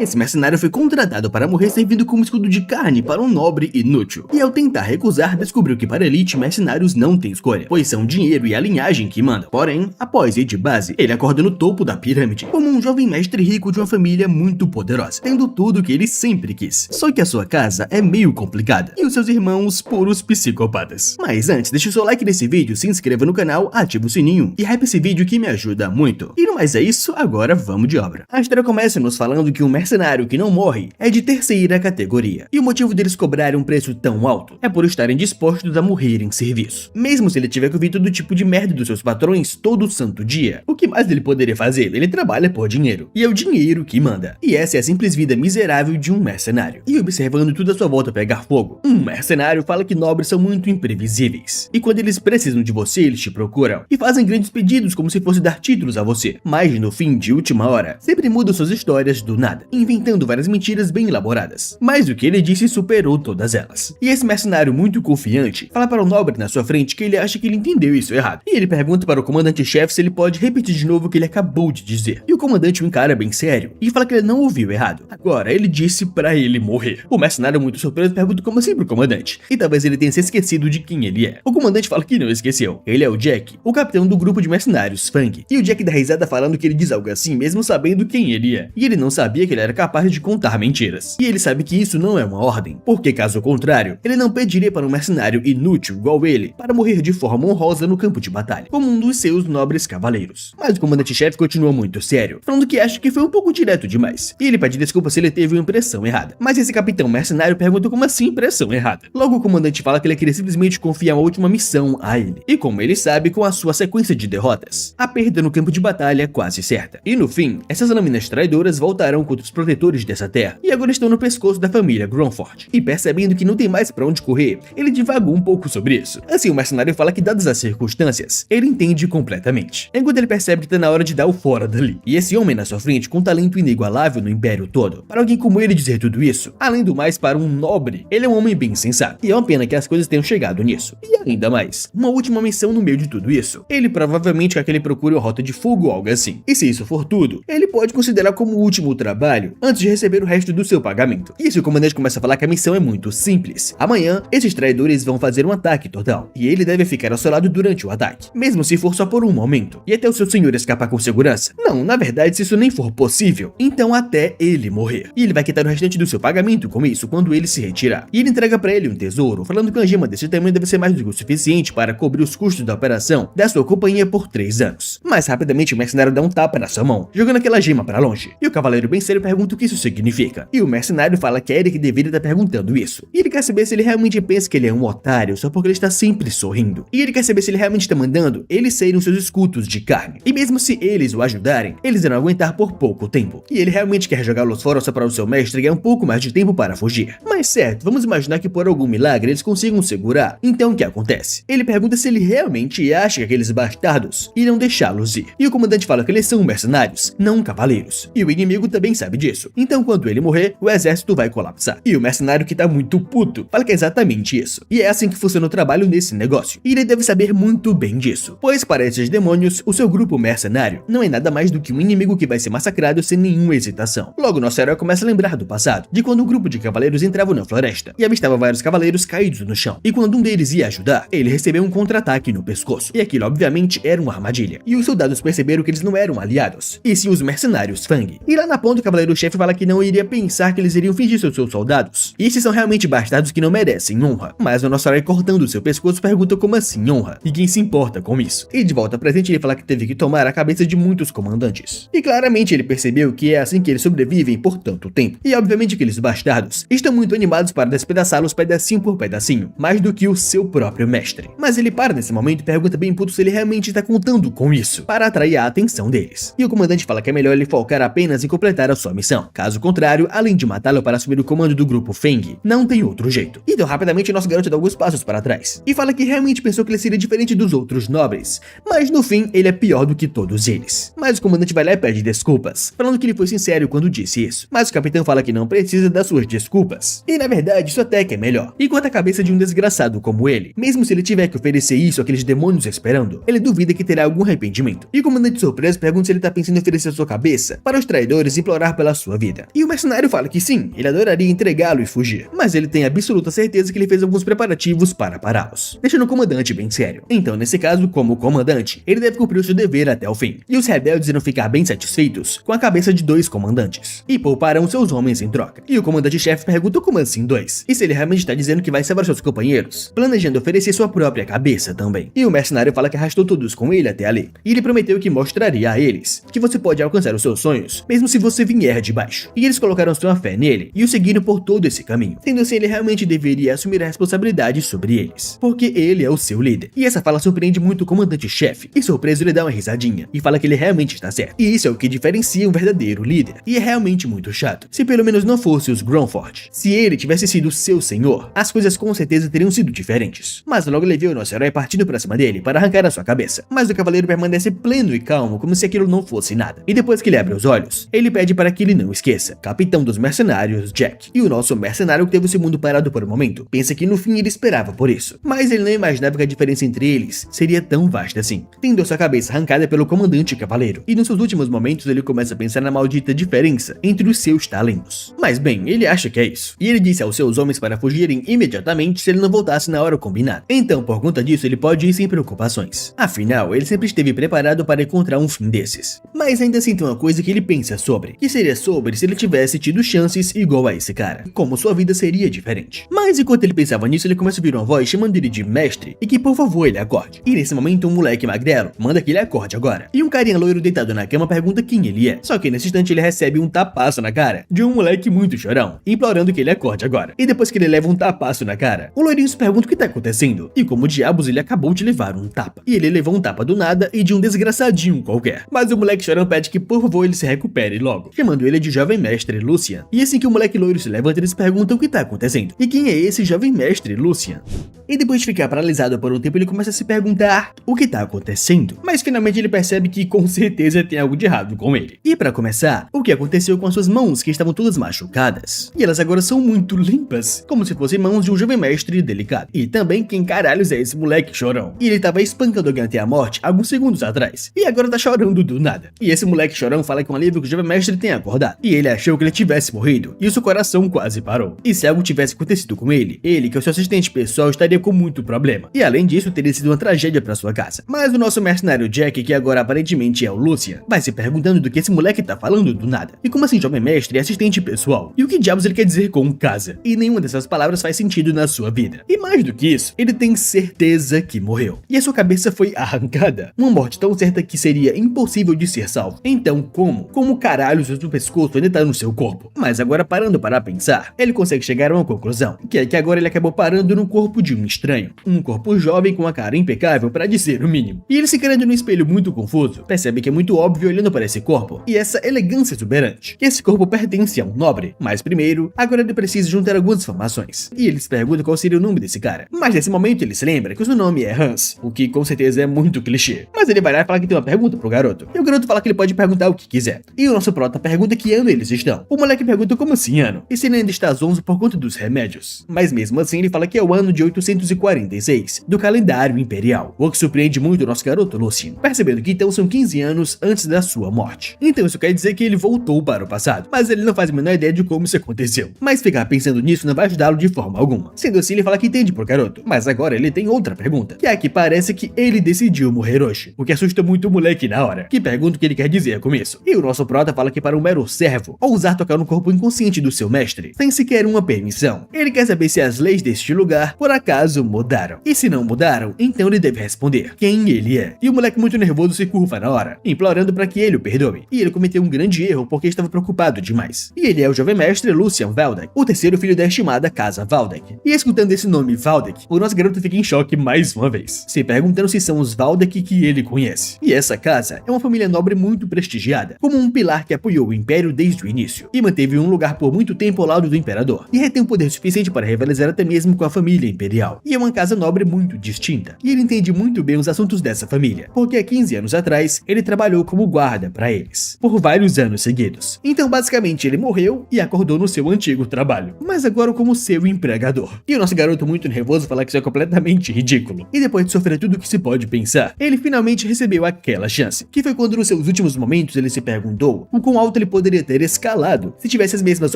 Esse mercenário foi contratado para morrer servindo como escudo de carne para um nobre inútil. E ao tentar recusar, descobriu que para elite mercenários não tem escolha, pois são dinheiro e a linhagem que mandam. Porém, após ir de base, ele acorda no topo da pirâmide, como um jovem mestre rico de uma família muito poderosa, tendo tudo que ele sempre quis. Só que a sua casa é meio complicada, e os seus irmãos puros psicopatas. Mas antes, deixe o seu like nesse vídeo, se inscreva no canal, ative o sininho e hype esse vídeo que me ajuda muito. E no mais é isso, agora vamos de obra. A história começa nos falando que um mercenário que não morre é de terceira categoria, e o motivo deles cobrarem um preço tão alto é por estarem dispostos a morrer em serviço. Mesmo se ele tiver que ouvir todo tipo de merda dos seus patrões todo santo dia, o que mais ele poderia fazer? Ele trabalha por dinheiro, e é o dinheiro que manda. E essa é a simples vida miserável de um mercenário. E observando tudo à sua volta pegar fogo, um mercenário fala que nobres são muito imprevisíveis, e quando eles precisam de você, eles te procuram, e fazem grandes pedidos como se fosse dar títulos a você, mas no fim de última hora, sempre mudam suas histórias do nada, inventando várias mentiras bem elaboradas. Mas o que ele disse superou todas elas. E esse mercenário muito confiante fala para o nobre na sua frente que ele acha que ele entendeu isso errado, e ele pergunta para o comandante-chefe se ele pode repetir de novo o que ele acabou de dizer. E o comandante o encara bem sério e fala que ele não ouviu errado. Agora, ele disse para ele morrer. O mercenário, muito surpreso, pergunta como assim pro comandante, e talvez ele tenha se esquecido de quem ele é. O comandante fala que não esqueceu. Ele é o Jack, o capitão do grupo de mercenários Fang. E o Jack dá risada falando que ele diz algo assim mesmo sabendo quem ele é. E ele não sabia que ele era capaz de contar mentiras. E ele sabe que isso não é uma ordem, porque caso contrário, ele não pediria para um mercenário inútil igual ele para morrer de forma honrosa no campo de batalha, como um dos seus nobres cavaleiros. Mas o comandante-chefe continua muito sério, falando que acha que foi um pouco direto demais. E ele pede desculpa se ele teve uma impressão errada. Mas esse capitão mercenário pergunta como assim impressão errada. Logo o comandante fala que ele queria simplesmente confiar uma última missão a ele. E como ele sabe, com a sua sequência de derrotas, a perda no campo de batalha é quase certa. E no fim, essas lâminas traidoras voltarão contra os protetores dessa terra, e agora estão no pescoço da família Gromford. E percebendo que não tem mais pra onde correr, ele divagou um pouco sobre isso. Assim, o mercenário fala que, dadas as circunstâncias, ele entende completamente. Enquanto ele percebe que tá na hora de dar o fora dali. E esse homem na sua frente, com talento inigualável no império todo. Para alguém como ele dizer tudo isso, além do mais para um nobre, ele é um homem bem sensato. E é uma pena que as coisas tenham chegado nisso. E ainda mais, uma última missão no meio de tudo isso. Ele provavelmente quer que ele procure uma rota de fuga ou algo assim. E se isso for tudo, ele pode considerar como o último trabalho antes de receber o resto do seu pagamento. E se o comandante começa a falar que a missão é muito simples. Amanhã, esses traidores vão fazer um ataque total, e ele deve ficar ao seu lado durante o ataque, mesmo se for só por um momento, e até o seu senhor escapar com segurança. Não, na verdade, se isso nem for possível, então até ele morrer. E ele vai quitar o restante do seu pagamento com isso quando ele se retirar. E ele entrega pra ele um tesouro, falando que uma gema desse tamanho deve ser mais do que o suficiente para cobrir os custos da operação da sua companhia por 3 anos. Mas rapidamente o mercenário dá um tapa na sua mão, jogando aquela gema para longe. E o cavaleiro bem sério pergunta o que isso significa. E o mercenário fala que é ele que deveria estar perguntando isso. E ele quer saber se ele realmente pensa que ele é um otário só porque ele está sempre sorrindo. E ele quer saber se ele realmente está mandando eles serem os seus escudos de carne. E mesmo se eles o ajudarem, eles irão aguentar por pouco tempo. E ele realmente quer jogá-los fora só para o seu mestre ganhar um pouco mais de tempo para fugir. Mas certo, vamos imaginar que por algum milagre eles consigam segurar. Então o que acontece? Ele pergunta se ele realmente acha que aqueles bastardos irão deixá-los ir. E o comandante fala que eles são mercenários, não cavaleiros. E o inimigo também sabe disso. Então quando ele morrer, o exército vai colapsar. E o mercenário, que tá muito puto, fala que é exatamente isso. E é assim que funciona o trabalho nesse negócio. E ele deve saber muito bem disso, pois para esses demônios, o seu grupo mercenário não é nada mais do que um inimigo que vai ser massacrado sem nenhuma hesitação. Logo nosso herói começa a lembrar do passado, de quando um grupo de cavaleiros entrava na floresta e avistava vários cavaleiros caídos no chão. E quando um deles ia ajudar, ele recebeu um contra-ataque no pescoço. E aquilo obviamente era uma armadilha. E os soldados perceberam que eles não eram aliados, e sim os mercenários Fang. E lá na ponta o cavaleiro-chefe fala que não iria pensar que eles iriam fingir seus soldados. E esses são realmente bastardos que não merecem honra. Mas o nosso herói, cortando o seu pescoço, pergunta como assim honra? E quem se importa com isso? E de volta ao presente ele fala que teve que tomar a cabeça de muitos comandantes. E claramente ele percebeu que é assim que eles sobrevivem por tanto tempo. E obviamente aqueles bastardos estão muito animados para despedaçá-los pedacinho por pedacinho, mais do que o seu próprio mestre. Mas ele para nesse momento e pergunta bem puto se ele realmente está contando com isso, para atrair a atenção deles. E o comandante fala que é melhor ele focar apenas em completar a sua missão. Caso contrário, além de matá-lo para assumir o comando do grupo Feng, não tem outro jeito. Então rapidamente nosso garoto dá alguns passos para trás e fala que realmente pensou que ele seria diferente dos outros nobres, mas no fim ele é pior do que todos eles. Mas o comandante vai lá e pede desculpas, falando que ele foi sincero quando disse isso. Mas o capitão fala que não precisa das suas desculpas. E na verdade isso até que é melhor. Enquanto a cabeça de um desgraçado como ele, mesmo se ele tiver que oferecer isso àqueles demônios esperando, ele duvida que terá algum arrependimento. E o comandante surpreso pergunta se ele tá pensando em oferecer sua cabeça para os traidores e implorar pela pela sua vida. E o mercenário fala que sim, ele adoraria entregá-lo e fugir, mas ele tem absoluta certeza que ele fez alguns preparativos para pará-los, deixando o comandante bem sério. Então, nesse caso, como comandante, ele deve cumprir o seu dever até o fim. E os rebeldes irão ficar bem satisfeitos com a cabeça de 2 comandantes, e pouparão seus homens em troca. E o comandante-chefe pergunta como assim 2? E se ele realmente está dizendo que vai salvar seus companheiros, planejando oferecer sua própria cabeça também. E o mercenário fala que arrastou todos com ele até ali, e ele prometeu que mostraria a eles que você pode alcançar os seus sonhos, mesmo se você vier de baixo. E eles colocaram sua fé nele e o seguiram por todo esse caminho, sendo assim ele realmente deveria assumir a responsabilidade sobre eles, porque ele é o seu líder. E essa fala surpreende muito o comandante-chefe, e surpreso ele dá uma risadinha e fala que ele realmente está certo. E isso é o que diferencia um verdadeiro líder, e é realmente muito chato. Se pelo menos não fosse os Grunford, se ele tivesse sido seu senhor, as coisas com certeza teriam sido diferentes. Mas logo ele vê o nosso herói partindo pra cima dele para arrancar a sua cabeça, mas o cavaleiro permanece pleno e calmo, como se aquilo não fosse nada. E depois que ele abre os olhos, ele pede para que ele não esqueça: capitão dos mercenários, Jack. E o nosso mercenário, que teve o seu mundo parado por um momento, pensa que no fim ele esperava por isso, mas ele não imaginava que a diferença entre eles seria tão vasta assim, tendo sua cabeça arrancada pelo comandante cavaleiro. E nos seus últimos momentos ele começa a pensar na maldita diferença entre os seus talentos. Mas bem, ele acha que é isso, e ele disse aos seus homens para fugirem imediatamente se ele não voltasse na hora combinada. Então, por conta disso, ele pode ir sem preocupações. Afinal, ele sempre esteve preparado para encontrar um fim desses. Mas ainda assim tem uma coisa que ele pensa sobre, que seria sobre se ele tivesse tido chances igual a esse cara, como sua vida seria diferente. Mas enquanto ele pensava nisso, ele começa a ouvir uma voz chamando ele de mestre e que por favor ele acorde. E nesse momento um moleque magrelo manda que ele acorde agora. E um carinha loiro deitado na cama pergunta quem ele é. Só que nesse instante ele recebe um tapaço na cara de um moleque muito chorão, implorando que ele acorde agora. E depois que ele leva um tapaço na cara, o loirinho se pergunta o que tá acontecendo e como diabos ele acabou de levar um tapa. E ele levou um tapa do nada e de um desgraçadinho qualquer. Mas o moleque chorão pede que por favor ele se recupere logo, chamando ele de jovem mestre Lucian. E assim que o moleque loiro se levanta, eles perguntam o que tá acontecendo e quem é esse jovem mestre Lucian. E depois de ficar paralisado por um tempo, ele começa a se perguntar o que tá acontecendo, mas finalmente ele percebe que com certeza tem algo de errado com ele. E para começar, o que aconteceu com as suas mãos, que estavam todas machucadas, e elas agora são muito limpas, como se fossem mãos de um jovem mestre delicado. E também quem caralhos é esse moleque chorão? E ele tava espancando alguém até a morte alguns segundos atrás, e agora tá chorando do nada. E esse moleque chorão fala com alívio que o jovem mestre tem acordado, e ele achou que ele tivesse morrido, e o seu coração quase parou. E se algo tivesse acontecido com ele, que é o seu assistente pessoal, estaria com muito problema. E além disso, teria sido uma tragédia para sua casa. Mas o nosso mercenário Jack, que agora aparentemente é o Lucian, vai se perguntando do que esse moleque tá falando do nada. E como assim jovem mestre e assistente pessoal? E o que diabos ele quer dizer com casa? E nenhuma dessas palavras faz sentido na sua vida. E mais do que isso, ele tem certeza que morreu. E a sua cabeça foi arrancada. Uma morte tão certa que seria impossível de ser salvo. Então como? Como caralhos o seu pescoço ainda tá no seu corpo? Mas agora parando para pensar, ele consegue chegar a uma conclusão, que é que agora ele acabou parando no corpo de um estranho. Um corpo jovem com a cara impecável para dizer o mínimo. E ele se encarando no espelho muito confuso, percebe que é muito óbvio olhando para esse corpo e essa elegância exuberante, que esse corpo pertence a um nobre. Mas primeiro, agora ele precisa juntar algumas informações. E ele se pergunta qual seria o nome desse cara. Mas nesse momento ele se lembra que o seu nome é Hans, o que com certeza é muito clichê. Mas ele vai lá e fala que tem uma pergunta pro garoto. E o garoto fala que ele pode perguntar o que quiser. E o nosso prota pergunta que ano eles estão. O moleque pergunta como assim ano? E se ele ainda está zonzo por conta dos remédios. Mas mesmo assim ele fala que é o ano de 846 do calendário imperial, o que surpreende muito o nosso garoto Lucian, percebendo que então são 15 anos antes da sua morte. Então isso quer dizer que ele voltou para o passado, mas ele não faz a menor ideia de como isso aconteceu. Mas ficar pensando nisso não vai ajudá-lo de forma alguma. Sendo assim, ele fala que entende pro garoto, mas agora ele tem outra pergunta, que é que parece que ele decidiu morrer hoje, o que assusta muito o moleque na hora, que pergunta o que ele quer dizer com isso. E o nosso prota fala que para um mero servo, ousar tocar no corpo inconsciente do seu mestre, sem sequer uma permissão, ele quer saber se as leis deste lugar, por acaso, mudaram. E se não mudaram, então ele deve responder quem ele é. E o moleque muito nervoso se curva na hora, implorando para que ele o perdoe. E ele cometeu um grande erro porque estava preocupado demais. E ele é o jovem mestre Lucian Valdek, o terceiro filho da estimada casa Valdek. E escutando esse nome Valdek, o nosso garoto fica em choque mais uma vez, se perguntando se são os Valdek que ele conhece. E essa casa é uma família nobre muito prestigiada, como um pilar que apoiou o império desde o início, e manteve um lugar por muito tempo ao lado do imperador, e retém um poder suficiente para rivalizar até mesmo com a família imperial. E é uma casa nobre muito distinta, e ele entende muito bem os assuntos dessa família, porque há 15 anos atrás, ele trabalhou como guarda para eles, por vários anos seguidos. Então basicamente ele morreu e acordou no seu antigo trabalho, mas agora como seu empregador. E o nosso garoto muito nervoso fala que isso é completamente ridículo. E depois de sofrer tudo o que se pode pensar, ele finalmente recebeu aquela chance, que foi quando nos seus últimos momentos ele se perguntou o quão alto ele poderia ter escalado se tivesse as mesmas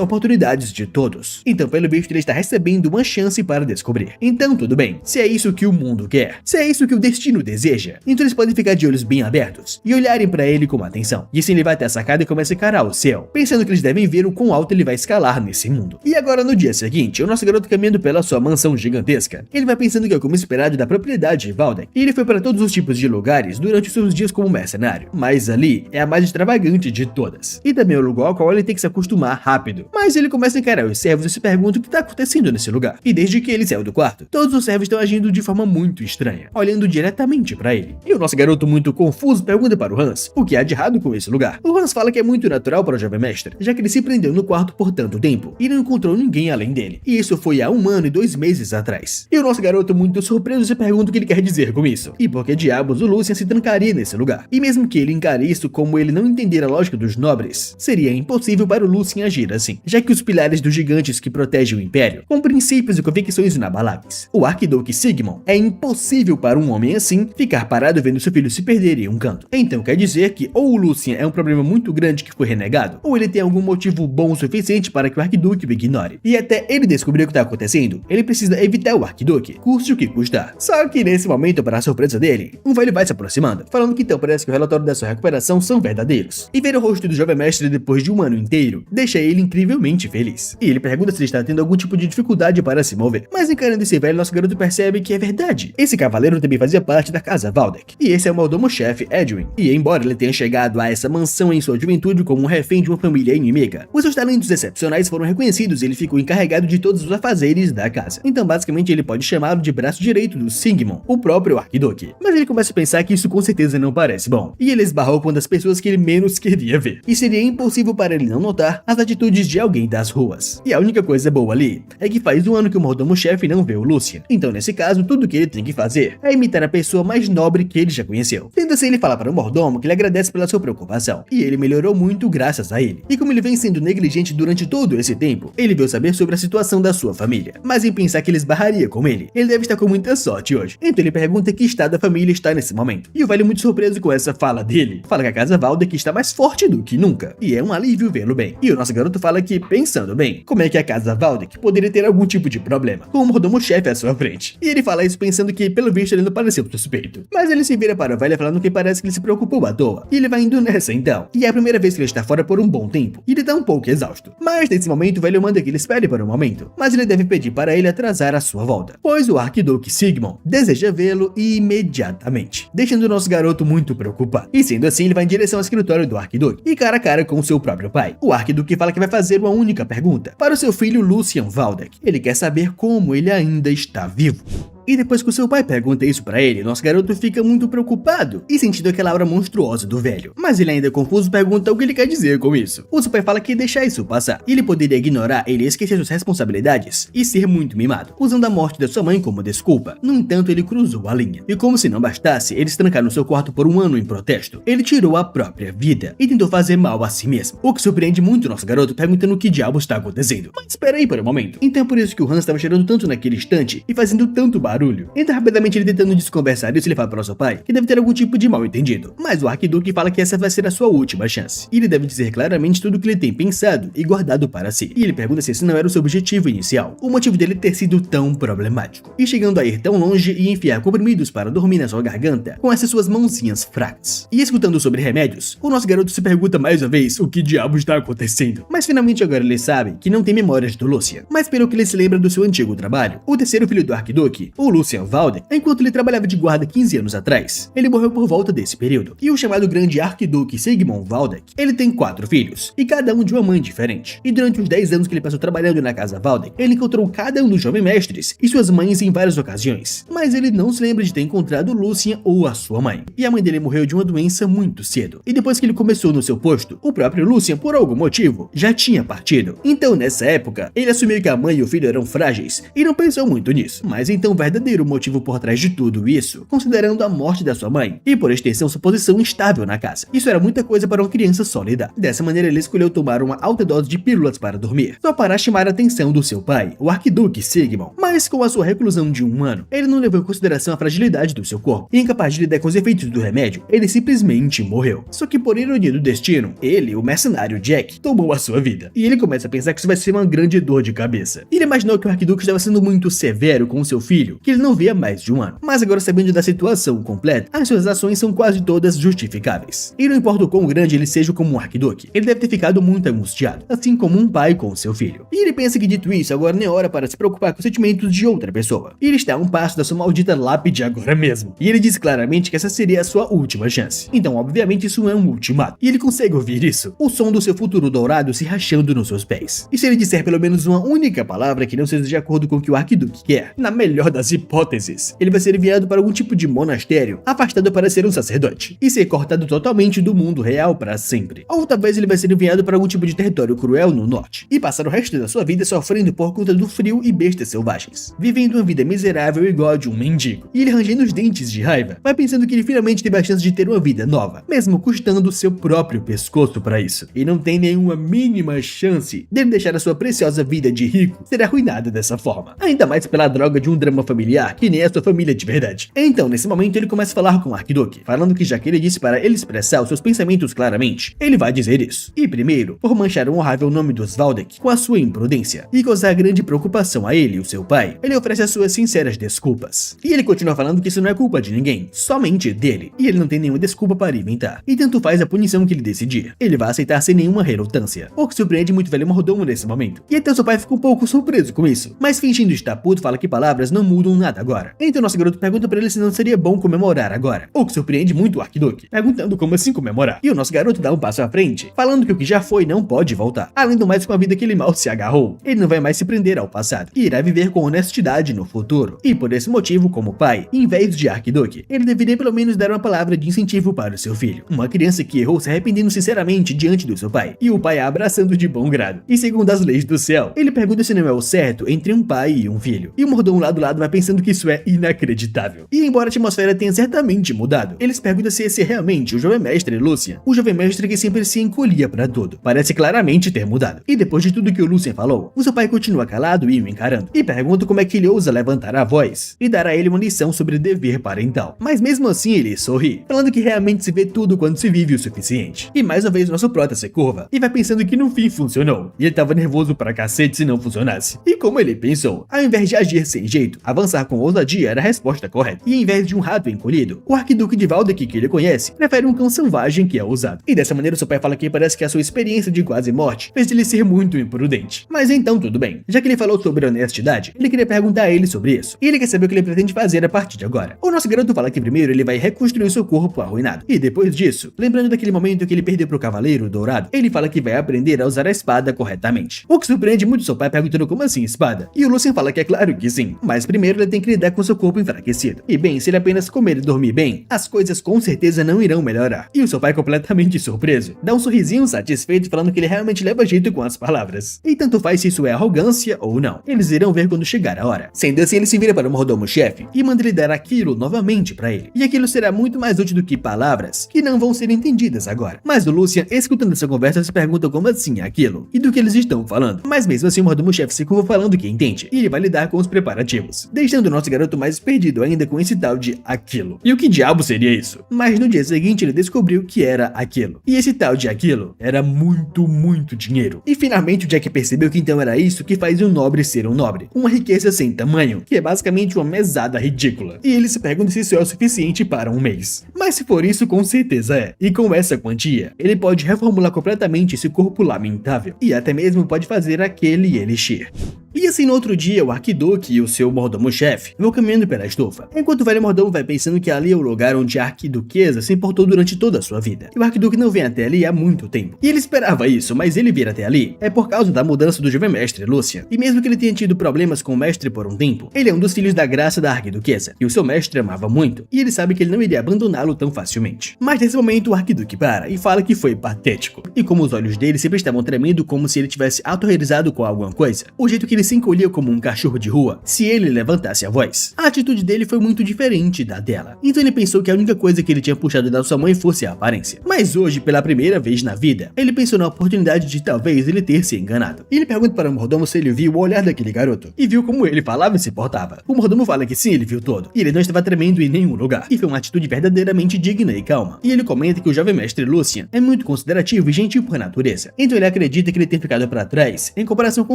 oportunidades de todos. Então, pelo visto, ele está recebendo uma chance para descobrir. Então, tudo bem. Se é isso que o mundo quer, se é isso que o destino deseja, então eles podem ficar de olhos bem abertos e olharem para ele com atenção. E assim ele vai até a sacada e começa a encarar o céu, pensando que eles devem ver o quão alto ele vai escalar nesse mundo. E agora, no dia seguinte, o nosso garoto caminhando pela sua mansão gigantesca. Ele vai pensando que é como esperado da propriedade de Valdek, e ele foi para todos os tipos de lugares durante os seus dias como mercenário. Mas ali é a mais extravagante de todas. E também é o lugar ao qual ele tem que se acostumar rápido. Mas ele começa a encarar os servos e se pergunta o que está acontecendo nesse lugar. E desde que ele saiu do quarto, todos os servos estão agindo de forma muito estranha, olhando diretamente para ele. E o nosso garoto, muito confuso, pergunta para o Hans o que há de errado com esse lugar. O Hans fala que é muito natural para o jovem mestre, já que ele se prendeu no quarto por tanto tempo e não encontrou ninguém além dele. E isso foi há 1 ano e 2 meses atrás. E o nosso garoto, muito surpreso, se pergunta o que ele quer dizer com isso. E por que diabos o Lucien se trancaria nesse lugar? E mesmo que ele encare isso como ele não entender a lógica dos nobres, seria impossível para o Lucien agir assim, já que os pilares dos gigantes que protegem o Império, com princípios e convicções inabaláveis. O Arquiduque Sigmund, é impossível para um homem assim ficar parado vendo seu filho se perder em um canto. Então quer dizer que ou o Lucien é um problema muito grande que foi renegado, ou ele tem algum motivo bom o suficiente para que o Arquiduque o ignore. E até ele descobrir o que está acontecendo, ele precisa evitar o Arquiduque, custe o que custar. Só que nesse momento, para a surpresa dele, um velho vai se aproximando, falando que então parece que o relatório da sua recuperação são verdadeiros. E ver o rosto do jovem mestre depois de 1 ano inteiro deixa ele incrivelmente feliz. E ele pergunta se ele está tendo algum tipo de dificuldade para se mover. Mas encarando esse velho, nosso garoto percebe que é verdade. Esse cavaleiro também fazia parte da casa Valdek. E esse é o mordomo-chefe Edwin. E embora ele tenha chegado a essa mansão em sua juventude como um refém de uma família inimiga, os seus talentos excepcionais foram reconhecidos e ele ficou encarregado de todos os afazeres da casa. Então basicamente ele pode chamá-lo de braço direito do Sigmund, o próprio Arquiduque. Mas ele começa a pensar que isso com certeza não parece bom. E ele esbarrou com uma das pessoas que ele menos queria ver. E seria impossível para ele não notar as atitudes de alguém das ruas. E a única coisa boa ali é que faz 1 ano que o mordomo-chefe não vê o Lucien. Então nesse caso, tudo que ele tem que fazer é imitar a pessoa mais nobre que ele já conheceu. Sendo assim, ele fala para o mordomo que ele agradece pela sua preocupação. E ele melhorou muito graças a ele. E como ele vem sendo negligente durante todo esse tempo, ele veio saber sobre a situação da sua família. Mas em pensar que ele esbarraria com ele deve estar com muita sorte hoje. Então ele pergunta que estado a família está nesse momento. E o velho, muito surpreso com essa fala dele, fala que a casa Valdek está mais forte do que nunca. E é um alívio vê-lo bem. E o nosso garoto fala que, pensando bem, como é que a casa Valdek poderia ter algum tipo de problema com o mordomo-chefe à sua frente? E ele fala isso pensando que, pelo visto, ele não pareceu suspeito. Mas ele se vira para o velho falando que parece que ele se preocupou à toa. E ele vai indo nessa então. E é a primeira vez que ele está fora por um bom tempo. E ele tá um pouco exausto. Mas nesse momento o velho manda que ele espere por um momento. Mas ele deve pedir para ele atrasar a sua volta, pois o Arquiduque Sigmund deseja vê-lo imediatamente, deixando o nosso garoto muito preocupado. E sendo assim, ele vai em direção ao escritório do Arquiduque e cara a cara com seu próprio pai. O Arquiduque fala que vai fazer uma única pergunta para o seu filho Lucien Valdek. Ele quer saber como ele ainda está vivo. E depois que o seu pai pergunta isso pra ele, nosso garoto fica muito preocupado e sentindo aquela aura monstruosa do velho. Mas ele ainda confuso pergunta o que ele quer dizer com isso. O seu pai fala que deixar isso passar. Ele poderia ignorar ele esquecer suas responsabilidades e ser muito mimado, usando a morte da sua mãe como desculpa. No entanto, ele cruzou a linha. E como se não bastasse eles trancar no seu quarto por 1 ano em protesto, ele tirou a própria vida e tentou fazer mal a si mesmo. O que surpreende muito o nosso garoto perguntando o que diabo está acontecendo. Mas espera aí por um momento. Então é por isso que o Hans estava cheirando tanto naquele instante e fazendo tanto barulho. Então rapidamente ele tentando desconversar isso, ele fala para o seu pai que deve ter algum tipo de mal entendido. Mas o Arquiduque fala que essa vai ser a sua última chance. E ele deve dizer claramente tudo o que ele tem pensado e guardado para si. E ele pergunta se esse não era o seu objetivo inicial, o motivo dele ter sido tão problemático. E chegando a ir tão longe e enfiar comprimidos para dormir na sua garganta com essas suas mãozinhas fracas. E escutando sobre remédios, o nosso garoto se pergunta mais uma vez o que diabo está acontecendo. Mas finalmente agora ele sabe que não tem memórias do Lucien. Mas pelo que ele se lembra do seu antigo trabalho, o terceiro filho do Arquiduque, o Lucien Valdek, enquanto ele trabalhava de guarda 15 anos atrás, ele morreu por volta desse período. E o chamado grande Arquiduque Sigmund Valdek, ele tem 4 filhos, e cada um de uma mãe diferente. E durante os 10 anos que ele passou trabalhando na casa Valdek, ele encontrou cada um dos jovens mestres e suas mães em várias ocasiões. Mas ele não se lembra de ter encontrado Lucien ou a sua mãe. E a mãe dele morreu de uma doença muito cedo. E depois que ele começou no seu posto, o próprio Lucien, por algum motivo, já tinha partido. Então nessa época, ele assumiu que a mãe e o filho eram frágeis e não pensou muito nisso. Mas então verdadeiro motivo por trás de tudo isso, considerando a morte da sua mãe e, por extensão, sua posição instável na casa. Isso era muita coisa para uma criança só lidar. Dessa maneira, ele escolheu tomar uma alta dose de pílulas para dormir, só para chamar a atenção do seu pai, o Arquiduque Sigmund. Mas com a sua reclusão de 1 ano, ele não levou em consideração a fragilidade do seu corpo, e incapaz de lidar com os efeitos do remédio, ele simplesmente morreu. Só que por ironia do destino, ele, o mercenário Jack, tomou a sua vida. E ele começa a pensar que isso vai ser uma grande dor de cabeça. Ele imaginou que o Arquiduque estava sendo muito severo com seu filho, que ele não via há mais de 1 ano. Mas agora, sabendo da situação completa, as suas ações são quase todas justificáveis. E não importa o quão grande ele seja como um Arquiduque, ele deve ter ficado muito angustiado, assim como um pai com seu filho. E ele pensa que, dito isso, agora não é hora para se preocupar com os sentimentos de outra pessoa. Ele está a um passo da sua maldita lápide agora mesmo. E ele diz claramente que essa seria a sua última chance. Então, obviamente, isso é um ultimato. E ele consegue ouvir isso, o som do seu futuro dourado se rachando nos seus pés. E se ele disser pelo menos uma única palavra que não seja de acordo com o que o Arquiduque quer, na melhor das hipóteses, ele vai ser enviado para algum tipo de monastério, afastado para ser um sacerdote, e ser cortado totalmente do mundo real para sempre. Ou talvez ele vai ser enviado para algum tipo de território cruel no norte, e passar o resto da sua vida sofrendo por conta do frio e bestas selvagens, vivendo uma vida miserável igual a de um mendigo. E ele rangendo os dentes de raiva, vai pensando que ele finalmente teve a chance de ter uma vida nova, mesmo custando seu próprio pescoço para isso. E não tem nenhuma mínima chance dele deixar a sua preciosa vida de rico ser arruinada dessa forma. Ainda mais pela droga de um drama familiar que nem a sua família de verdade. Então, nesse momento, ele começa a falar com o Arquiduque, falando que já que ele disse para ele expressar os seus pensamentos claramente, ele vai dizer isso. E primeiro, por manchar o honrável nome dos Valdek com a sua imprudência e causar grande preocupação a ele e o seu pai, ele oferece as suas sinceras desculpas. E ele continua falando que isso não é culpa de ninguém, somente dele. E ele não tem nenhuma desculpa para inventar. E tanto faz a punição que ele decidir. Ele vai aceitar sem nenhuma relutância. O que surpreende muito o velho mordomo nesse momento. E até seu pai fica um pouco surpreso com isso. Mas fingindo estar puto, fala que palavras não mudam nada agora. Então nosso garoto pergunta para ele se não seria bom comemorar agora. O que surpreende muito o Arquiduque, perguntando como assim comemorar. E o nosso garoto dá um passo à frente, falando que o que já foi não pode voltar. Além do mais, com a vida que ele mal se agarrou, ele não vai mais se prender ao passado e irá viver com honestidade no futuro. E por esse motivo, como pai, em vez de Arquiduque, ele deveria pelo menos dar uma palavra de incentivo para o seu filho. Uma criança que errou se arrependendo sinceramente diante do seu pai, e o pai a abraçando de bom grado. E segundo as leis do céu, ele pergunta se não é o certo entre um pai e um filho. E o mordomo lá do lado vai pensando que isso é inacreditável. E embora a atmosfera tenha certamente mudado, eles perguntam se esse é realmente o jovem mestre Lucian, o jovem mestre que sempre se encolhia para tudo. Parece claramente ter mudado. E depois de tudo que o Lucian falou, o seu pai continua calado e o encarando, e pergunta como é que ele ousa levantar a voz e dar a ele uma lição sobre dever parental. Mas mesmo assim ele sorri, falando que realmente se vê tudo quando se vive o suficiente. E mais uma vez nosso prota se curva e vai pensando que no fim funcionou. E ele tava nervoso pra cacete se não funcionasse. E como ele pensou, ao invés de agir sem jeito, avançar com ousadia era a resposta correta. E em vez de um rato encolhido, o Arquiduque de Valdek que ele conhece prefere um cão selvagem que é ousado. E dessa maneira seu pai fala que parece que a sua experiência de quase morte fez ele ser muito imprudente. Mas então tudo bem. Já que ele falou sobre honestidade, ele queria perguntar a ele sobre isso. E ele quer saber o que ele pretende fazer a partir de agora. O nosso garoto fala que primeiro ele vai reconstruir seu corpo arruinado. E depois disso, lembrando daquele momento que ele perdeu pro Cavaleiro Dourado, ele fala que vai aprender a usar a espada corretamente. O que surpreende muito seu pai perguntando como assim espada. E o Lucian fala que é claro que sim, mas primeiro ele tem que lidar com seu corpo enfraquecido. E bem, se ele apenas comer e dormir bem, as coisas com certeza não irão melhorar. E o seu pai, completamente surpreso, dá um sorrisinho satisfeito falando que ele realmente leva jeito com as palavras. E tanto faz se isso é arrogância ou não. Eles irão ver quando chegar a hora. Sendo assim, ele se vira para o mordomo-chefe e manda ele dar aquilo novamente para ele. E aquilo será muito mais útil do que palavras que não vão ser entendidas agora. Mas o Lucian, escutando essa conversa, se pergunta como assim aquilo e do que eles estão falando. Mas mesmo assim, o mordomo-chefe se curva falando que entende e ele vai lidar com os preparativos, deixando o nosso garoto mais perdido ainda com esse tal de aquilo. E o que diabo seria isso? Mas no dia seguinte ele descobriu que era aquilo. E esse tal de aquilo era muito dinheiro. E finalmente o Jack percebeu que então era isso que faz um nobre ser um nobre. Uma riqueza sem tamanho, que é basicamente uma mesada ridícula. E ele se pergunta se isso é o suficiente para um mês. Mas se for isso, com certeza é. E com essa quantia, ele pode reformular completamente esse corpo lamentável. E até mesmo pode fazer aquele elixir. E assim no outro dia, o Arquiduque e o seu mordomo-chefe vão caminhando pela estufa, enquanto o velho mordomo vai pensando que ali é o lugar onde a arquiduquesa se importou durante toda a sua vida. E o Arquiduque não vem até ali há muito tempo. E ele esperava isso, mas ele vir até ali é por causa da mudança do jovem mestre Lucian. E mesmo que ele tenha tido problemas com o mestre por um tempo, ele é um dos filhos da graça da arquiduquesa, que o seu mestre amava muito, e ele sabe que ele não iria abandoná-lo tão facilmente. Mas nesse momento o Arquiduque para e fala que foi patético. E como os olhos dele sempre estavam tremendo como se ele tivesse autorrealizado com alguma coisa, o jeito que ele se encolhia como um cachorro de rua se ele levantasse a voz. A atitude dele foi muito diferente da dela, então ele pensou que a única coisa que ele tinha puxado da sua mãe fosse a aparência. Mas hoje, pela primeira vez na vida, ele pensou na oportunidade de talvez ele ter se enganado. E ele pergunta para o mordomo se ele viu o olhar daquele garoto, e viu como ele falava e se portava. O mordomo fala que sim, ele viu todo, e ele não estava tremendo em nenhum lugar, e foi uma atitude verdadeiramente digna e calma. E ele comenta que o jovem mestre Lucian é muito considerativo e gentil por natureza, então ele acredita que ele tem ficado para trás em comparação com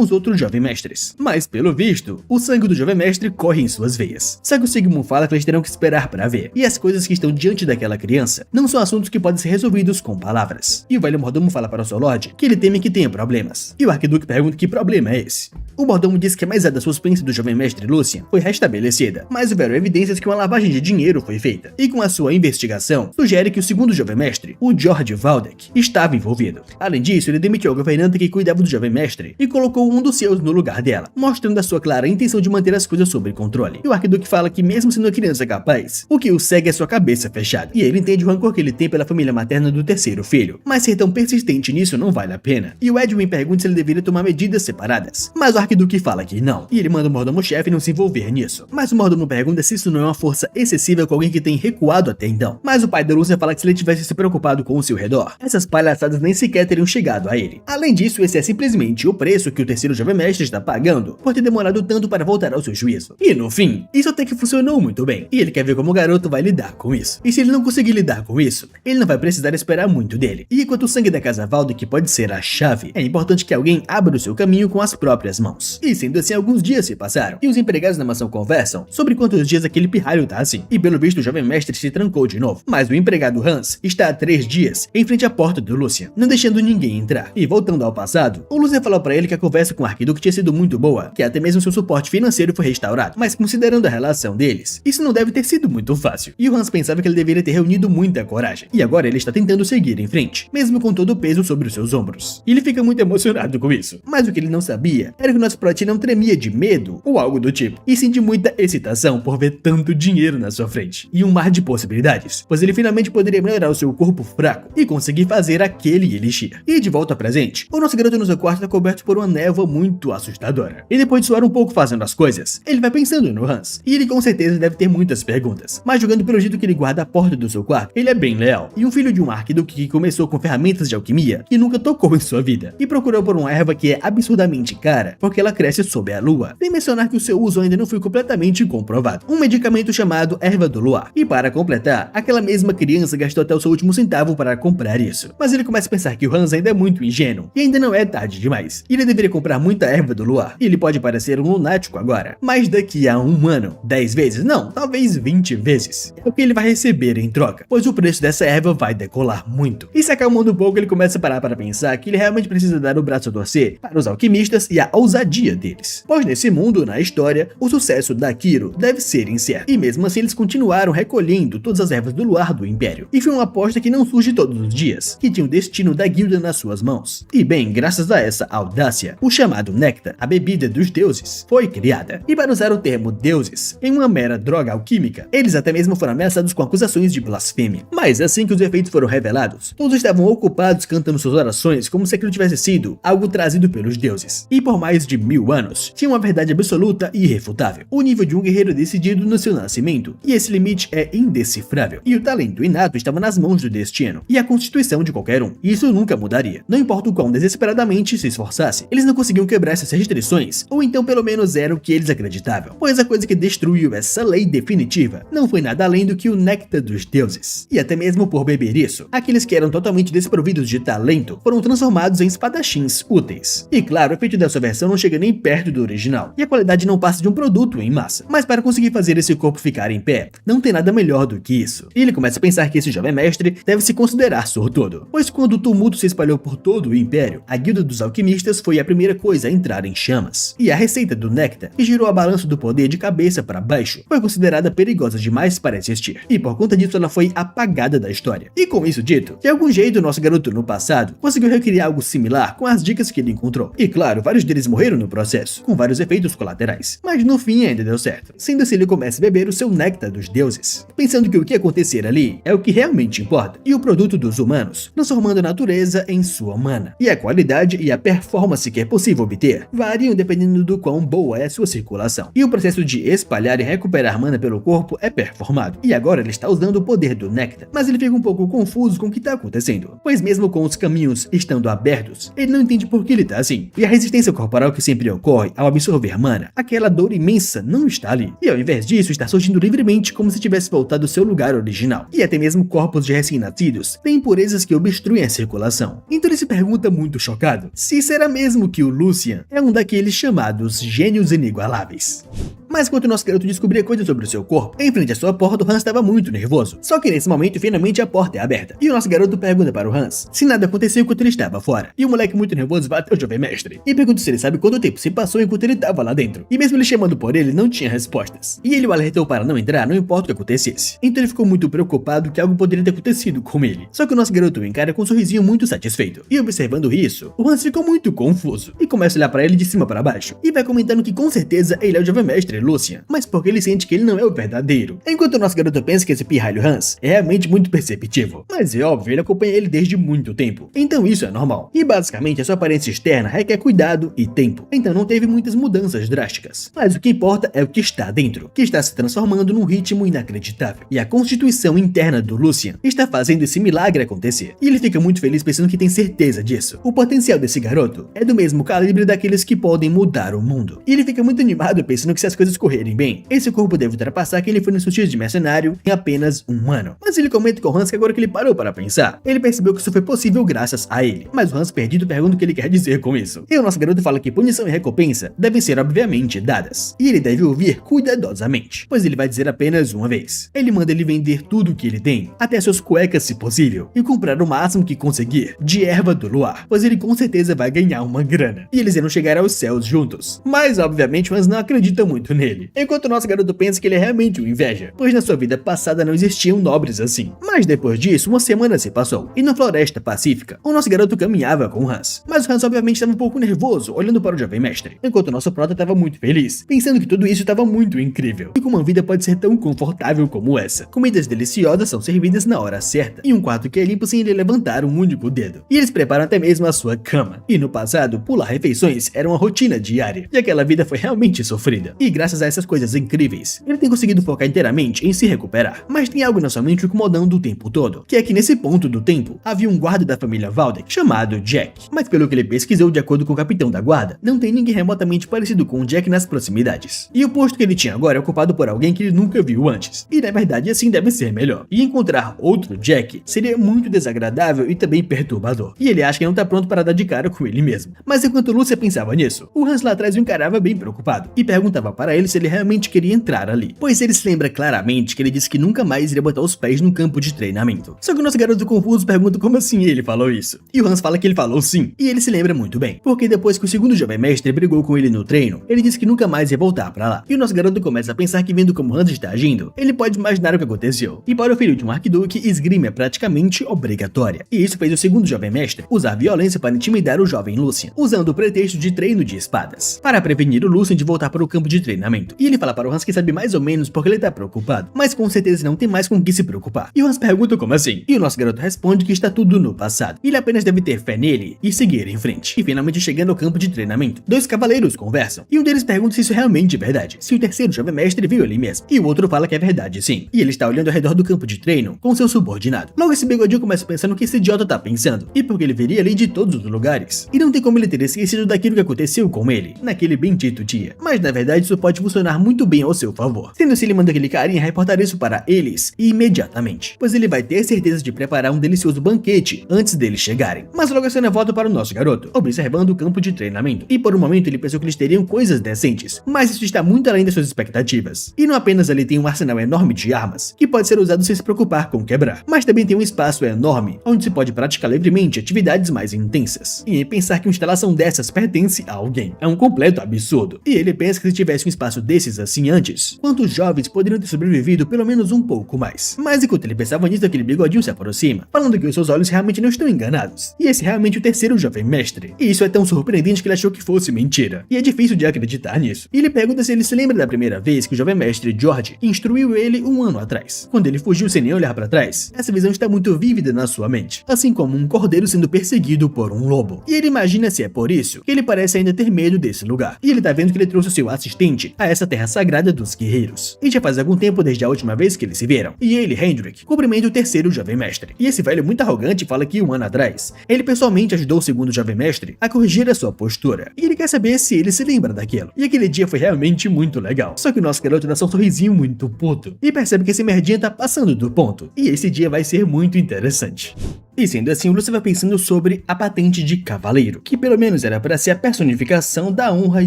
os outros jovens mestres. Mas, pelo visto, o sangue do jovem mestre corre em suas veias. Só que o Sigmund fala que eles terão que esperar para ver, e as coisas que estão diante daquela criança não são assuntos que podem ser resolvidos com palavras. E o velho mordomo fala para o seu Lorde que ele teme que tenha problemas, e o arquiduque pergunta que problema é esse. O mordomo diz que a maisada da suspense do jovem mestre Lucian foi restabelecida, mas houveram evidências que uma lavagem de dinheiro foi feita, e com a sua investigação, sugere que o segundo jovem mestre, o George Valdek, estava envolvido. Além disso, ele demitiu a governanta que cuidava do jovem mestre e colocou um dos seus no lugar dela, mostrando a sua clara intenção de manter as coisas sob controle. E o arquiduque fala que mesmo sendo uma criança capaz, o que o segue é sua cabeça fechada, e ele entende o rancor que ele tem pela família materna do terceiro filho, mas ser tão persistente nisso não vale a pena. E o Edwin pergunta se ele deveria tomar medidas separadas, mas o arquiduque fala que não, e ele manda o mordomo-chefe não se envolver nisso. Mas o mordomo pergunta se isso não é uma força excessiva com alguém que tem recuado até então. Mas o pai da Lúcia fala que se ele tivesse se preocupado com o seu redor, essas palhaçadas nem sequer teriam chegado a ele. Além disso, esse é simplesmente o preço que o terceiro jovem mestre está pagando por ter demorado tanto para voltar ao seu juízo. E no fim, isso até que funcionou muito bem, e ele quer ver como o garoto vai lidar com isso. E se ele não conseguir lidar com isso, ele não vai precisar esperar muito dele. E enquanto o sangue da casa Valdek pode ser a chave, é importante que alguém abra o seu caminho com as próprias mãos. E sendo assim, alguns dias se passaram, e os empregados na mansão conversam sobre quantos dias aquele pirralho tá assim. E pelo visto o jovem mestre se trancou de novo, mas o empregado Hans está há 3 dias em frente à porta do Lucian, não deixando ninguém entrar. E voltando ao passado, o Lucian falou para ele que a conversa com o arquiduque tinha sido muito boa, que até mesmo seu suporte financeiro foi restaurado, mas considerando a relação deles, isso não deve ter sido muito fácil. E o Hans pensava que ele deveria ter reunido muita coragem, e agora ele está tentando seguir em frente, mesmo com todo o peso sobre os seus ombros. E ele fica muito emocionado com isso, mas o que ele não sabia era que o nosso plot não tremia de medo ou algo do tipo, e sim de muita excitação por ver tanto dinheiro na sua frente, e um mar de possibilidades, pois ele finalmente poderia melhorar o seu corpo fraco e conseguir fazer aquele elixir. E de volta ao presente, o nosso garoto no seu quarto está coberto por uma névoa muito assustadora, e depois de suar um pouco fazendo as coisas, ele vai pensando no Hans, e ele com certeza deve ter muitas perguntas, mas julgando pelo jeito que ele guarda a porta do seu quarto, ele é bem leal, e um filho de um arquiduque que começou com ferramentas de alquimia que nunca tocou em sua vida, e procurou por uma erva que é absurdamente cara, porque ela cresce sob a lua. Sem mencionar que o seu uso ainda não foi completamente comprovado, um medicamento chamado erva do luar, e para completar, aquela mesma criança gastou até o seu último centavo para comprar isso. Mas ele começa a pensar que o Hans ainda é muito ingênuo, e ainda não é tarde demais, e ele deveria comprar muita erva do luar, e ele pode parecer um lunático agora, mas daqui a um ano, 10 vezes, não, talvez 20 vezes, é o que ele vai receber em troca, pois o preço dessa erva vai decolar muito. E se acalmando um pouco, ele começa a parar para pensar que ele realmente precisa dar o braço a torcer para os alquimistas e a ousadia deles, pois nesse mundo, na história, o sucesso da Kiro deve ser incerto, e mesmo assim eles continuaram recolhendo todas as ervas do luar do Império, e foi uma aposta que não surge todos os dias, que tinha o destino da guilda nas suas mãos. E bem, graças a essa audácia, o chamado néctar, a bebida dos deuses, foi criada. E para usar o termo deuses em uma mera droga alquímica, eles até mesmo foram ameaçados com acusações de blasfêmia. Mas assim que os efeitos foram revelados, todos estavam ocupados cantando suas orações como se aquilo tivesse sido algo trazido pelos deuses. E por mais de 1000 anos, tinha uma verdade absoluta e irrefutável: o nível de um guerreiro decidido no seu nascimento, e esse limite é indecifrável. E o talento inato estava nas mãos do destino, e a constituição de qualquer um. Isso nunca mudaria. Não importa o quão desesperadamente se esforçasse, eles não conseguiam quebrar essas restrições, ou então pelo menos era o que eles acreditavam, pois a coisa que destruiu essa lei definitiva não foi nada além do que o néctar dos deuses. E até mesmo por beber isso, aqueles que eram totalmente desprovidos de talento foram transformados em espadachins úteis. E claro, o efeito dessa versão não chega nem perto do original, e a qualidade não passa de um produto em massa. Mas para conseguir fazer esse corpo ficar em pé, não tem nada melhor do que isso. E ele começa a pensar que esse jovem mestre deve se considerar sortudo, pois quando o tumulto se espalhou por todo o Império, a guilda dos alquimistas foi a primeira coisa a entrar em chamas. E a receita do néctar, que girou a balança do poder de cabeça para baixo, foi considerada perigosa demais para existir, e por conta disso ela foi apagada da história. E com isso dito, de algum jeito nosso garoto no passado conseguiu recriar algo similar com as dicas que ele encontrou. E claro, vários deles morreram morreram no processo, com vários efeitos colaterais. Mas no fim ainda deu certo, sendo assim ele começa a beber o seu néctar dos deuses, pensando que o que acontecer ali é o que realmente importa, e o produto dos humanos, transformando a natureza em sua mana. E a qualidade e a performance que é possível obter variam dependendo do quão boa é a sua circulação. E o processo de espalhar e recuperar mana pelo corpo é performado, e agora ele está usando o poder do néctar, mas ele fica um pouco confuso com o que está acontecendo, pois mesmo com os caminhos estando abertos, ele não entende por que ele está assim. E a resistência corporal que sempre ocorre ao absorver mana, aquela dor imensa não está ali, e ao invés disso está surgindo livremente como se tivesse voltado ao seu lugar original. E até mesmo corpos de recém-nascidos têm impurezas que obstruem a circulação. Então ele se pergunta muito chocado se será mesmo que o Lucian é um daqueles chamados gênios inigualáveis. Mas enquanto o nosso garoto descobria coisas sobre o seu corpo, em frente à sua porta, o Hans estava muito nervoso. Só que nesse momento, finalmente a porta é aberta. E o nosso garoto pergunta para o Hans se nada aconteceu enquanto ele estava fora. E o moleque muito nervoso vai até o jovem mestre e pergunta se ele sabe quanto tempo se passou enquanto ele estava lá dentro. E mesmo ele chamando por ele, não tinha respostas. E ele o alertou para não entrar, não importa o que acontecesse. Então ele ficou muito preocupado que algo poderia ter acontecido com ele. Só que o nosso garoto o encara com um sorrisinho muito satisfeito. E observando isso, o Hans ficou muito confuso e começa a olhar para ele de cima para baixo. E vai comentando que com certeza ele é o jovem mestre Lucian, mas porque ele sente que ele não é o verdadeiro. Enquanto o nosso garoto pensa que esse pirralho Hans é realmente muito perceptivo. Mas é óbvio, ele acompanha ele desde muito tempo. Então isso é normal. E basicamente a sua aparência externa requer cuidado e tempo. Então não teve muitas mudanças drásticas. Mas o que importa é o que está dentro, que está se transformando num ritmo inacreditável. E a constituição interna do Lucian está fazendo esse milagre acontecer. E ele fica muito feliz pensando que tem certeza disso. O potencial desse garoto é do mesmo calibre daqueles que podem mudar o mundo. E ele fica muito animado pensando que se as coisas correrem bem, esse corpo deve ultrapassar quem ele foi nos seus dias de mercenário em apenas um ano. Mas ele comenta com o Hans que agora que ele parou para pensar, ele percebeu que isso foi possível graças a ele. Mas o Hans perdido pergunta o que ele quer dizer com isso. E o nosso garoto fala que punição e recompensa devem ser obviamente dadas. E ele deve ouvir cuidadosamente, pois ele vai dizer apenas uma vez. Ele manda ele vender tudo o que ele tem, até suas cuecas se possível, e comprar o máximo que conseguir de erva do luar, pois ele com certeza vai ganhar uma grana. E eles irão chegar aos céus juntos. Mas obviamente o Hans não acredita muito nele. Enquanto o nosso garoto pensa que ele é realmente um inveja, pois na sua vida passada não existiam nobres assim. Mas depois disso, uma semana se passou, e na floresta pacífica, o nosso garoto caminhava com o Hans. Mas o Hans obviamente estava um pouco nervoso, olhando para o jovem mestre, enquanto o nosso prota estava muito feliz, pensando que tudo isso estava muito incrível, e como uma vida pode ser tão confortável como essa. Comidas deliciosas são servidas na hora certa, e um quarto que é limpo sem ele levantar um único dedo. E eles preparam até mesmo a sua cama. E no passado, pular refeições era uma rotina diária, e aquela vida foi realmente sofrida. E graças a essas coisas incríveis, ele tem conseguido focar inteiramente em se recuperar. Mas tem algo na sua mente o incomodando o tempo todo, que é que nesse ponto do tempo, havia um guarda da família Waldeck chamado Jack. Mas pelo que ele pesquisou de acordo com o capitão da guarda, não tem ninguém remotamente parecido com o Jack nas proximidades. E o posto que ele tinha agora é ocupado por alguém que ele nunca viu antes. E na verdade assim deve ser melhor. E encontrar outro Jack seria muito desagradável e também perturbador. E ele acha que não tá pronto para dar de cara com ele mesmo. Mas enquanto Lúcia pensava nisso, o Hans lá atrás o encarava bem preocupado e perguntava para ele se ele realmente queria entrar ali, pois ele se lembra claramente que ele disse que nunca mais iria botar os pés num campo de treinamento. Só que o nosso garoto confuso pergunta como assim ele falou isso. E o Hans fala que ele falou sim, e ele se lembra muito bem, porque depois que o segundo jovem mestre brigou com ele no treino, ele disse que nunca mais ia voltar pra lá. E o nosso garoto começa a pensar que vendo como Hans está agindo, ele pode imaginar o que aconteceu. E para o filho de um arquiduque, esgrima é praticamente obrigatória. E isso fez o segundo jovem mestre usar violência para intimidar o jovem Lucian, usando o pretexto de treino de espadas, para prevenir o Lucian de voltar para o campo de treinamento. E ele fala para o Hans que sabe mais ou menos porque ele tá preocupado, mas com certeza não tem mais com o que se preocupar. E o Hans pergunta como assim? E o nosso garoto responde que está tudo no passado. Ele apenas deve ter fé nele e seguir em frente. E finalmente chegando ao campo de treinamento, dois cavaleiros conversam, e um deles pergunta se isso é realmente verdade, se o terceiro jovem mestre viu ali mesmo, e o outro fala que é verdade sim, e ele está olhando ao redor do campo de treino com seu subordinado. Logo esse bigodinho começa a pensar no que esse idiota tá pensando, e porque ele veria ali de todos os lugares, e não tem como ele ter esquecido daquilo que aconteceu com ele, naquele bendito dia. Mas na verdade isso pode funcionar muito bem ao seu favor, sendo se ele manda aquele carinha reportar isso para eles imediatamente, pois ele vai ter certeza de preparar um delicioso banquete antes deles chegarem. Mas logo a cena volta para o nosso garoto, observando o campo de treinamento, e por um momento ele pensou que eles teriam coisas decentes, mas isso está muito além das suas expectativas. E não apenas ali tem um arsenal enorme de armas, que pode ser usado sem se preocupar com quebrar, mas também tem um espaço enorme, onde se pode praticar livremente atividades mais intensas. E em pensar que uma instalação dessas pertence a alguém é um completo absurdo, e ele pensa que se tivesse um espaço desses assim antes, quantos jovens poderiam ter sobrevivido pelo menos um pouco mais. Mas enquanto ele pensava nisso, aquele bigodinho se aproxima, falando que os seus olhos realmente não estão enganados. E esse é realmente o terceiro jovem mestre. E isso é tão surpreendente que ele achou que fosse mentira. E é difícil de acreditar nisso. E ele pergunta se ele se lembra da primeira vez que o jovem mestre George instruiu ele um ano atrás, quando ele fugiu sem nem olhar para trás. Essa visão está muito vívida na sua mente, assim como um cordeiro sendo perseguido por um lobo. E ele imagina se é por isso que ele parece ainda ter medo desse lugar. E ele tá vendo que ele trouxe o seu assistente a essa terra sagrada dos guerreiros. E já faz algum tempo desde a última vez que eles se viram. E ele, Hendrik, cumprimenta o terceiro jovem mestre. E esse velho muito arrogante fala que um ano atrás, ele pessoalmente ajudou o segundo jovem mestre a corrigir a sua postura. E ele quer saber se ele se lembra daquilo. E aquele dia foi realmente muito legal. Só que o nosso garoto dá só um sorrisinho muito puto. E percebe que esse merdinha tá passando do ponto. E esse dia vai ser muito interessante. E sendo assim, o Lúcio vai pensando sobre a patente de cavaleiro, que pelo menos era para ser a personificação da honra e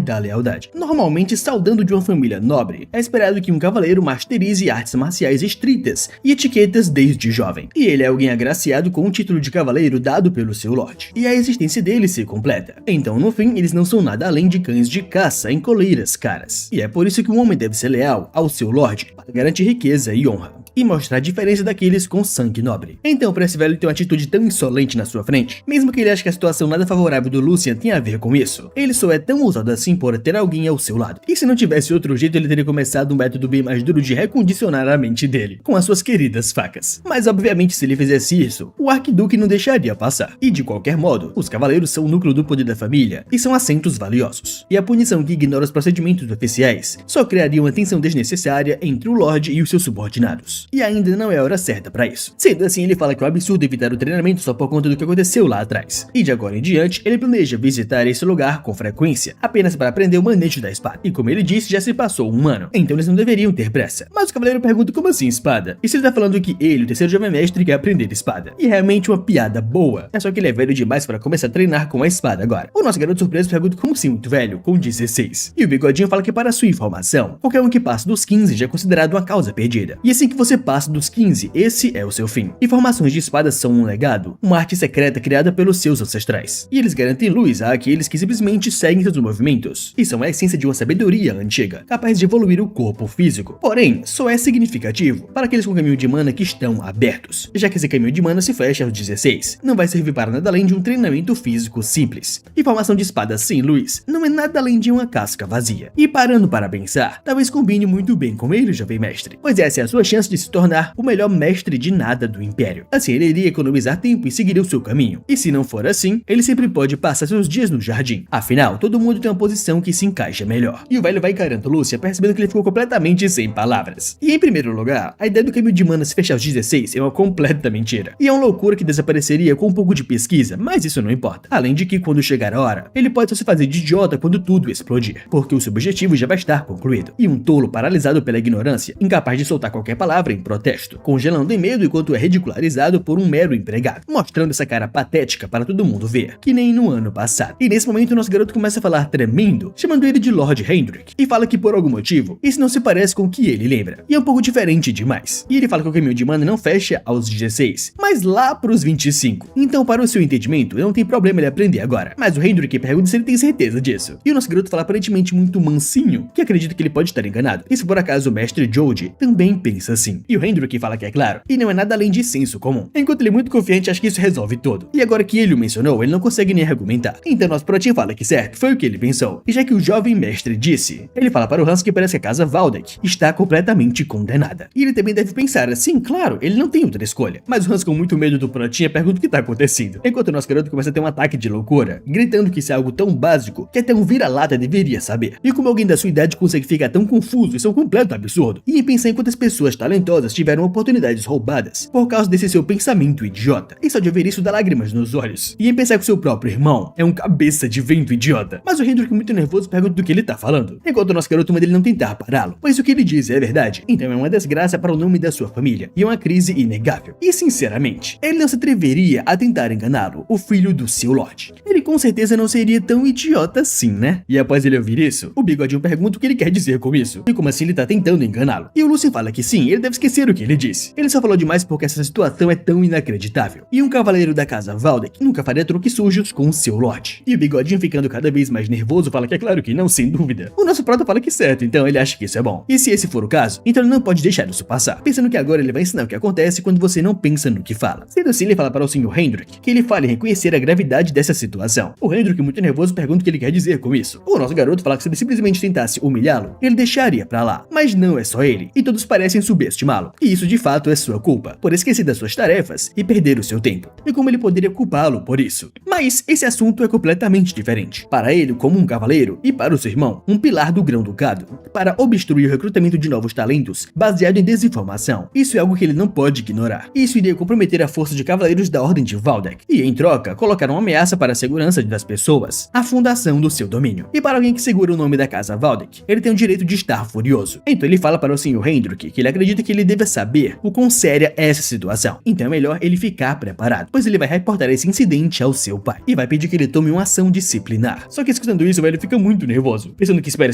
da lealdade. Normalmente, saudando de uma família nobre, é esperado que um cavaleiro masterize artes marciais estritas e etiquetas desde jovem. E ele é alguém agraciado com o título de cavaleiro dado pelo seu lorde. E a existência dele se completa. Então, no fim, eles não são nada além de cães de caça em coleiras caras. E é por isso que um homem deve ser leal ao seu lorde, para garantir riqueza e honra. E mostrar a diferença daqueles com sangue nobre. Então, para esse velho ter uma atitude tão insolente na sua frente, mesmo que ele ache que a situação nada favorável do Lucian tenha a ver com isso, ele só é tão ousado assim por ter alguém ao seu lado. E se não tivesse outro jeito, ele teria começado um método bem mais duro de recondicionar a mente dele, com as suas queridas facas. Mas obviamente, se ele fizesse isso, o arquiduque não deixaria passar. E de qualquer modo, os cavaleiros são o núcleo do poder da família e são assentos valiosos. E a punição que ignora os procedimentos oficiais só criaria uma tensão desnecessária entre o Lorde e os seus subordinados. E ainda não é a hora certa para isso. Sendo assim, ele fala que é um absurdo evitar o treinamento só por conta do que aconteceu lá atrás. E de agora em diante, ele planeja visitar esse lugar com frequência, apenas para aprender o manejo da espada. E como ele disse, já se passou um ano, então eles não deveriam ter pressa. Mas o cavaleiro pergunta como assim espada? E se ele tá falando que ele, o terceiro jovem mestre, quer aprender espada? E é realmente uma piada boa. É só que ele é velho demais para começar a treinar com a espada agora. O nosso garoto surpreso pergunta como assim muito velho, com 16. E o bigodinho fala que para sua informação, qualquer um que passa dos 15 já é considerado uma causa perdida. E assim que você passa dos 15, esse é o seu fim. Informações de espadas são um legado, uma arte secreta criada pelos seus ancestrais. E eles garantem luz a aqueles que simplesmente seguem seus movimentos. E são a essência de uma sabedoria antiga, capaz de evoluir o corpo físico. Porém, só é significativo para aqueles com caminho de mana que estão abertos, já que esse caminho de mana se fecha aos 16. Não vai servir para nada além de um treinamento físico simples. Informação de espada sem luz não é nada além de uma casca vazia. E parando para pensar, talvez combine muito bem com ele, jovem mestre, pois essa é a sua chance de se tornar o melhor mestre de nada do Império. Assim, ele iria economizar tempo e seguiria o seu caminho. E se não for assim, ele sempre pode passar seus dias no jardim. Afinal, todo mundo tem uma posição que se encaixa melhor. E o velho vai encarando Lúcia, percebendo que ele ficou completamente sem palavras. E em primeiro lugar, a ideia do caminho de mana se fechar aos 16 é uma completa mentira. E é uma loucura que desapareceria com um pouco de pesquisa, mas isso não importa. Além de que, quando chegar a hora, ele pode só se fazer de idiota quando tudo explodir, porque o seu objetivo já vai estar concluído. E um tolo paralisado pela ignorância, incapaz de soltar qualquer palavra em protesto, congelando em medo enquanto é ridicularizado por um mero empregado, mostrando essa cara patética para todo mundo ver, que nem no ano passado. E nesse momento, nosso garoto começa a falar tremendo, chamando ele de Lord Hendrik, e fala que por algum motivo, isso não se parece com o que ele lembra, e é um pouco diferente demais. E ele fala que o caminho de mana não fecha aos 16, mas lá pros 25. Então, para o seu entendimento, não tem problema ele aprender agora. Mas o Hendrik pergunta se ele tem certeza disso. E o nosso garoto fala aparentemente muito mansinho, que acredita que ele pode estar enganado. E se por acaso o mestre George também pensa assim. E o Hendrik fala que é claro, e não é nada além de senso comum. Enquanto ele é muito confiante, acha que isso resolve tudo. E agora que ele o mencionou, ele não consegue nem argumentar. Então nosso protinho fala que certo, foi o que ele pensou. E já que o jovem mestre disse, ele fala para o Hans que parece que a casa Valdek está completamente condenada. E ele também deve pensar assim, claro, ele não tem outra escolha. Mas o Hans, com muito medo do protinha, pergunta o que está acontecendo. Enquanto o nosso garoto começa a ter um ataque de loucura, gritando que isso é algo tão básico que até um vira-lata deveria saber. E como alguém da sua idade consegue ficar tão confuso, isso é um completo absurdo. E em pensar em quantas pessoas talentosas tiveram oportunidades roubadas por causa desse seu pensamento idiota. E só de ver isso dá lágrimas nos olhos. E em pensar que o seu próprio irmão é um cabeça de vento idiota. Mas o Hendrik, muito nervoso, pergunta do que ele tá falando, enquanto o nosso garoto manda ele não tentar pará-lo, pois o que ele diz é verdade. Então é uma desgraça para o nome da sua família, e é uma crise inegável. E sinceramente, ele não se atreveria a tentar enganá-lo, o filho do seu Lorde. Ele com certeza não seria tão idiota assim, né? E após ele ouvir isso, o bigodinho pergunta o que ele quer dizer com isso, e como assim ele tá tentando enganá-lo. E o Lucien fala que sim, ele deve deve esquecer o que ele disse. Ele só falou demais porque essa situação é tão inacreditável. E um cavaleiro da casa Valdek nunca faria truques sujos com o seu Lorde. E o bigodinho, ficando cada vez mais nervoso, fala que é claro que não, sem dúvida. O nosso prota fala que certo, então ele acha que isso é bom. E se esse for o caso, então ele não pode deixar isso passar, pensando que agora ele vai ensinar o que acontece quando você não pensa no que fala. Sendo assim, ele fala para o Sr. Hendrik que ele fale em reconhecer a gravidade dessa situação. O Hendrik, muito nervoso, pergunta o que ele quer dizer com isso. O nosso garoto fala que se ele simplesmente tentasse humilhá-lo, ele deixaria pra lá. Mas não é só ele, e todos parecem subestimá-lo. E isso de fato é sua culpa, por esquecer das suas tarefas e perder o seu tempo. E como ele poderia culpá-lo por isso? Mas esse assunto é completamente diferente. Para ele, como um cavaleiro, e para o seu irmão, um pilar do Grão-Ducado, para obstruir o recrutamento de novos talentos baseado em desinformação. Isso é algo que ele não pode ignorar. Isso iria comprometer a força de cavaleiros da Ordem de Valdek, e em troca, colocar uma ameaça para a segurança das pessoas, a fundação do seu domínio. E para alguém que segura o nome da casa Valdek, ele tem o direito de estar furioso. Então ele fala para o Sr. Hendrik que ele acredita que ele deve saber o quão séria é essa situação. Então é melhor ele ficar preparado, pois ele vai reportar esse incidente ao seu pai, e vai pedir que ele tome uma ação disciplinar. Só que escutando isso, o velho fica muito nervoso, pensando que espera,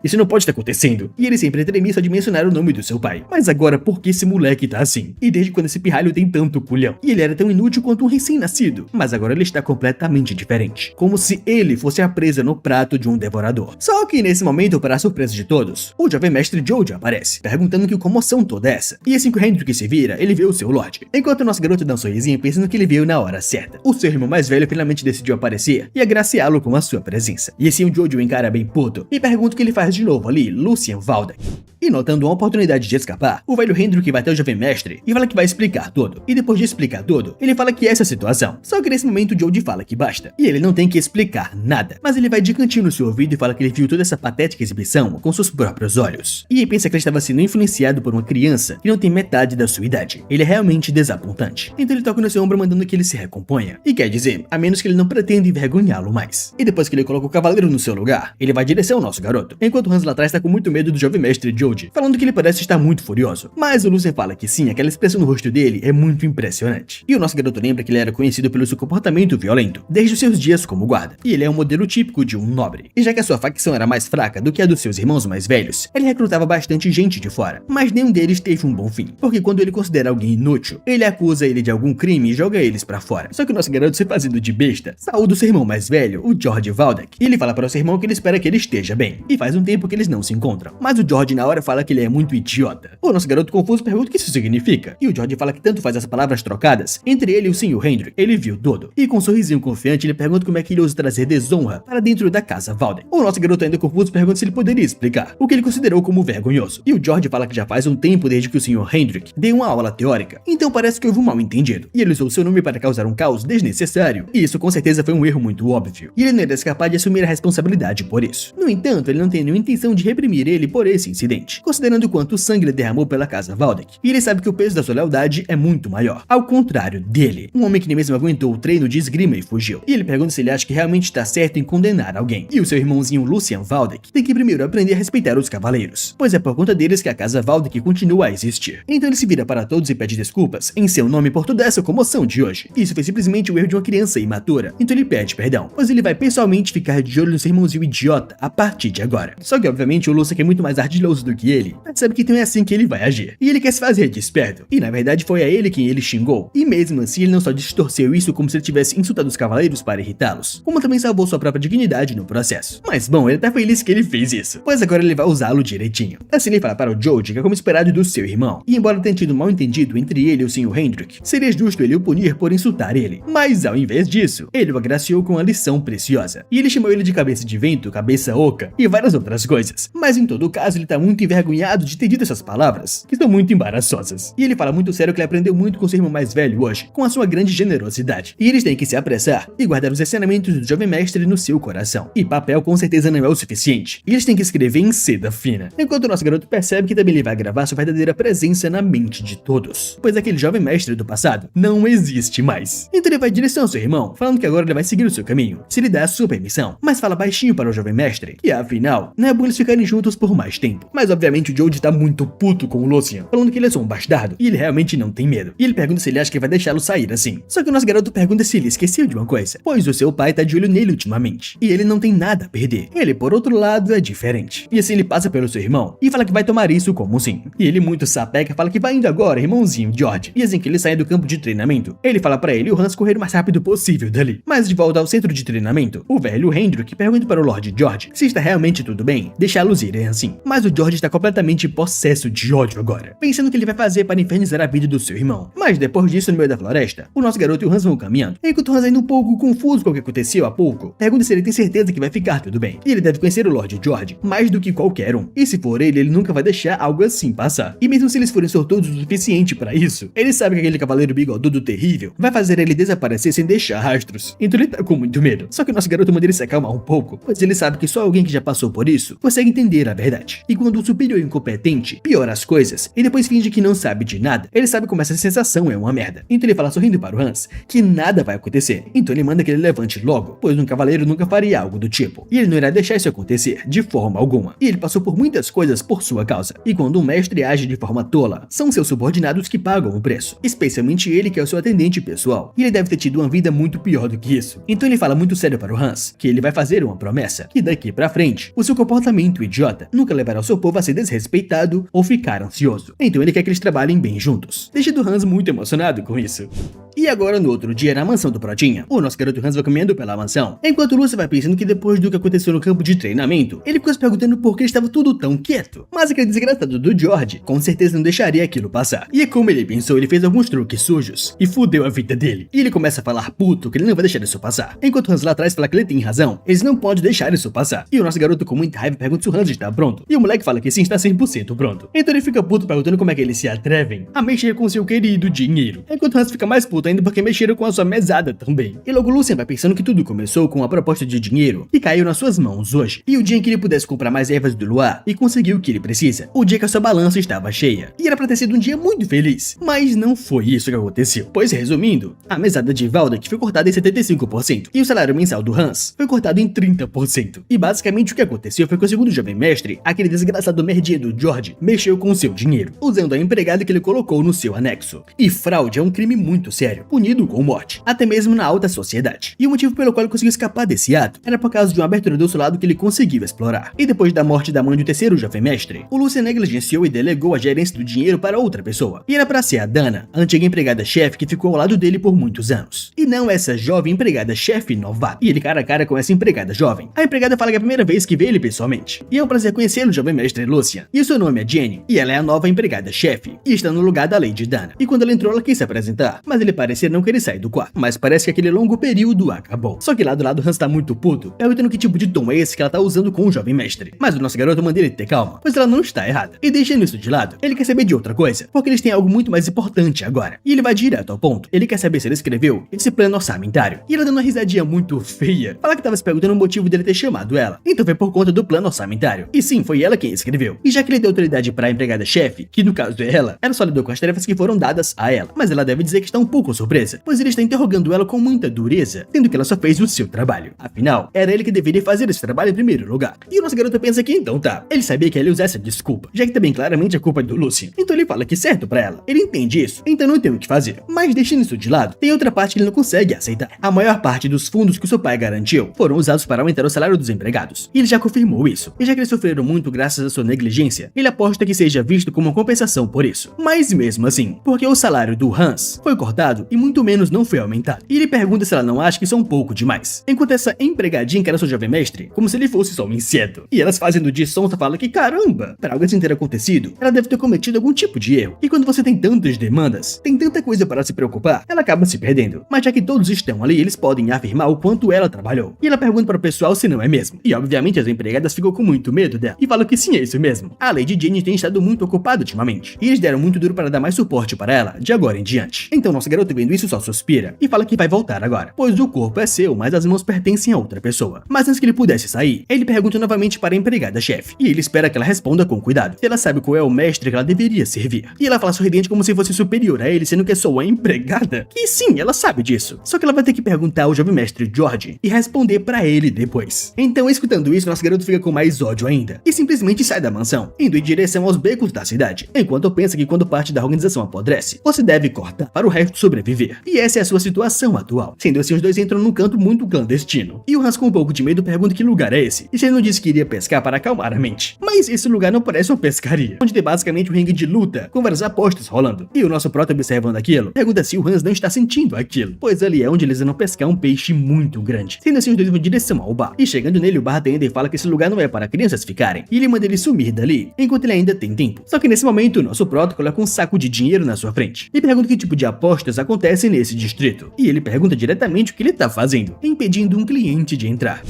isso não pode estar acontecendo. E ele sempre tremia só de mencionar o nome do seu pai. Mas agora, por que esse moleque tá assim? E desde quando esse pirralho tem tanto culhão? E ele era tão inútil quanto um recém-nascido. Mas agora ele está completamente diferente, como se ele fosse a presa no prato de um devorador. Só que nesse momento, para a surpresa de todos, o jovem mestre George aparece, perguntando que comoção toda é essa. E assim que o Hendrik se vira, ele vê o seu Lorde. Enquanto o nosso garoto dá um sorrisinho pensando que ele veio na hora certa, o seu irmão mais velho finalmente decidiu aparecer e agraciá-lo com a sua presença. E assim o George o encara bem puto e pergunta o que ele faz de novo ali, Lucien Valdek. E notando uma oportunidade de escapar, o velho Hendrik vai até o jovem mestre e fala que vai explicar tudo. E depois de explicar tudo, ele fala que essa é a situação. Só que nesse momento o George fala que basta, e ele não tem que explicar nada. Mas ele vai de cantinho no seu ouvido e fala que ele viu toda essa patética exibição com seus próprios olhos. E ele pensa que ele estava sendo influenciado por uma criança que não tem metade da sua idade. Ele é realmente desapontante. Então ele toca no seu ombro mandando que ele se recomponha. E quer dizer, a menos que ele não pretenda envergonhá-lo mais. E depois que ele coloca o cavaleiro no seu lugar, ele vai em direção ao nosso garoto. Enquanto o Hans lá atrás está com muito medo do jovem mestre George, falando que ele parece estar muito furioso. Mas o Lucien fala que sim, aquela expressão no rosto dele é muito impressionante. E o nosso garoto lembra que ele era conhecido pelo seu comportamento violento, desde os seus dias como guarda. E ele é um modelo típico de um nobre. E já que a sua facção era mais fraca do que a dos seus irmãos mais velhos, ele recrutava bastante gente de fora. Mas nenhum deles teve um bom fim, porque quando ele considera alguém inútil, ele acusa ele de algum crime e joga eles pra fora. Só que o nosso garoto, se fazendo de besta, saúda o seu irmão mais velho, o George Valdek, e ele fala para o seu irmão que ele espera que ele esteja bem. E faz um tempo que eles não se encontram. Mas o George na hora fala que ele é muito idiota. O nosso garoto confuso pergunta o que isso significa. E o George fala que tanto faz as palavras trocadas entre ele e o Sr. Hendrik. Ele viu tudo. E com um sorrisinho confiante, ele pergunta como é que ele ousa trazer desonra para dentro da casa Valdek. O nosso garoto, ainda confuso, pergunta se ele poderia explicar o que ele considerou como vergonhoso. E o George fala que já faz um tempo desde que o Sr. Hendrik deu uma aula teórica. Então parece que houve um mal entendido. E ele usou seu nome para causar um caos desnecessário. E isso com certeza foi um erro muito óbvio. E ele não era capaz de assumir a responsabilidade por isso. No entanto, ele não tem nenhuma intenção de reprimir ele por esse incidente, considerando quanto sangue ele derramou pela casa Valdek. E ele sabe que o peso da sua lealdade é muito maior. Ao contrário dele, um homem que nem mesmo aguentou o treino de esgrima e fugiu. E ele pergunta se ele acha que realmente está certo em condenar alguém. E o seu irmãozinho Lucien Valdek tem que primeiro aprender a respeitar os cavaleiros, pois é por conta deles que a casa Valdek continua a existir. Então ele se vira para todos e pede desculpas em seu nome por toda essa comoção de hoje. Isso foi simplesmente o erro de uma criança imatura. Então ele pede perdão, pois ele vai pessoalmente ficar de olho no seu irmãozinho idiota a partir de agora. Só que obviamente o Lucien, que é muito mais ardiloso do que ele, percebe que não é assim que ele vai agir. E ele quer se fazer de esperto. E na verdade foi a ele quem ele xingou. E mesmo assim ele não só distorceu isso como se ele tivesse insultado os cavaleiros para irritá-los, como também salvou sua própria dignidade no processo. Mas bom, ele tá feliz que ele fez isso, pois agora ele vai usá-lo direitinho. Assim ele fala para o George que é como esperado do seu irmão. E embora tenha tido um mal entendido entre ele e o Sr. Hendrik, seria justo ele o punir por insultar ele. Mas ao invés disso, ele o agraciou com uma lição preciosa. E ele chamou ele de cabeça de vento, cabeça oca e várias outras coisas. Mas em todo caso ele tá muito envergonhado de ter dito essas palavras, que são muito embaraçosas. E ele fala muito sério que ele aprendeu muito com seu irmão mais velho hoje, com a sua grande generosidade. E eles têm que se apressar e guardar os ensinamentos do jovem mestre no seu coração. E papel com certeza não é o suficiente. E eles têm que escrever em seda fina. Enquanto o nosso garoto percebe que também ele vai gravar sua verdadeira presença na mente de todos, pois aquele jovem mestre do passado não existe mais. Então ele vai em direção ao seu irmão, falando que agora ele vai seguir o seu caminho, se lhe dá a sua permissão, mas fala baixinho para o jovem mestre, e afinal, não é bom eles ficarem juntos por mais tempo. Mas obviamente o George tá muito puto com o Lucian, falando que ele é só um bastardo, e ele realmente não tem medo. E ele pergunta se ele acha que vai deixá-lo sair assim. Só que o nosso garoto pergunta se ele esqueceu de uma coisa, pois o seu pai tá de olho nele ultimamente, e ele não tem nada a perder. Ele, por outro lado, é diferente. E assim ele passa pelo seu irmão, e fala que vai tomar isso como sim. E ele, muito sapeca, fala que vai indo agora, irmãozinho George. E assim que ele sai do campo de treinamento, ele fala pra ele e o Hans correr o mais rápido possível dali. Mas de volta ao centro de treinamento, o velho Hendrik pergunta para o Lord George se está realmente tudo bem, deixá-los irem assim. Mas o George está completamente possesso de ódio agora, pensando o que ele vai fazer para infernizar a vida do seu irmão. Mas depois disso, no meio da floresta, o nosso garoto e o Hans vão caminhando, enquanto o Hans, ainda um pouco confuso com o que aconteceu há pouco, pergunta se ele tem certeza que vai ficar tudo bem. E ele deve conhecer o Lord George mais do que qualquer um, e se for ele nunca vai deixar algo assim passar. E mesmo se eles forem sortudos o suficiente para isso, ele sabe que aquele cavaleiro bigodudo terrível vai fazer ele desaparecer sem deixar rastros. Então ele tá com muito medo. Só que o nosso garoto manda ele se acalmar um pouco, pois ele sabe que só alguém que já passou por isso consegue entender a verdade. E quando o superior é incompetente piora as coisas e depois finge que não sabe de nada, ele sabe como essa sensação é uma merda. Então ele fala sorrindo para o Hans que nada vai acontecer. Então ele manda que ele levante logo, pois um cavaleiro nunca faria algo do tipo. E ele não irá deixar isso acontecer de forma alguma. E ele passou por muitas coisas por sua causa. E quando um mestre age de forma tola, são seus subordinados que pagam o preço. Especialmente ele, que é o seu atendente pessoal. E ele deve ter tido uma vida muito pior do que isso. Então ele fala muito sério para o Hans que ele vai fazer uma promessa, que daqui pra frente, o seu comportamento idiota nunca levará o seu povo a ser desrespeitado ou ficar ansioso. Então ele quer que eles trabalhem bem juntos, deixando o Hans muito emocionado com isso. E agora, no outro dia, na mansão do Protinha, o nosso garoto Hans vai caminhando pela mansão, enquanto Lúcia vai pensando que depois do que aconteceu no campo de treinamento, ele ficou se perguntando por que estava tudo tão quieto. Mas aquele desgraçado do George, com certeza não deixaria aquilo passar. E é como ele pensou, ele fez alguns truques sujos e fudeu a vida dele. E ele começa a falar puto que ele não vai deixar isso passar. Enquanto Hans lá atrás fala que ele tem razão, eles não podem deixar isso passar. E o nosso garoto com muita raiva pergunta se o Hans está pronto. E o moleque fala que sim, está 100% pronto. Então ele fica puto perguntando como é que eles se atrevem a mexer com seu querido dinheiro. Enquanto Hans fica mais puto ainda porque mexeram com a sua mesada também. E logo Lucien vai pensando que tudo começou com uma proposta de dinheiro que caiu nas suas mãos hoje. E o dia em que ele pudesse comprar mais ervas do luar e conseguir o que ele precisa. O dia que a sua balança estava cheia. E era pra ter sido um dia muito feliz. Mas não foi isso que aconteceu. Pois resumindo, a mesada de Valdak foi cortada em 75%. E o salário mensal do Hans foi cortado em 30%. E basicamente o que aconteceu foi que o segundo jovem mestre, aquele desgraçado merdinha do George, mexeu com o seu dinheiro, usando a empregada que ele colocou no seu anexo. E fraude é um crime muito sério, punido com morte, até mesmo na alta sociedade. E o motivo pelo qual ele conseguiu escapar desse ato era por causa de uma abertura do seu lado que ele conseguiu explorar. E depois da morte da mãe do terceiro jovem mestre, o Lucien negligenciou e delegou a gerência do dinheiro para outra pessoa. E era para ser a Dana, a antiga empregada-chefe que ficou ao lado dele por muitos anos. E não essa jovem empregada-chefe novata. E ele cara a cara com essa empregada jovem. A empregada fala que é a primeira vez que vê ele pessoalmente. E é um prazer conhecê-lo, jovem mestre Lucien. E o seu nome é Jenny. E ela é a nova empregada-chefe. E está no lugar da Lady Dana. E quando ela entrou, ela quis se apresentar. Mas ele parecia não querer sair do quarto. Mas parece que aquele longo período acabou. Só que lá do lado Hans tá muito puto, perguntando que tipo de tom é esse que ela tá usando com o jovem mestre. Mas o nosso garoto manda ele ter calma, pois ela não está errada. E deixando isso de lado, ele quer saber de outra coisa, porque eles têm algo muito mais importante agora. E ele vai direto ao ponto. Ele quer saber se ele escreveu esse plano orçamentário. E ela dando uma risadinha muito feia, fala que tava se perguntando o motivo dele ter chamado ela. Então foi por conta do plano orçamentário. E sim, foi ela quem escreveu. E já que ele deu autoridade para a empregada-chefe, que no caso é ela só lidou com as tarefas que foram dadas a ela. Mas ela deve dizer que está um pouco surpresa, pois ele está interrogando ela com muita dureza, tendo que ela só fez o seu trabalho. Afinal, era ele que deveria fazer esse trabalho em primeiro lugar. E o nosso garoto pensa que então tá. Ele sabia que ela ia usar essa desculpa, já que também claramente a culpa é do Lucien. Então ele fala que certo pra ela. Ele entende isso, então não tem o que fazer. Mas deixando isso de lado, tem outra parte que ele não consegue aceitar. A maior parte dos fundos que o seu pai garantiu foram usados para aumentar o salário dos empregados. E ele já confirmou isso. E já que eles sofreram muito graças à sua negligência, ele aposta que seja visto como uma compensação por isso. Mas mesmo assim, porque o salário do Hans foi cortado e muito menos não foi aumentado. E ele pergunta se ela não acha que isso é um pouco demais. Enquanto essa empregadinha encara seu jovem mestre como se ele fosse só um inseto. E elas fazendo de sonsa fala que caramba, para algo assim ter acontecido, ela deve ter cometido algum tipo de erro. E quando você tem tantas demandas, tem tanta coisa para se preocupar, ela acaba se perdendo. Mas já que todos estão ali, eles podem afirmar o quanto ela trabalhou. E ela pergunta para o pessoal se não é mesmo. E obviamente as empregadas ficam com muito medo dela e falam que sim, é isso mesmo. A Lady Jenny tem estado muito ocupada ultimamente. E eles deram muito duro para dar mais suporte para ela de agora em diante. Então nosso garoto garoto vendo isso só suspira e fala que vai voltar agora, pois o corpo é seu, mas as mãos pertencem a outra pessoa. Mas antes que ele pudesse sair, ele pergunta novamente para a empregada-chefe, e ele espera que ela responda com cuidado, se ela sabe qual é o mestre que ela deveria servir. E ela fala sorridente como se fosse superior a ele, sendo que é só a empregada. E sim, ela sabe disso. Só que ela vai ter que perguntar ao jovem mestre George e responder pra ele depois. Então, escutando isso, nosso garoto fica com mais ódio ainda e simplesmente sai da mansão, indo em direção aos becos da cidade, enquanto pensa que quando parte da organização apodrece, você deve cortar para o resto sobreviver. E essa é a sua situação atual. Sendo assim, os dois entram num canto muito clandestino. E o Hans, com um pouco de medo, pergunta que lugar é esse. E ele não disse que iria pescar para acalmar a mente. Mas esse lugar não parece uma pescaria, onde tem basicamente um ringue de luta, com várias apostas rolando. E o nosso prota, observando aquilo, pergunta se o Hans não está sentindo aquilo, pois ali é onde eles vão pescar um peixe muito grande. Sendo assim, os dois vão em direção ao bar. E chegando nele, o bartender fala que esse lugar não é para crianças ficarem. E ele manda ele sumir dali, enquanto ele ainda tem tempo. Só que nesse momento, o nosso prota coloca um saco de dinheiro na sua frente. E pergunta que tipo de apostas acontecem nesse distrito. E ele pergunta diretamente o que ele tá fazendo, impedindo um cliente de entrar.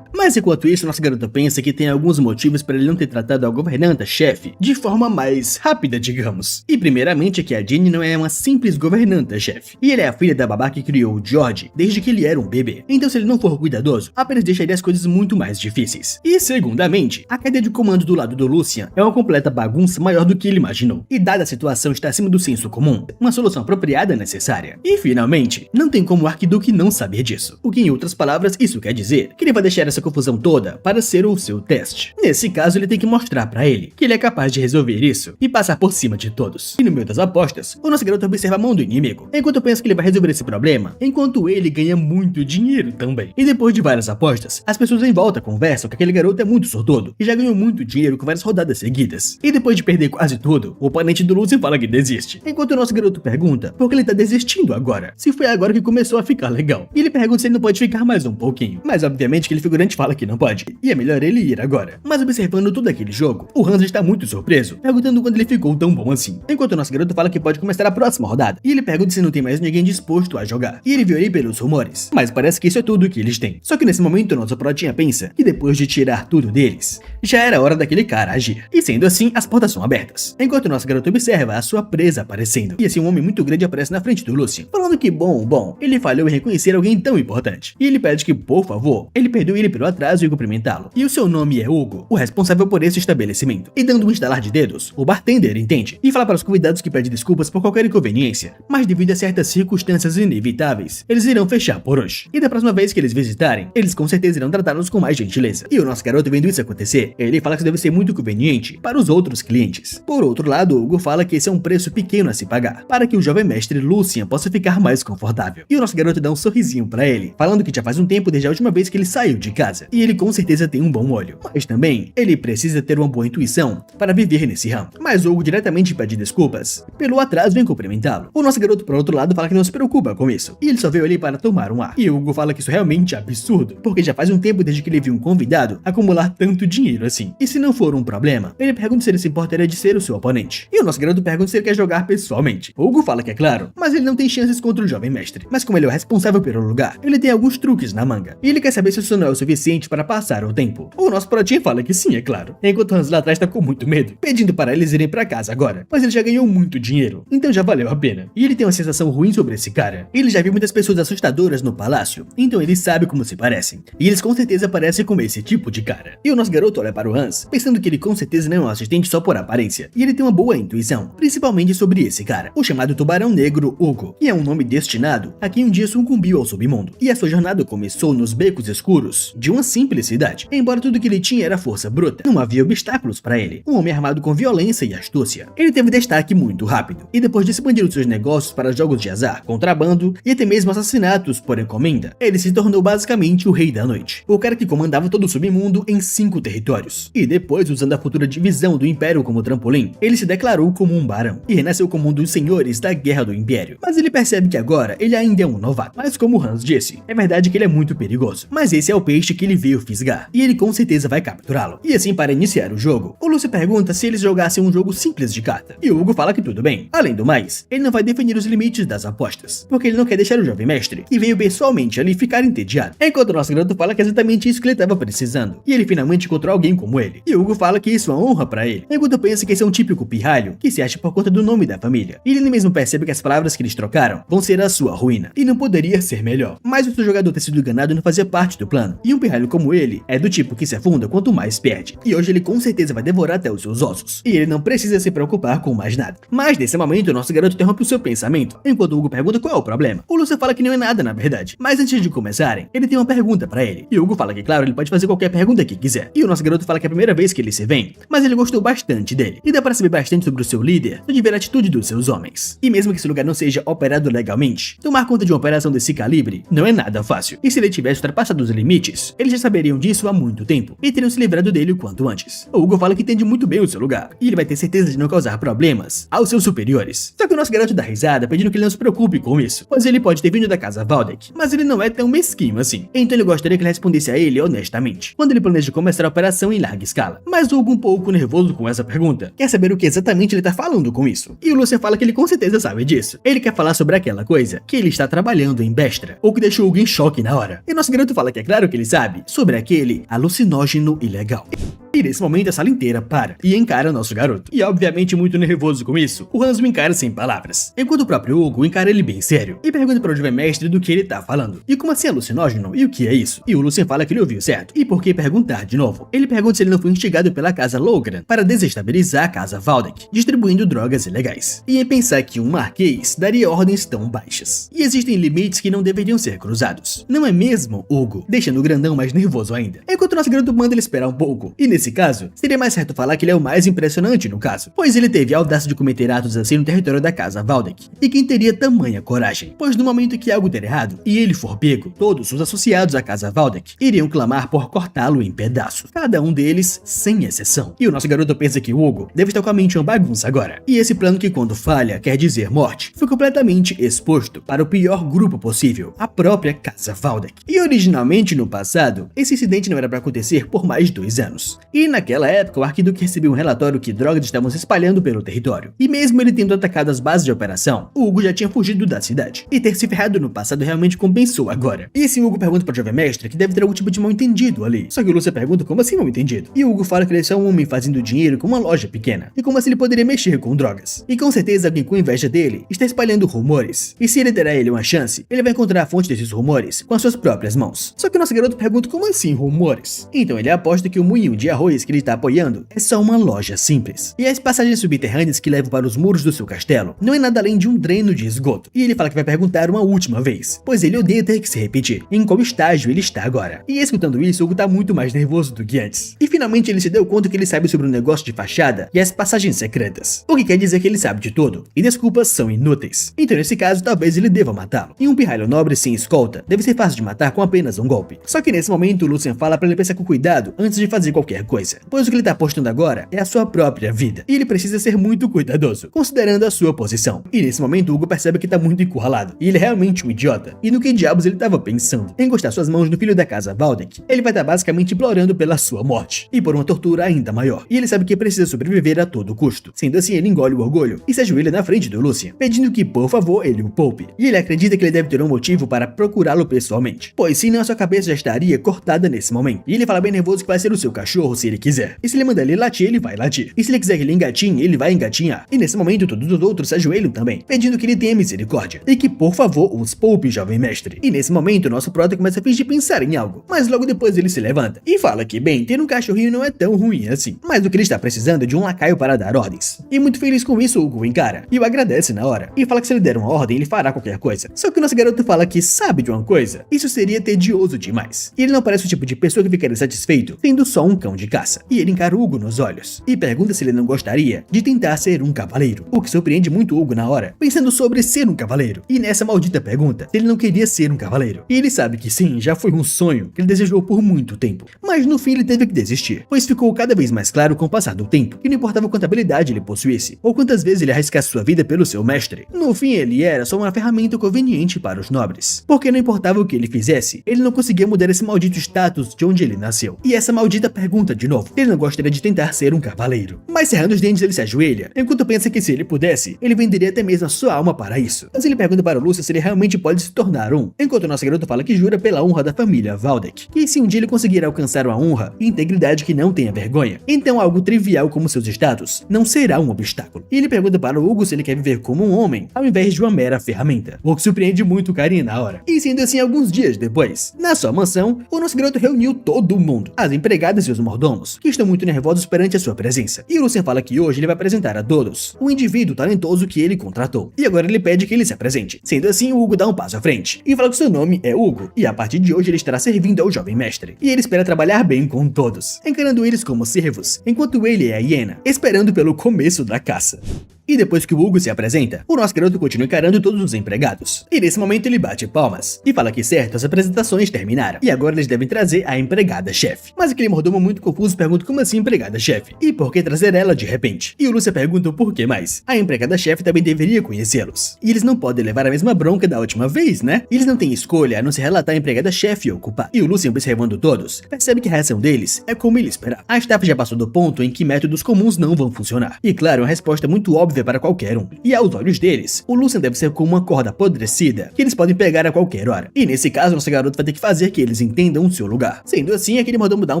Mas enquanto isso, nossa garota pensa que tem alguns motivos para ele não ter tratado a governanta-chefe de forma mais rápida, digamos. E primeiramente é que a Jenny não é uma simples governanta-chefe, e ele é a filha da babá que criou o George desde que ele era um bebê. Então se ele não for cuidadoso, apenas deixaria as coisas muito mais difíceis. E segundamente, a cadeia de comando do lado do Lucian é uma completa bagunça maior do que ele imaginou. E dada a situação estar acima do senso comum, uma solução apropriada é necessária. E finalmente, não tem como o Arquiduque não saber disso. O que em outras palavras isso quer dizer que ele vai deixar essa confusão toda para ser o seu teste. Nesse caso, ele tem que mostrar pra ele que ele é capaz de resolver isso e passar por cima de todos. E no meio das apostas, o nosso garoto observa a mão do inimigo, enquanto pensa que ele vai resolver esse problema, enquanto ele ganha muito dinheiro também. E depois de várias apostas, as pessoas em volta conversam que aquele garoto é muito sortudo e já ganhou muito dinheiro com várias rodadas seguidas. E depois de perder quase tudo, o oponente do Lucian fala que desiste, enquanto o nosso garoto pergunta por que ele tá desistindo agora, se foi agora que começou a ficar legal. E ele pergunta se ele não pode ficar mais um pouquinho, mas obviamente aquele figurante fala que não pode, e é melhor ele ir agora. Mas observando todo aquele jogo, o Hans está muito surpreso, perguntando quando ele ficou tão bom assim, enquanto o nosso garoto fala que pode começar a próxima rodada, e ele pergunta se não tem mais ninguém disposto a jogar, e ele viu aí pelos rumores, mas parece que isso é tudo que eles têm. Só que nesse momento o nosso protinha pensa que depois de tirar tudo deles, já era hora daquele cara agir, e sendo assim, as portas são abertas, enquanto o nosso garoto observa a sua presa aparecendo, e assim um homem muito grande aparece na frente do Lucian, falando que bom, ele falhou em reconhecer alguém tão importante, e ele pede que, por favor, ele perdoe ele pelo atraso e cumprimentá-lo. E o seu nome é Hugo, o responsável por esse estabelecimento. E dando um estalar de dedos, o bartender entende e fala para os convidados que pede desculpas por qualquer inconveniência, mas devido a certas circunstâncias inevitáveis, eles irão fechar por hoje. E da próxima vez que eles visitarem, eles com certeza irão tratá-los com mais gentileza. E o nosso garoto, vendo isso acontecer, ele fala que isso deve ser muito conveniente para os outros clientes. Por outro lado, Hugo fala que esse é um preço pequeno a se pagar, para que o jovem mestre Lucian possa ficar mais confortável. E o nosso garoto dá um sorrisinho para ele, falando que já faz um tempo desde a última vez que ele saiu de casa, e ele com certeza tem um bom olho, mas também ele precisa ter uma boa intuição para viver nesse ramo. Mas Hugo diretamente pede desculpas pelo atraso em cumprimentá-lo. O nosso garoto, por outro lado, fala que não se preocupa com isso, e ele só veio ali para tomar um ar. E Hugo fala que isso realmente é absurdo, porque já faz um tempo desde que ele viu um convidado acumular tanto dinheiro assim. E se não for um problema, ele pergunta se ele se importaria de ser o seu oponente. E o nosso garoto pergunta se ele quer jogar pessoalmente. Hugo fala que é claro, mas ele não tem chances contra o jovem mestre. Mas como ele é o responsável pelo lugar, ele tem alguns truques na manga, e ele quer saber se isso não é o suficiente para passar o tempo. O nosso protinho fala que sim, é claro, enquanto Hans lá atrás tá com muito medo, pedindo para eles irem pra casa agora, mas ele já ganhou muito dinheiro, então já valeu a pena. E ele tem uma sensação ruim sobre esse cara. Ele já viu muitas pessoas assustadoras no palácio, então ele sabe como se parecem, e eles com certeza parecem com esse tipo de cara. E o nosso garoto olha para o Hans, pensando que ele com certeza não é um assistente só por aparência, e ele tem uma boa intuição, principalmente sobre esse cara, o chamado Tubarão Negro Hugo, que é um nome destinado a quem um dia sucumbiu ao submundo, e a sua jornada começou nos becos escuros de uma simples cidade. Embora tudo que ele tinha era força bruta, não havia obstáculos para ele, um homem armado com violência e astúcia. Ele teve destaque muito rápido, e depois de expandir os seus negócios para jogos de azar, contrabando e até mesmo assassinatos por encomenda, ele se tornou basicamente o rei da noite, o cara que comandava todo o submundo em 5 territórios. E depois, usando a futura divisão do Império como trampolim, ele se declarou como um barão, e renasceu como um dos senhores da Guerra do Império. Mas ele percebe que agora ele ainda é um novato, mas como Hans disse, é verdade que ele é muito perigoso, mas esse é o peixe peixe que ele veio fisgar, e ele com certeza vai capturá-lo. E assim, para iniciar o jogo, o Lúcio pergunta se eles jogassem um jogo simples de carta, e o Hugo fala que tudo bem. Além do mais, ele não vai definir os limites das apostas, porque ele não quer deixar o jovem mestre, que veio pessoalmente ali, ficar entediado. Enquanto o nosso garoto fala que é exatamente isso que ele estava precisando, e ele finalmente encontrou alguém como ele. E o Hugo fala que isso é uma honra pra ele, enquanto pensa que esse é um típico pirralho, que se acha por conta do nome da família. E ele mesmo percebe que as palavras que eles trocaram vão ser a sua ruína, e não poderia ser melhor. Mas o seu jogador ter sido enganado não fazia parte do plano, e um pirralho como ele é do tipo que se afunda quanto mais perde, e hoje ele com certeza vai devorar até os seus ossos, e ele não precisa se preocupar com mais nada. Mas nesse momento, o nosso garoto interrompe o seu pensamento, enquanto o Hugo pergunta qual é o problema. O Lúcio fala que não é nada na verdade, mas antes de começarem, ele tem uma pergunta pra ele, e o Hugo fala que claro, ele pode fazer qualquer pergunta que quiser. E o nosso garoto fala que é a primeira vez que eles se veem, mas ele gostou bastante dele, e dá pra saber bastante sobre o seu líder, de ver a atitude dos seus homens. E mesmo que esse lugar não seja operado legalmente, tomar conta de uma operação desse calibre não é nada fácil, e se ele tivesse ultrapassado os limites, eles já saberiam disso há muito tempo, e teriam se livrado dele o quanto antes. O Hugo fala que entende muito bem o seu lugar, e ele vai ter certeza de não causar problemas aos seus superiores. Só que o nosso garoto dá risada, pedindo que ele não se preocupe com isso, pois ele pode ter vindo da casa Valdek, mas ele não é tão mesquinho assim. Então ele gostaria que ele respondesse a ele honestamente, quando ele planeja começar a operação em larga escala. Mas o Hugo, um pouco nervoso com essa pergunta, quer saber o que exatamente ele tá falando com isso. E o Lúcio fala que ele com certeza sabe disso. Ele quer falar sobre aquela coisa que ele está trabalhando em Bestra, ou que deixou o Hugo em choque na hora. E nosso garoto fala que é claro que ele sabe sobre aquele alucinógeno ilegal. E nesse momento a sala inteira para e encara nosso garoto. E obviamente muito nervoso com isso, o Hans o encara sem palavras, enquanto o próprio Hugo encara ele bem sério e pergunta para o jovem mestre do que ele tá falando. E como assim alucinógeno? E o que é isso? E o Lucien fala que ele ouviu certo. E por que perguntar de novo? Ele pergunta se ele não foi instigado pela casa Logran para desestabilizar a casa Valdek, distribuindo drogas ilegais. E em pensar que um marquês daria ordens tão baixas. E existem limites que não deveriam ser cruzados. Não é mesmo, Hugo? Deixando o grandão mais nervoso ainda. Enquanto nosso garoto manda ele esperar um pouco. E nesse caso, seria mais certo falar que ele é o mais impressionante no caso, pois ele teve a audácia de cometer atos assim no território da casa Valdek. E quem teria tamanha coragem? Pois no momento que algo der errado e ele for pego, todos os associados à casa Valdek iriam clamar por cortá-lo em pedaços, cada um deles sem exceção. E o nosso garoto pensa que o Hugo deve estar com a mente uma bagunça agora. E esse plano, que quando falha quer dizer morte, foi completamente exposto para o pior grupo possível, a própria casa Valdek. E originalmente no passado, esse incidente não era para acontecer por mais 2 anos. E naquela época, o arquiduque recebeu um relatório que drogas estavam se espalhando pelo território. E mesmo ele tendo atacado as bases de operação, o Hugo já tinha fugido da cidade. E ter se ferrado no passado realmente compensou agora. E esse Hugo pergunta para o jovem mestre que deve ter algum tipo de mal entendido ali. Só que o Lúcio pergunta como assim mal entendido? E o Hugo fala que ele é só um homem fazendo dinheiro com uma loja pequena. E como assim ele poderia mexer com drogas? E com certeza alguém com inveja dele está espalhando rumores. E se ele der a ele uma chance, ele vai encontrar a fonte desses rumores com as suas próprias mãos. Só que o nosso garoto pergunta como assim rumores? Então ele aposta que o moinho de arroz que ele está apoiando é só uma loja simples. E as passagens subterrâneas que levam para os muros do seu castelo não é nada além de um dreno de esgoto. E ele fala que vai perguntar uma última vez, pois ele odeia ter que se repetir em qual estágio ele está agora. E escutando isso, o Hugo tá muito mais nervoso do que antes. E finalmente ele se deu conta que ele sabe sobre o negócio de fachada e as passagens secretas. O que quer dizer que ele sabe de tudo, e desculpas são inúteis. Então nesse caso, talvez ele deva matá-lo. E um pirralho nobre sem escolta deve ser fácil de matar com apenas um golpe. Só que nesse momento o Lucien fala para ele pensar com cuidado antes de fazer qualquer coisa, pois o que ele tá apostando agora é a sua própria vida. E ele precisa ser muito cuidadoso, considerando a sua posição. E nesse momento o Hugo percebe que tá muito encurralado, e ele é realmente um idiota. E no que diabos ele tava pensando? Em encostar suas mãos no filho da casa Valdek, ele vai estar basicamente implorando pela sua morte, e por uma tortura ainda maior. E ele sabe que precisa sobreviver a todo custo. Sendo assim, ele engole o orgulho e se ajoelha na frente do Lucien, pedindo que, por favor, ele o poupe. E ele acredita que ele deve ter um motivo para procurá-lo pessoalmente, pois senão a sua cabeça já estaria cortada nesse momento. E ele fala bem nervoso que vai ser o seu cachorro se ele quiser. E se ele mandar ele latir, ele vai latir. E se ele quiser que ele engatinhe, ele vai engatinhar. E nesse momento, todos os outros se ajoelham também, pedindo que ele tenha misericórdia e que, por favor, os poupe, jovem mestre. E nesse momento, nosso prota começa a fingir pensar em algo, mas logo depois ele se levanta e fala que, bem, ter um cachorrinho não é tão ruim assim, mas o que ele está precisando é de um lacaio para dar ordens. E muito feliz com isso, o Hugo encara e o agradece na hora, e fala que se ele der uma ordem, ele fará qualquer coisa. Só que o nosso garoto fala que sabe de uma coisa, isso seria tedioso demais. E ele não parece o tipo de pessoa que ficaria satisfeito tendo só um cão de caça. E ele encara o Hugo nos olhos e pergunta se ele não gostaria de tentar ser um cavaleiro, o que surpreende muito o Hugo na hora, pensando sobre ser um cavaleiro. E nessa maldita pergunta, ele não queria ser um cavaleiro. E ele sabe que sim, já foi um sonho que ele desejou por muito tempo. Mas no fim ele teve que desistir, pois ficou cada vez mais claro com o passar do tempo que não importava quanta habilidade ele possuísse, ou quantas vezes ele arriscasse sua vida pelo seu mestre. No fim ele era só uma ferramenta conveniente para os nobres, porque não importava o que ele fizesse, ele não conseguia mudar esse esse maldito status de onde ele nasceu. E essa maldita pergunta de novo, ele não gostaria de tentar ser um cavaleiro. Mas cerrando os dentes ele se ajoelha, enquanto pensa que se ele pudesse, ele venderia até mesmo a sua alma para isso. Mas ele pergunta para o Lúcio se ele realmente pode se tornar um, enquanto o nosso garoto fala que jura pela honra da família Valdek, e se um dia ele conseguir alcançar uma honra e integridade que não tenha vergonha, então algo trivial como seus status não será um obstáculo. E ele pergunta para o Hugo se ele quer viver como um homem, ao invés de uma mera ferramenta, o que surpreende muito o carinha na hora. E sendo assim, alguns dias depois, na sua mansão, o nosso garoto reuniu todo mundo, as empregadas e os mordomos, que estão muito nervosos perante a sua presença. E o Lucien fala que hoje ele vai apresentar a todos o indivíduo talentoso que ele contratou, e agora ele pede que ele se apresente. Sendo assim, o Hugo dá um passo à frente e fala que seu nome é Hugo, e a partir de hoje ele estará servindo ao jovem mestre, e ele espera trabalhar bem com todos, encarando eles como servos, enquanto ele é a hiena, esperando pelo começo da caça. E depois que o Hugo se apresenta, o nosso garoto continua encarando todos os empregados. E nesse momento ele bate palmas e fala que certo, as apresentações terminaram, e agora eles devem trazer a empregada-chefe. Mas aquele mordomo muito confuso pergunta como assim empregada-chefe? E por que trazer ela de repente? E o Lúcio pergunta o porquê mais. A empregada-chefe também deveria conhecê-los. E eles não podem levar a mesma bronca da última vez, né? E eles não têm escolha a não se relatar a empregada-chefe e ocupar. E o Lúcio, observando todos, percebe que a reação deles é como ele esperava. A staff já passou do ponto em que métodos comuns não vão funcionar. E claro, uma resposta muito óbvia para qualquer um. E aos olhos deles, o Lucien deve ser como uma corda apodrecida que eles podem pegar a qualquer hora. E nesse caso, nosso garoto vai ter que fazer que eles entendam o seu lugar. Sendo assim, aquele mordomo dá um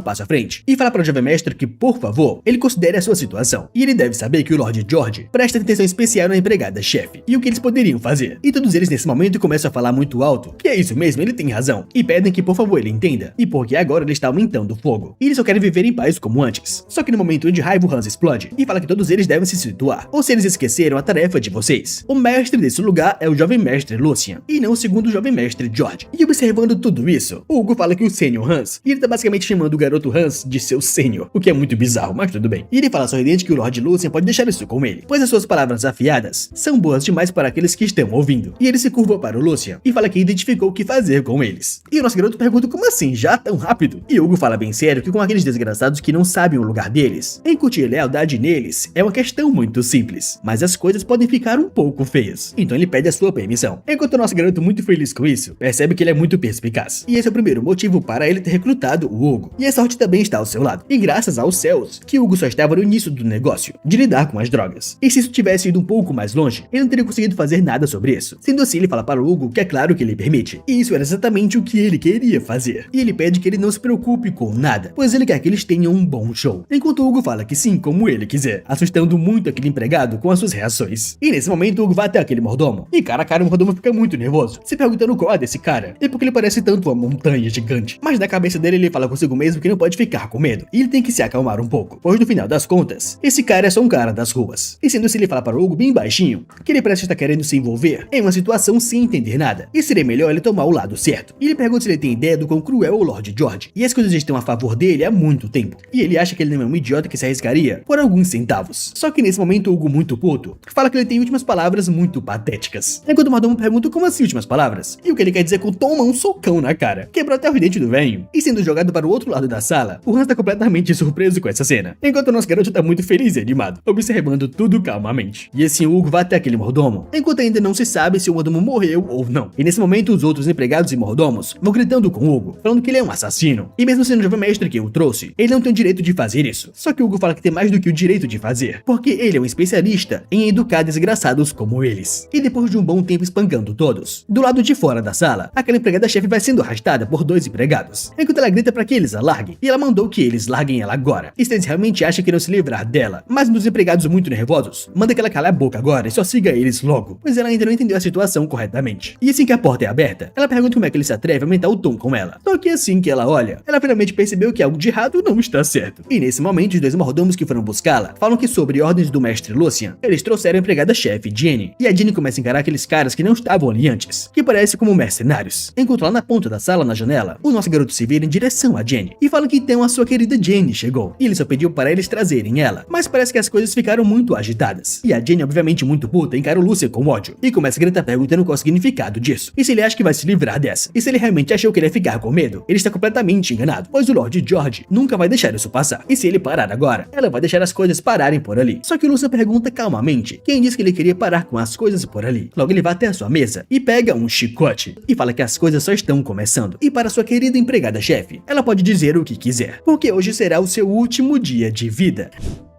passo à frente e fala para o jovem mestre que, por favor, ele considere a sua situação. E ele deve saber que o Lord George presta atenção especial na empregada-chefe e o que eles poderiam fazer. E todos eles nesse momento começam a falar muito alto, que é isso mesmo, ele tem razão. E pedem que, por favor, ele entenda. E porque agora ele está aumentando o fogo. E eles só querem viver em paz como antes. Só que no momento de raiva, o Hans explode e fala que todos eles devem se situar. Ou se eles esqueceram a tarefa de vocês. O mestre desse lugar é o jovem mestre Lucien, e não o segundo jovem mestre George. E observando tudo isso, Hugo fala que o sênior Hans, e ele tá basicamente chamando o garoto Hans de seu sênior, o que é muito bizarro, mas tudo bem. E ele fala sorridente que o Lord Lucien pode deixar isso com ele, pois as suas palavras afiadas são boas demais para aqueles que estão ouvindo. E ele se curva para o Lucien e fala que identificou o que fazer com eles. E o nosso garoto pergunta como assim, já tão rápido? E Hugo fala bem sério que com aqueles desgraçados que não sabem o lugar deles, incutir lealdade neles é uma questão muito simples, mas as coisas podem ficar um pouco feias. Então ele pede a sua permissão. Enquanto o nosso garoto, muito feliz com isso, percebe que ele é muito perspicaz. E esse é o primeiro motivo para ele ter recrutado o Hugo. E a sorte também está ao seu lado. E graças aos céus, que Hugo só estava no início do negócio, de lidar com as drogas. E se isso tivesse ido um pouco mais longe, ele não teria conseguido fazer nada sobre isso. Sendo assim, ele fala para o Hugo que é claro que ele permite. E isso era exatamente o que ele queria fazer. E ele pede que ele não se preocupe com nada, pois ele quer que eles tenham um bom show. Enquanto o Hugo fala que sim, como ele quiser, assustando muito aquele empregado com as suas reações. E nesse momento, o Hugo vai até aquele mordomo. E cara a cara, o mordomo fica muito nervoso, se perguntando qual é desse cara. E porque ele parece tanto uma montanha gigante. Mas na cabeça dele, ele fala consigo mesmo que não pode ficar com medo. E ele tem que se acalmar um pouco, pois no final das contas, esse cara é só um cara das ruas. E sendo assim, ele fala para o Hugo bem baixinho que ele parece estar querendo se envolver em uma situação sem entender nada. E seria melhor ele tomar o lado certo. E ele pergunta se ele tem ideia do quão cruel é o Lord George. E as coisas estão a favor dele há muito tempo. E ele acha que ele não é um idiota que se arriscaria por alguns centavos. Só que nesse momento, o Hugo, muito puto, fala que ele tem últimas palavras muito patéticas. Enquanto o mordomo pergunta como assim últimas palavras? E o que ele quer dizer com toma um socão na cara. Quebrou até o dente do velho. E sendo jogado para o outro lado da sala, o Hans tá completamente surpreso com essa cena. Enquanto o nosso garoto tá muito feliz e animado, observando tudo calmamente. E assim o Hugo vai até aquele mordomo, enquanto ainda não se sabe se o mordomo morreu ou não. E nesse momento os outros empregados e mordomos vão gritando com o Hugo, falando que ele é um assassino. E mesmo sendo o jovem mestre que o trouxe, ele não tem o direito de fazer isso. Só que o Hugo fala que tem mais do que o direito de fazer, porque ele é um especialista em educar desgraçados como eles. E depois de um bom tempo espancando todos, do lado de fora da sala, aquela empregada-chefe vai sendo arrastada por dois empregados, enquanto ela grita para que eles a larguem, e ela mandou que eles larguem ela agora. E eles realmente acham que irão se livrar dela, mas um dos empregados muito nervosos manda que ela cale a boca agora e só siga eles logo, pois ela ainda não entendeu a situação corretamente. E assim que a porta é aberta, ela pergunta como é que ele se atreve a aumentar o tom com ela. Só que assim que ela olha, ela finalmente percebeu que algo de errado não está certo. E nesse momento, os dois mordomos que foram buscá-la falam que sobre ordens do mestre Lucien, eles trouxeram a empregada-chefe Jenny. E a Jenny começa a encarar aqueles caras que não estavam ali antes, que parecem como mercenários. Enquanto lá na ponta da sala, na janela, o nosso garoto se vira em direção a Jenny e fala que então a sua querida Jenny chegou. E ele só pediu para eles trazerem ela, mas parece que as coisas ficaram muito agitadas. E a Jenny, obviamente muito puta, encara o Lucien com ódio e começa a gritar perguntando qual é o significado disso, e se ele acha que vai se livrar dessa. E se ele realmente achou que ele ia ficar com medo, ele está completamente enganado, pois o Lord George nunca vai deixar isso passar. E se ele parar agora, ela vai deixar as coisas pararem por ali. Só que o Lucien pergunta calmamente quem disse que ele queria parar com as coisas por ali. Logo ele vai até a sua mesa e pega um chicote e fala que as coisas só estão começando. E para sua querida empregada-chefe, ela pode dizer o que quiser, porque hoje será o seu último dia de vida.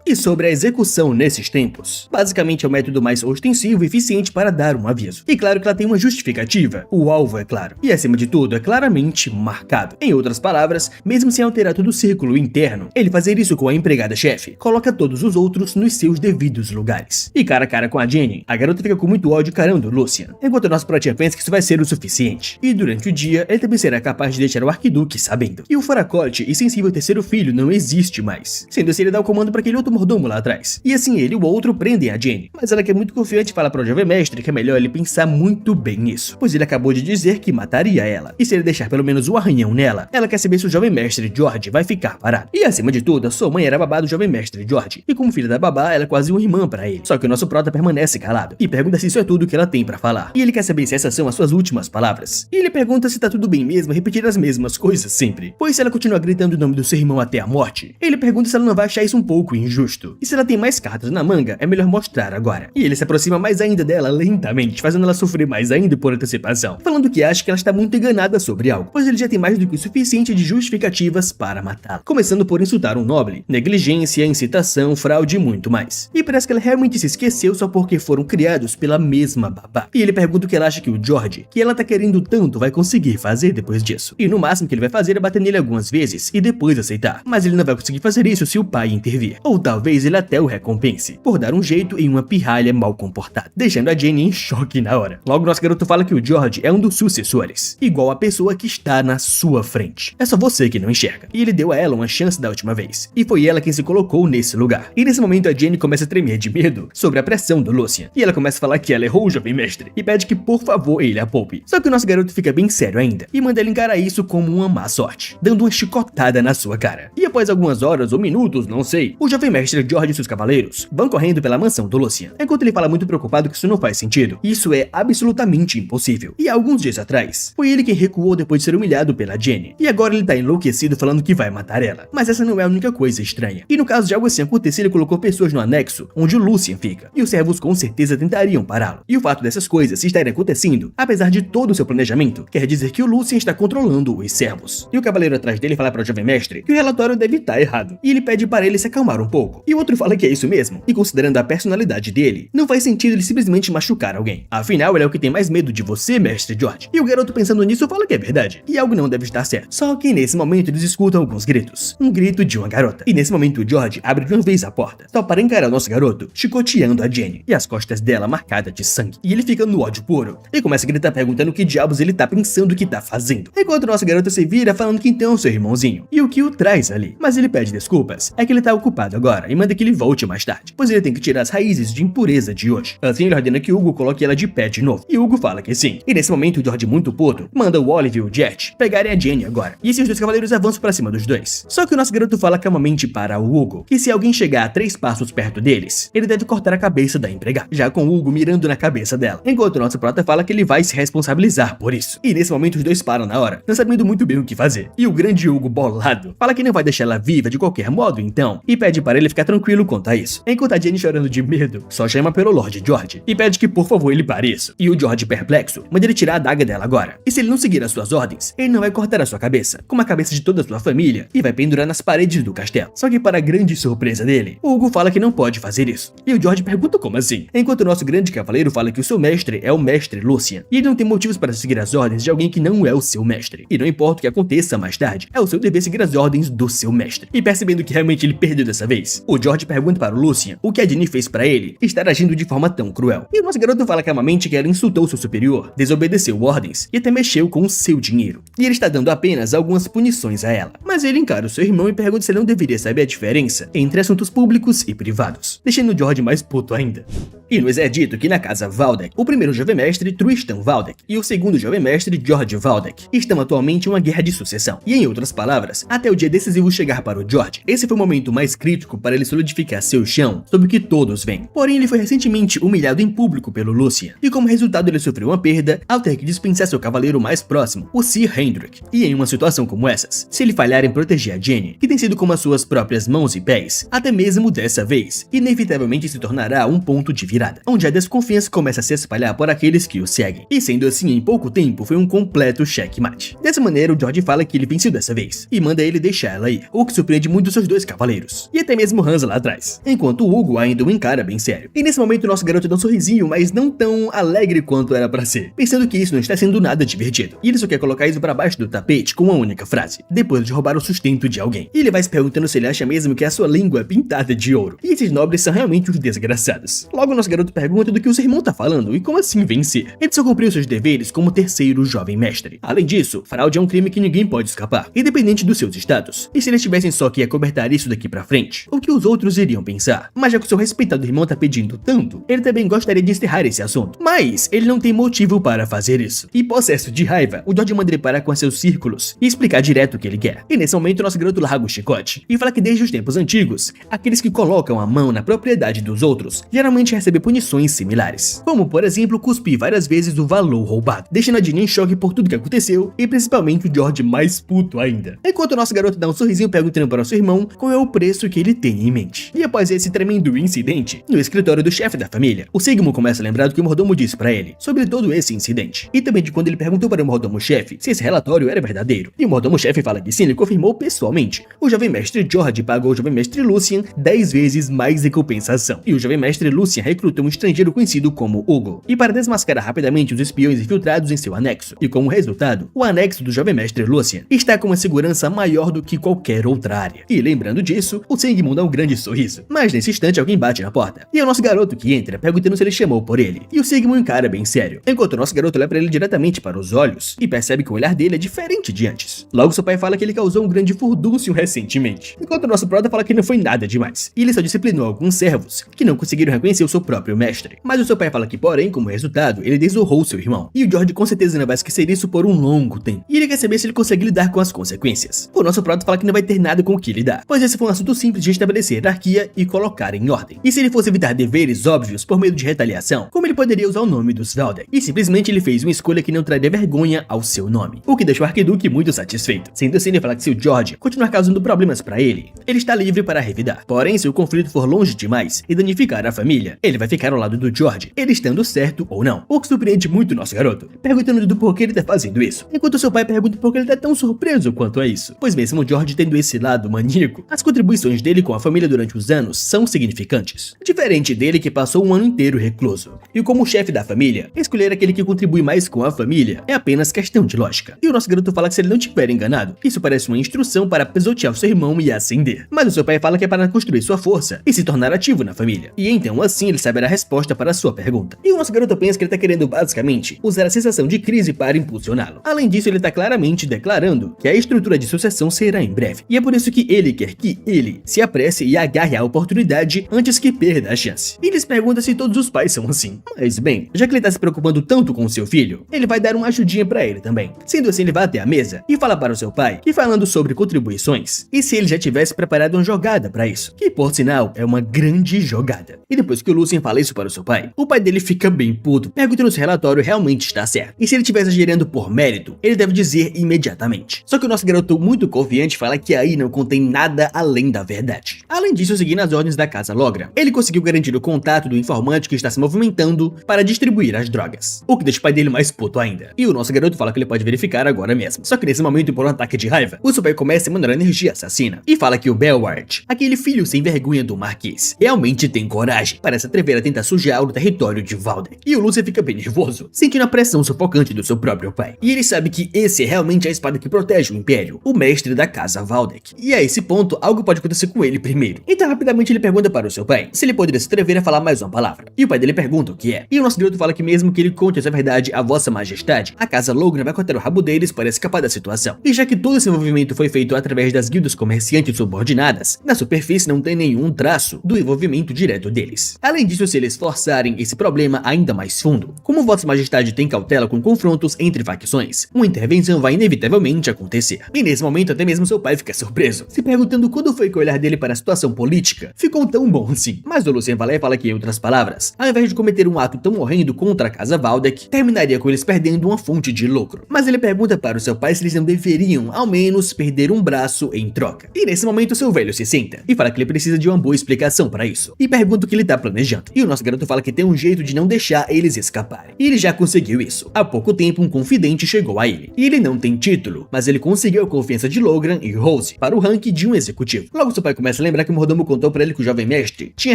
E sobre a execução nesses tempos, basicamente é o método mais ostensivo e eficiente para dar um aviso. E claro que ela tem uma justificativa, o alvo é claro, e acima de tudo é claramente marcado. Em outras palavras, mesmo sem alterar todo o círculo interno, ele fazer isso com a empregada-chefe, coloca todos os outros nos seus devidos lugares. E cara a cara com a Jenny, a garota fica com muito ódio carando Lucian, enquanto o nosso Protia pensa que isso vai ser o suficiente. E durante o dia, ele também será capaz de deixar o Arquiduque sabendo. E o fracote e sensível terceiro filho não existe mais, sendo assim ele dá o comando para aquele outro mordomo lá atrás. E assim ele e o outro prendem a Jenny, mas ela que é muito confiante fala para o jovem mestre que é melhor ele pensar muito bem nisso, pois ele acabou de dizer que mataria ela, e se ele deixar pelo menos um arranhão nela, ela quer saber se o jovem mestre George vai ficar parado. E acima de tudo, a sua mãe era babá do jovem mestre George, e como filha da babá, ela é quase uma irmã para ele. Só que o nosso prota permanece calado, e pergunta se isso é tudo que ela tem para falar. E ele quer saber se essas são as suas últimas palavras. E ele pergunta se tá tudo bem mesmo repetir as mesmas coisas sempre, pois se ela continua gritando o nome do seu irmão até a morte, ele pergunta se ela não vai achar isso um pouco injusto. E se ela tem mais cartas na manga, é melhor mostrar agora. E ele se aproxima mais ainda dela lentamente, fazendo ela sofrer mais ainda por antecipação, falando que acha que ela está muito enganada sobre algo, pois ele já tem mais do que o suficiente de justificativas para matá-la. Começando por insultar um nobre, negligência, incitação, fraude e muito mais. E parece que ela realmente se esqueceu só porque foram criados pela mesma babá. E ele pergunta o que ela acha que o George, que ela tá querendo tanto, vai conseguir fazer depois disso. E no máximo que ele vai fazer é bater nele algumas vezes e depois aceitar. Mas ele não vai conseguir fazer isso se o pai intervir. Ou talvez ele até o recompense, por dar um jeito em uma pirralha mal comportada, deixando a Jenny em choque na hora. Logo nosso garoto fala que o George é um dos sucessores, igual a pessoa que está na sua frente. É só você que não enxerga. E ele deu a ela uma chance da última vez, e foi ela quem se colocou nesse lugar. E nesse momento a Jenny começa a tremer de medo sobre a pressão do Lucian, e ela começa a falar que ela errou o jovem mestre, e pede que por favor ele a poupe. Só que o nosso garoto fica bem sério ainda, e manda ele encarar isso como uma má sorte, dando uma chicotada na sua cara. E após algumas horas ou minutos, não sei, o jovem mestre George e seus cavaleiros vão correndo pela mansão do Lucian, enquanto ele fala muito preocupado que isso não faz sentido. Isso é absolutamente impossível. E há alguns dias atrás, foi ele quem recuou depois de ser humilhado pela Jenny, e agora ele tá enlouquecido falando que vai matar ela. Mas essa não é a única coisa estranha. E no caso de algo assim acontecer, ele colocou pessoas no anexo onde o Lucian fica, e os servos com certeza tentariam pará-lo. E o fato dessas coisas estarem acontecendo, apesar de todo o seu planejamento, quer dizer que o Lucian está controlando os servos. E o cavaleiro atrás dele fala para o jovem mestre que o relatório deve estar errado, e ele pede para ele se acalmar um pouco. E o outro fala que é isso mesmo, e considerando a personalidade dele, não faz sentido ele simplesmente machucar alguém. Afinal, ele é o que tem mais medo de você, mestre George. E o garoto pensando nisso fala que é verdade, e algo não deve estar certo. Só que nesse momento eles escutam alguns gritos. Um grito de uma garota. E nesse momento o George abre de uma vez a porta, só para encarar o nosso garoto, chicoteando a Jenny, e as costas dela marcadas de sangue. E ele fica no ódio puro, e começa a gritar perguntando o que diabos ele tá pensando que tá fazendo. Enquanto o nosso garoto se vira falando que então é o seu irmãozinho, e o que o traz ali. Mas ele pede desculpas, é que ele tá ocupado agora, e manda que ele volte mais tarde, pois ele tem que tirar as raízes de impureza de hoje. Assim ele ordena que Hugo coloque ela de pé de novo, e Hugo fala que sim. E nesse momento o George, muito puto, manda o Olive e o Jet pegarem a Jenny agora, e esses dois cavaleiros avançam pra cima dos dois. Só que o nosso garoto fala calmamente para o Hugo que se alguém chegar a 3 passos perto deles, ele deve cortar a cabeça da empregada, já com o Hugo mirando na cabeça dela, enquanto o nosso prota fala que ele vai se responsabilizar por isso. E nesse momento os dois param na hora, não sabendo muito bem o que fazer. E o grande Hugo, bolado, fala que não vai deixar ela viva de qualquer modo então, e pede para ele ficar tranquilo quanto a isso. Enquanto a Jenny, chorando de medo, só chama pelo Lord George e pede que por favor ele pare isso. E o George, perplexo, manda ele tirar a adaga dela agora. E se ele não seguir as suas ordens, ele não vai cortar a sua cabeça, como a cabeça de toda a sua família, e vai pendurar nas paredes do castelo. Só que para a grande surpresa dele, o Hugo fala que não pode fazer isso. E o George pergunta como assim, enquanto o nosso grande cavaleiro fala que o seu mestre é o mestre Lucian, e ele não tem motivos para seguir as ordens de alguém que não é o seu mestre. E não importa o que aconteça mais tarde, é o seu dever seguir as ordens do seu mestre. E percebendo que realmente ele perdeu dessa vez, o George pergunta para o Lucian o que a Jenny fez para ele estar agindo de forma tão cruel. E o nosso garoto fala calmamente que ela insultou seu superior, desobedeceu ordens e até mexeu com o seu dinheiro. E ele está dando apenas algumas punições a ela. Mas ele encara o seu irmão e pergunta se ele não deveria saber a diferença entre assuntos públicos e privados, deixando o George mais puto ainda. E nos é dito que na casa Valdek, o primeiro jovem mestre Tristan Valdek e o segundo jovem mestre George Valdek estão atualmente em uma guerra de sucessão. E em outras palavras, até o dia decisivo chegar para o George, esse foi o momento mais crítico para ele solidificar seu chão sobre o que todos veem. Porém, ele foi recentemente humilhado em público pelo Lucien, e como resultado ele sofreu uma perda ao ter que dispensar seu cavaleiro mais próximo, o Sir Hendrik. E em uma situação como essas, se ele falhar em proteger a Jenny, que tem sido como as suas próprias mãos e pés, até mesmo dessa vez, inevitavelmente se tornará um ponto de virada, onde a desconfiança começa a se espalhar por aqueles que o seguem. E sendo assim, em pouco tempo foi um completo checkmate. Dessa maneira, o George fala que ele venceu dessa vez, e manda ele deixar ela ir, o que surpreende muito seus dois cavaleiros, e até mesmo Hans lá atrás, enquanto o Hugo ainda o encara bem sério. E nesse momento, nosso garoto dá um sorrisinho, mas não tão alegre quanto era pra ser, pensando que isso não está sendo nada divertido. E ele só quer colocar isso pra baixo do tapete com uma única frase, depois de roubar o sustento de alguém. E ele vai se perguntando se ele acha mesmo que a sua língua é pintada de ouro. E esses nobres são realmente os desgraçados. Logo, nosso garoto pergunta do que o seu irmão tá falando e como assim vencer. Ele só cumpriu seus deveres como terceiro jovem mestre. Além disso, fraude é um crime que ninguém pode escapar, independente dos seus status. E se eles tivessem só que acobertar isso daqui pra frente, o que os outros iriam pensar? Mas já que o seu respeitado irmão tá pedindo tanto, ele também gostaria de encerrar esse assunto. Mas ele não tem motivo para fazer isso. E possesso de raiva, o George manda ele parar com seus círculos e explicar direto o que ele quer. E nesse momento, nosso garoto larga o chicote e fala que desde os tempos antigos, aqueles que colocam a mão na propriedade dos outros geralmente recebem punições similares, como por exemplo cuspir várias vezes o valor roubado, deixando a Ginny em choque por tudo que aconteceu e principalmente o George mais puto ainda. Enquanto o nosso garoto dá um sorrisinho perguntando para o seu irmão qual é o preço que ele tem em mente. E após esse tremendo incidente, no escritório do chefe da família, o Sigmund começa a lembrar do que o mordomo disse para ele sobre todo esse incidente, e também de quando ele perguntou para o mordomo-chefe se esse relatório era verdadeiro. E o mordomo-chefe fala que sim, ele confirmou pessoalmente. O jovem mestre George pagou ao jovem mestre Lucien 10 vezes mais em compensação, e o jovem mestre Lucien recrutou um estrangeiro conhecido como Hugo, e para desmascarar rapidamente os espiões infiltrados em seu anexo, e como resultado, o anexo do jovem mestre Lucien está com uma segurança maior do que qualquer outra área. E lembrando disso, o Sigmund dá um grande sorriso, mas nesse instante alguém bate na porta, e é o nosso garoto que entra, perguntando se ele chamou por ele, e o Sigmund encara bem sério, enquanto o nosso garoto olha para ele diretamente para os olhos, e percebe que o olhar dele é diferente de antes. Logo seu pai fala que ele causou um grande furdúncio recentemente, enquanto o nosso brother fala que não foi nada demais, e ele só disciplinou alguns servos que não conseguiram reconhecer o seu próprio mestre. Mas o seu pai fala que, porém, como resultado, ele desonrou seu irmão, e o George com certeza não vai esquecer isso por um longo tempo, e ele quer saber se ele consegue lidar com as consequências. O nosso brother fala que não vai ter nada com o que lidar, pois esse foi um assunto simples de estabelecer hierarquia e colocar em ordem. E se ele fosse evitar deveres óbvios por medo de retaliação, como ele poderia usar o nome dos Valdek? E simplesmente ele fez uma escolha que não traria vergonha ao seu nome, o que deixou o arquiduque muito satisfeito. Sendo assim, ele fala que se o George continuar causando problemas para ele está livre para revidar. Porém, se o conflito for longe demais e danificar a família, ele vai ficar ao lado do George, ele estando certo ou não. O que surpreende muito o nosso garoto, perguntando do porquê ele tá fazendo isso, enquanto seu pai pergunta por que ele tá tão surpreso quanto a isso. Pois mesmo o George tendo esse lado maníaco, as contribuições dele com a família durante os anos são significantes. Diferente dele que passou um ano inteiro recluso. E como chefe da família, escolher aquele que contribui mais com a família é apenas questão de lógica. E o nosso garoto fala que se ele não tiver enganado, isso parece uma instrução para pisotear o seu irmão e ascender. Mas o seu pai fala que é para construir sua força e se tornar ativo na família. E então assim ele saberá a resposta para a sua pergunta. E o nosso garoto pensa que ele tá querendo basicamente usar a sensação de crise para impulsioná-lo. Além disso, ele tá claramente declarando que a estrutura de sucessão será em breve. E é por isso que ele quer que ele se apresse e agarre a oportunidade antes que perda a chance. E eles perguntam se todos os pais são assim. Mas bem, já que ele tá se preocupando tanto com seu filho, ele vai dar uma ajudinha pra ele também. Sendo assim, ele vai até a mesa e fala para o seu pai que falando sobre contribuições, e se ele já tivesse preparado uma jogada pra isso, que por sinal é uma grande jogada. E depois que o Lucien fala isso para o seu pai, o pai dele fica bem puto, perguntando se o relatório realmente está certo. E se ele estiver exagerando por mérito, ele deve dizer imediatamente. Só que o nosso garoto muito confiante fala que aí não contém nada além da verdade. Além disso, seguindo as ordens da Casa Logra, ele conseguiu garantir o contato do informante que está se movimentando para distribuir as drogas, o que deixa o pai dele mais puto ainda. E o nosso garoto fala que ele pode verificar agora mesmo. Só que nesse momento, por um ataque de raiva, o seu pai começa a emanar energia assassina e fala que o Belward, aquele filho sem vergonha do Marquês, realmente tem coragem para se atrever a tentar sujar o território de Valdek. E o Lucien fica bem nervoso, sentindo a pressão sufocante do seu próprio pai. E ele sabe que esse é realmente a espada que protege o Império, o mestre da Casa Valdek. E a esse ponto, algo pode acontecer com ele primeiro. Então rapidamente ele pergunta para o seu pai se ele poderia se atrever a falar mais uma palavra. E o pai dele pergunta o que é. E o nosso garoto fala que mesmo que ele conte essa verdade a Vossa Majestade, a Casa Logra vai cortar o rabo deles para escapar da situação. E já que todo esse envolvimento foi feito através das guildas comerciantes subordinadas, na superfície não tem nenhum traço do envolvimento direto deles. Além disso, se eles forçarem esse problema ainda mais fundo, como Vossa Majestade tem cautela com confrontos entre facções, uma intervenção vai inevitavelmente acontecer. E nesse momento até mesmo seu pai fica surpreso, se perguntando quando foi que o olhar dele para situação política ficou tão bom assim. Mas o Lucien Vallet fala que, em outras palavras, ao invés de cometer um ato tão horrendo contra a casa Waldeck, terminaria com eles perdendo uma fonte de lucro. Mas ele pergunta para o seu pai se eles não deveriam, ao menos, perder um braço em troca. E nesse momento seu velho se senta e fala que ele precisa de uma boa explicação para isso. E pergunta o que ele tá planejando. E o nosso garoto fala que tem um jeito de não deixar eles escaparem. E ele já conseguiu isso. Há pouco tempo um confidente chegou a ele. E ele não tem título, mas ele conseguiu a confiança de Logran e Rose para o rank de um executivo. Logo seu pai começa a lembrar que o mordomo contou para ele que o jovem mestre tinha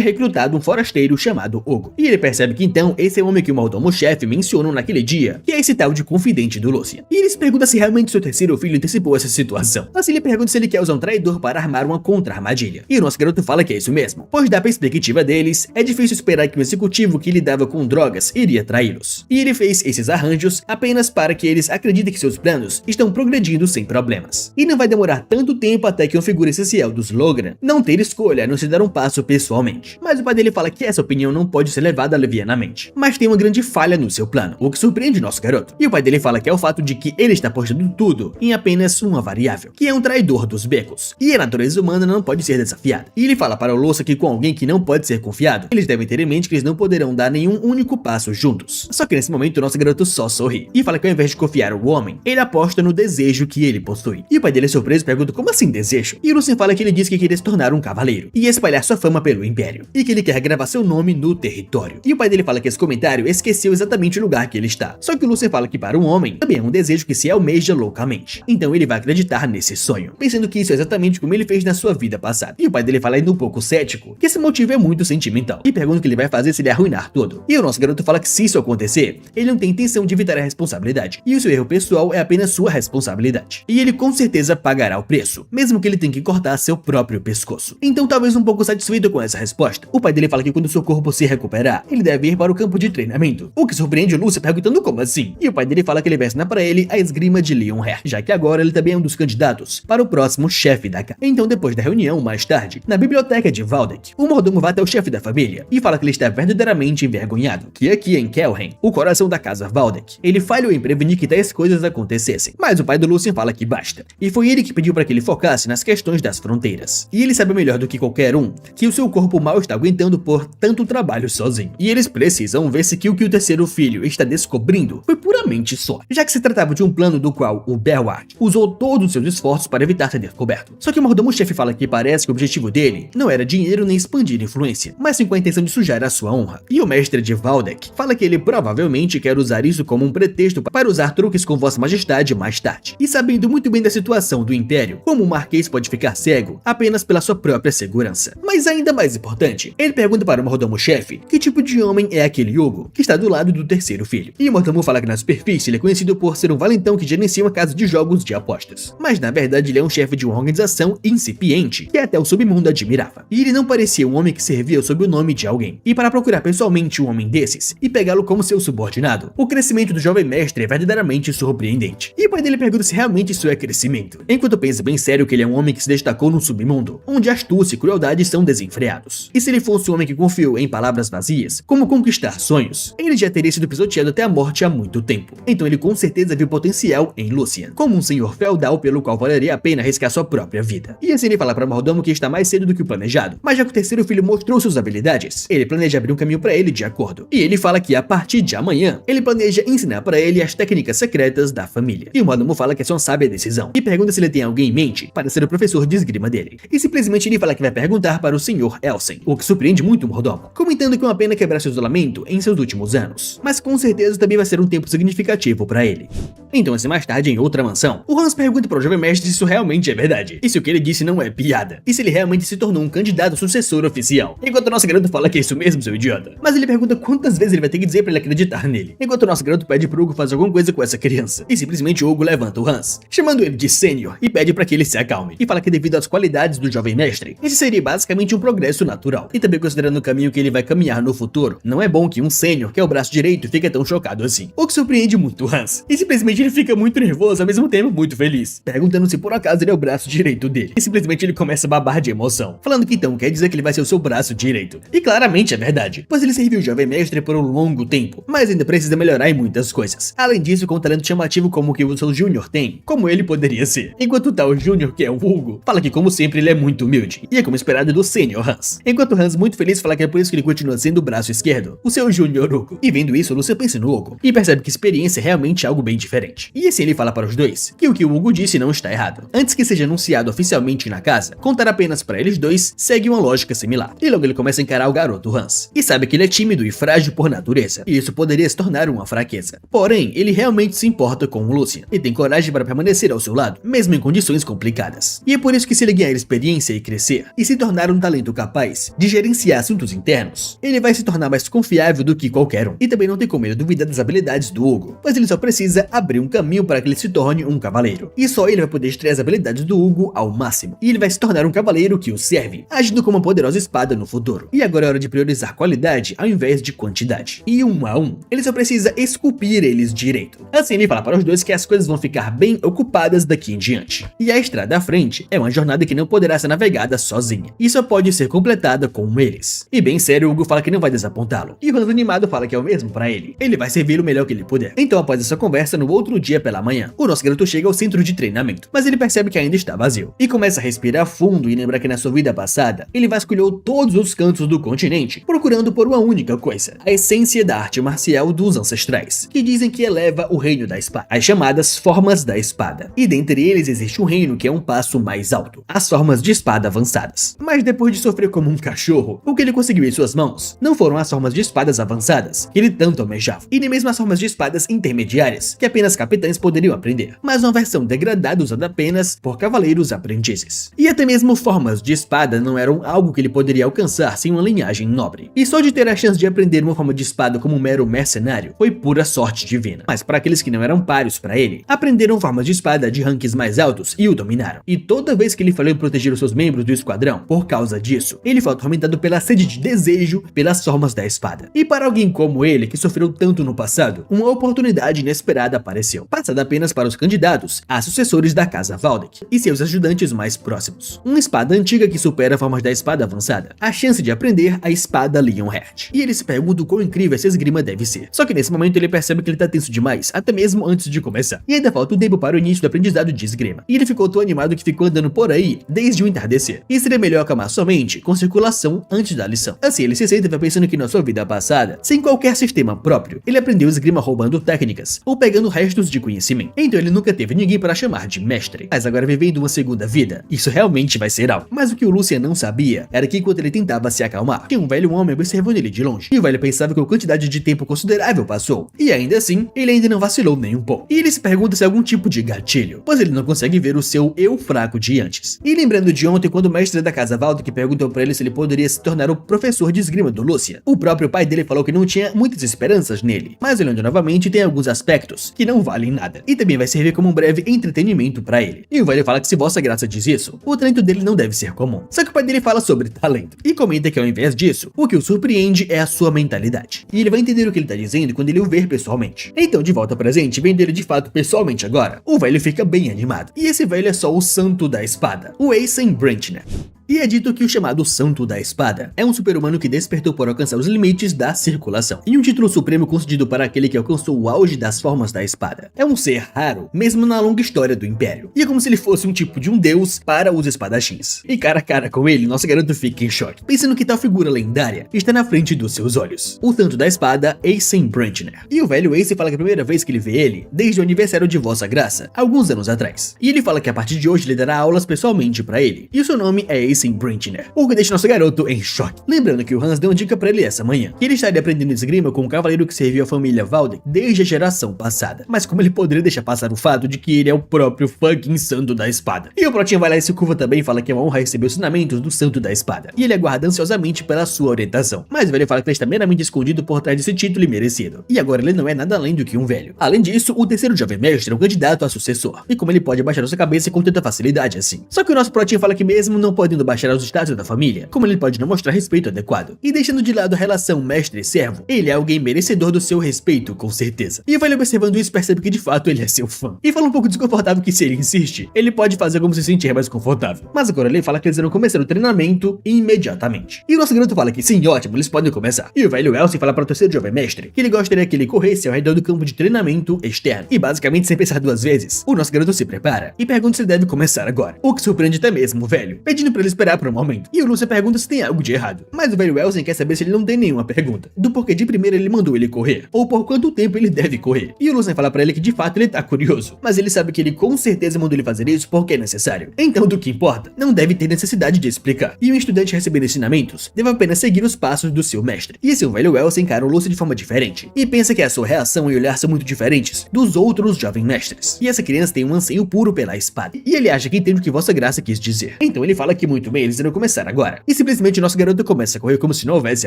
recrutado um forasteiro chamado Hugo. E ele percebe que então esse é o homem que o mordomo-chefe mencionou naquele dia, que é esse tal de confidente do Lucien. E ele se pergunta se realmente seu terceiro filho antecipou essa situação. Assim ele pergunta se ele quer usar um traidor para armar uma contra-armadilha. E o nosso garoto fala que é isso mesmo, pois da perspectiva deles, é difícil esperar que um executivo que lidava com drogas iria traí-los. E ele fez esses arranjos apenas para que eles acreditem que seus planos estão progredindo sem problemas. E não vai demorar tanto tempo até que uma figura essencial dos Logran não ter escolha a não se dar um passo pessoalmente. Mas o pai dele fala que essa opinião não pode ser levada levianamente. Mas tem uma grande falha no seu plano, o que surpreende o nosso garoto. E o pai dele fala que é o fato de que ele está apostando tudo em apenas uma variável, que é um traidor dos becos. E a natureza humana não pode ser desafiada. E ele fala para o Louça que com alguém que não pode ser confiado, eles devem ter em mente que eles não poderão dar nenhum único passo juntos. Só que nesse momento o nosso garoto só sorri e fala que ao invés de confiar no homem, ele aposta no desejo que ele possui. E o pai dele é surpreso e pergunta como assim desejo? E o Lucien fala que ele disse que queria se tornar um cavaleiro e espalhar sua fama pelo Império, e que ele quer gravar seu nome no território. E o pai dele fala que esse comentário esqueceu exatamente o lugar que ele está. Só que o Lucien fala que para um homem também é um desejo que se almeja loucamente. Então ele vai acreditar nesse sonho, pensando que isso é exatamente como ele fez na sua vida passada. E o pai dele fala ainda um pouco cético que esse motivo é muito sentimental e pergunta o que ele vai fazer se ele arruinar tudo. E o nosso garoto fala que se isso acontecer, ele não tem intenção de evitar a responsabilidade, e o seu erro pessoal é apenas sua responsabilidade. E ele com certeza pagará o preço, mesmo que ele tenha que cortar seu próprio pescoço. Então, talvez um pouco satisfeito com essa resposta, o pai dele fala que quando seu corpo se recuperar, ele deve ir para o campo de treinamento, o que surpreende o Lúcio perguntando como assim. E o pai dele fala que ele vai ensinar para ele a esgrima de Leonhart, já que agora ele também é um dos candidatos para o próximo chefe da casa. Então, depois da reunião, mais tarde, na biblioteca de Waldeck, o mordomo vai até o chefe da família e fala que ele está verdadeiramente envergonhado, que aqui em Kelheim, o coração da casa Waldeck, ele falhou em prevenir que tais coisas acontecessem. Mas o pai do Lucien fala que basta, e foi ele que pediu para que ele focasse nas questões das fronteiras. E ele sabe melhor do que qualquer um que o seu corpo mal está aguentando por tanto trabalho sozinho. E eles precisam ver se o que o terceiro filho está descobrindo foi puramente sorte, já que se tratava de um plano do qual o Belward usou todos os seus esforços para evitar ser descoberto. Só que o mordomo-chefe fala que parece que o objetivo dele não era dinheiro nem expandir influência, mas sim com a intenção de sujar a sua honra. E o mestre de Waldeck fala que ele provavelmente quer usar isso como um pretexto para usar truques com Vossa Majestade mais tarde. E sabendo muito bem da situação do Império, como o Marquês pode ficar cego apenas pela sua própria segurança. Mas ainda mais importante, ele pergunta para o mordomo-chefe que tipo de homem é aquele Hugo que está do lado do terceiro filho. E o mordomo fala que na superfície ele é conhecido por ser um valentão que gerencia uma casa de jogos de apostas. Mas na verdade ele é um chefe de uma organização incipiente que até o submundo admirava. E ele não parecia um homem que servia sob o nome de alguém. E para procurar pessoalmente um homem desses e pegá-lo como seu subordinado, o crescimento do jovem mestre é verdadeiramente surpreendente. E o pai dele pergunta se realmente isso é crescimento, enquanto pensa bem sério que ele é um homem que se destacou no submundo, onde astúcia e crueldade são desenfreados. E se ele fosse um homem que confiou em palavras vazias, como conquistar sonhos, ele já teria sido pisoteado até a morte há muito tempo. Então ele com certeza viu potencial em Lucien, como um senhor feudal pelo qual valeria a pena arriscar sua própria vida. E assim ele fala para o mordomo que está mais cedo do que o planejado, mas já que o terceiro filho mostrou suas habilidades, ele planeja abrir um caminho para ele de acordo. E ele fala que a partir de amanhã, ele planeja ensinar para ele as técnicas secretas da família. E o mordomo fala que é só uma sábia decisão, e pergunta se ele tem alguém em mente para ser o professor de esgrima dele. E simplesmente ele fala que vai perguntar para o Sr. Elsen, o que surpreende muito o mordomo, comentando que é uma pena quebrar seu isolamento em seus últimos anos, mas com certeza também vai ser um tempo significativo para ele. Então, assim mais tarde, em outra mansão, o Hans pergunta para o jovem mestre se isso realmente é verdade, e se o que ele disse não é piada, e se ele realmente se tornou um candidato sucessor oficial. Enquanto o nosso garoto fala que é isso mesmo, seu idiota. Mas ele pergunta quantas vezes ele vai ter que dizer para ele acreditar nele. Enquanto o nosso garoto pede pro Hugo fazer alguma coisa com essa criança. E simplesmente o Hugo levanta o Hans, chamando ele de sênior, e pede para que ele se acalme. E fala que devido às qualidades do jovem mestre, esse seria basicamente um progresso natural. E também considerando o caminho que ele vai caminhar no futuro, não é bom que um sênior, que é o braço direito, fique tão chocado assim. O que surpreende muito o Hans. E simplesmente ele fica muito nervoso, ao mesmo tempo muito feliz, perguntando se por acaso ele é o braço direito dele. E simplesmente ele começa a babar de emoção, falando que então quer dizer que ele vai ser o seu braço direito. E claramente é verdade, pois ele serviu o jovem mestre por um longo tempo, mas ainda precisa melhorar em muitas coisas. Além disso, com um talento chamativo como o que o seu Júnior tem, como ele poderia ser. Enquanto tal Júnior, que é o Hugo, fala que como sempre ele é muito humilde, e é como esperado do Sênior Hans. Enquanto Hans, muito feliz, fala que é por isso que ele continua sendo o braço esquerdo, o seu Júnior Hugo. E vendo isso, Lúcia pensa no Hugo, e percebe que experiência é realmente algo bem diferente. E assim ele fala para os dois, que o Hugo disse não está errado. Antes que seja anunciado oficialmente na casa, contar apenas para eles dois segue uma lógica similar. E logo ele começa a encarar o garoto Hans, e sabe que ele é tímido e frágil por natureza, e isso poderia se tornar uma fraqueza. Porém, ele realmente se importa com o Lucien, e tem coragem para permanecer ao seu lado, mesmo em condições complicadas. E é por isso que se ele ganhar experiência e crescer, e se tornar um talento capaz de gerenciar assuntos internos, ele vai se tornar mais confiável do que qualquer um. E também não tem como ele duvidar das habilidades do Hugo, pois ele só precisa abrir um caminho para que ele se torne um cavaleiro. E só ele vai poder extrair as habilidades do Hugo ao máximo, e ele vai se tornar um cavaleiro que o serve, agindo como uma poderosa espada no futuro. E agora é hora de priorizar qualidade ao invés de quantidade. E um a um, ele só precisa esculpir eles direito. Assim ele fala para os dois que as coisas vão ficar bem ocupadas daqui em diante. E a estrada à frente é uma jornada que não poderá ser navegada sozinha, e só pode ser completada com eles. E bem sério, Hugo fala que não vai desapontá-lo, e o Hans animado fala que é o mesmo para ele. Ele vai servir o melhor que ele puder. Então após essa conversa, no outro dia pela manhã, o nosso garoto chega ao centro de treinamento, mas ele percebe que ainda está vazio, e começa a respirar fundo e lembrar que na sua vida passada, ele vasculhou todos os cantos do continente, procurando por uma única coisa, a essência da arte marcial dos ancestrais, que dizem que eleva o reino da espada, as chamadas formas da espada. E dentre eles existe um reino que é um passo mais alto, as formas de espada avançadas. Mas depois de sofrer como um cachorro, o que ele conseguiu em suas mãos não foram as formas de espadas avançadas que ele tanto almejava, e nem mesmo as formas de espadas intermediárias que apenas capitães poderiam aprender, mas uma versão degradada usada apenas por cavaleiros aprendizes. E até mesmo formas de espada não eram algo que ele poderia alcançar sem uma linhagem nobre. E só de ter a chance de aprender uma forma de espada como um mero mercenário foi pura sorte divina. Mas para aqueles que não eram páreos para ele, aprenderam formas de espada de ranks mais altos e o dominaram. E toda vez que ele falou em proteger os seus membros do esquadrão, por causa disso, ele foi atormentado pela sede de desejo pelas formas da espada. E para alguém como ele, que sofreu tanto no passado, uma oportunidade inesperada apareceu, passada apenas para os candidatos a sucessores da casa Waldeck e seus ajudantes mais próximos. Uma espada antiga que supera formas da espada avançada, a chance de aprender a espada Leonhart. E ele se pergunta o quão incrível essa esgrima deve ser. Só que nesse momento ele percebe que ele tá tenso demais, até mesmo antes de começar. E ainda falta um tempo para o início do aprendizado de esgrima. E ele ficou tão animado que ficou andando por aí desde o entardecer. E seria melhor acalmar sua mente com circulação antes da lição. Assim ele se senta e vai pensando que na sua vida passada, sem qualquer sistema próprio, ele aprendeu esgrima roubando técnicas ou pegando restos de conhecimento. Então ele nunca teve ninguém para chamar de mestre. Mas agora vivendo uma segunda vida, isso realmente vai ser algo. Mas o que o Lucien não sabia era que enquanto ele tentava se acalmar, tinha um velho homem observando ele de longe. E o velho pensava que uma quantidade de tempo considerável passou. E ainda assim, ele ainda não vacilou nem um pouco. E ele se pergunta se é algum tipo de gatilho, pois ele não consegue ver o seu eu fraco de antes. E lembrando de ontem, quando o mestre da casa Waldeck perguntou para ele se ele poderia se tornar o professor de esgrima do Lucien, o próprio pai dele falou que não tinha muitas esperanças nele. Mas olhando novamente, tem alguns aspectos que não valem nada. E também vai servir como um breve entretenimento para ele. E o velho fala que se Vossa Graça diz isso, o talento dele não deve ser comum. Só que o pai dele fala sobre talento. E comenta que ao invés disso, o que o surpreende é a sua mentalidade. E ele vai entender o que ele tá dizendo quando ele o ver pessoalmente. Então, de volta ao presente, vendo ele de fato pessoalmente agora, o velho fica bem animado. E esse velho é só o Santo da Espada, o Eystein Branchner. E é dito que o chamado Santo da Espada é um super-humano que despertou por alcançar os limites da circulação, e um título supremo concedido para aquele que alcançou o auge das formas da espada. É um ser raro, mesmo na longa história do Império, e é como se ele fosse um tipo de um deus para os espadachins. E cara a cara com ele, nosso garoto fica em choque, pensando que tal figura lendária está na frente dos seus olhos. O Santo da Espada, Eystein Branchner. E o velho Ace fala que a primeira vez que ele vê ele, desde o aniversário de Vossa Graça, alguns anos atrás. E ele fala que a partir de hoje ele dará aulas pessoalmente para ele, e o seu nome é Eystein Branchner, o que deixa nosso garoto em choque. Lembrando que o Hans deu uma dica para ele essa manhã, que ele estaria aprendendo esgrima com um cavaleiro que serviu a família Waldeck desde a geração passada. Mas como ele poderia deixar passar o fato de que ele é o próprio fucking Santo da Espada? E o Protinho vai lá e se curva também e fala que é uma honra receber os ensinamentos do Santo da Espada, e ele aguarda ansiosamente pela sua orientação. Mas o velho fala que ele está meramente escondido por trás desse título imerecido, e agora ele não é nada além do que um velho. Além disso, o terceiro jovem mestre é um candidato a sucessor, e como ele pode abaixar sua cabeça com tanta facilidade assim? Só que o nosso Protinho fala que mesmo não podendo baixar os status da família, como ele pode não mostrar respeito adequado, e deixando de lado a relação mestre e servo, ele é alguém merecedor do seu respeito, com certeza. E o velho observando isso percebe que de fato ele é seu fã, e fala um pouco desconfortável que se ele insiste, ele pode fazer como se sentir mais confortável. Mas agora ele fala que eles irão começar o treinamento imediatamente. E o nosso garoto fala que sim, ótimo, eles podem começar. E o velho Elsie fala para o terceiro jovem mestre que ele gostaria que ele corresse ao redor do campo de treinamento externo. E basicamente, sem pensar duas vezes, o nosso garoto se prepara e pergunta se deve começar agora, o que surpreende até mesmo o velho, pedindo para ele esperar por um momento. E o Lucian pergunta se tem algo de errado. Mas o velho Elsen quer saber se ele não tem nenhuma pergunta. Do porquê de primeira ele mandou ele correr, ou por quanto tempo ele deve correr. E o Lucian fala pra ele que de fato ele tá curioso, mas ele sabe que ele com certeza mandou ele fazer isso porque é necessário. Então do que importa, não deve ter necessidade de explicar. E o estudante recebendo ensinamentos deve apenas seguir os passos do seu mestre. E esse velho Elsen encara o Lucian de forma diferente, e pensa que a sua reação e olhar são muito diferentes dos outros jovens mestres. E essa criança tem um anseio puro pela espada, e ele acha que entende o que Vossa Graça quis dizer. Então ele fala que muito bem, eles irão começar agora. E simplesmente nosso garoto começa a correr como se não houvesse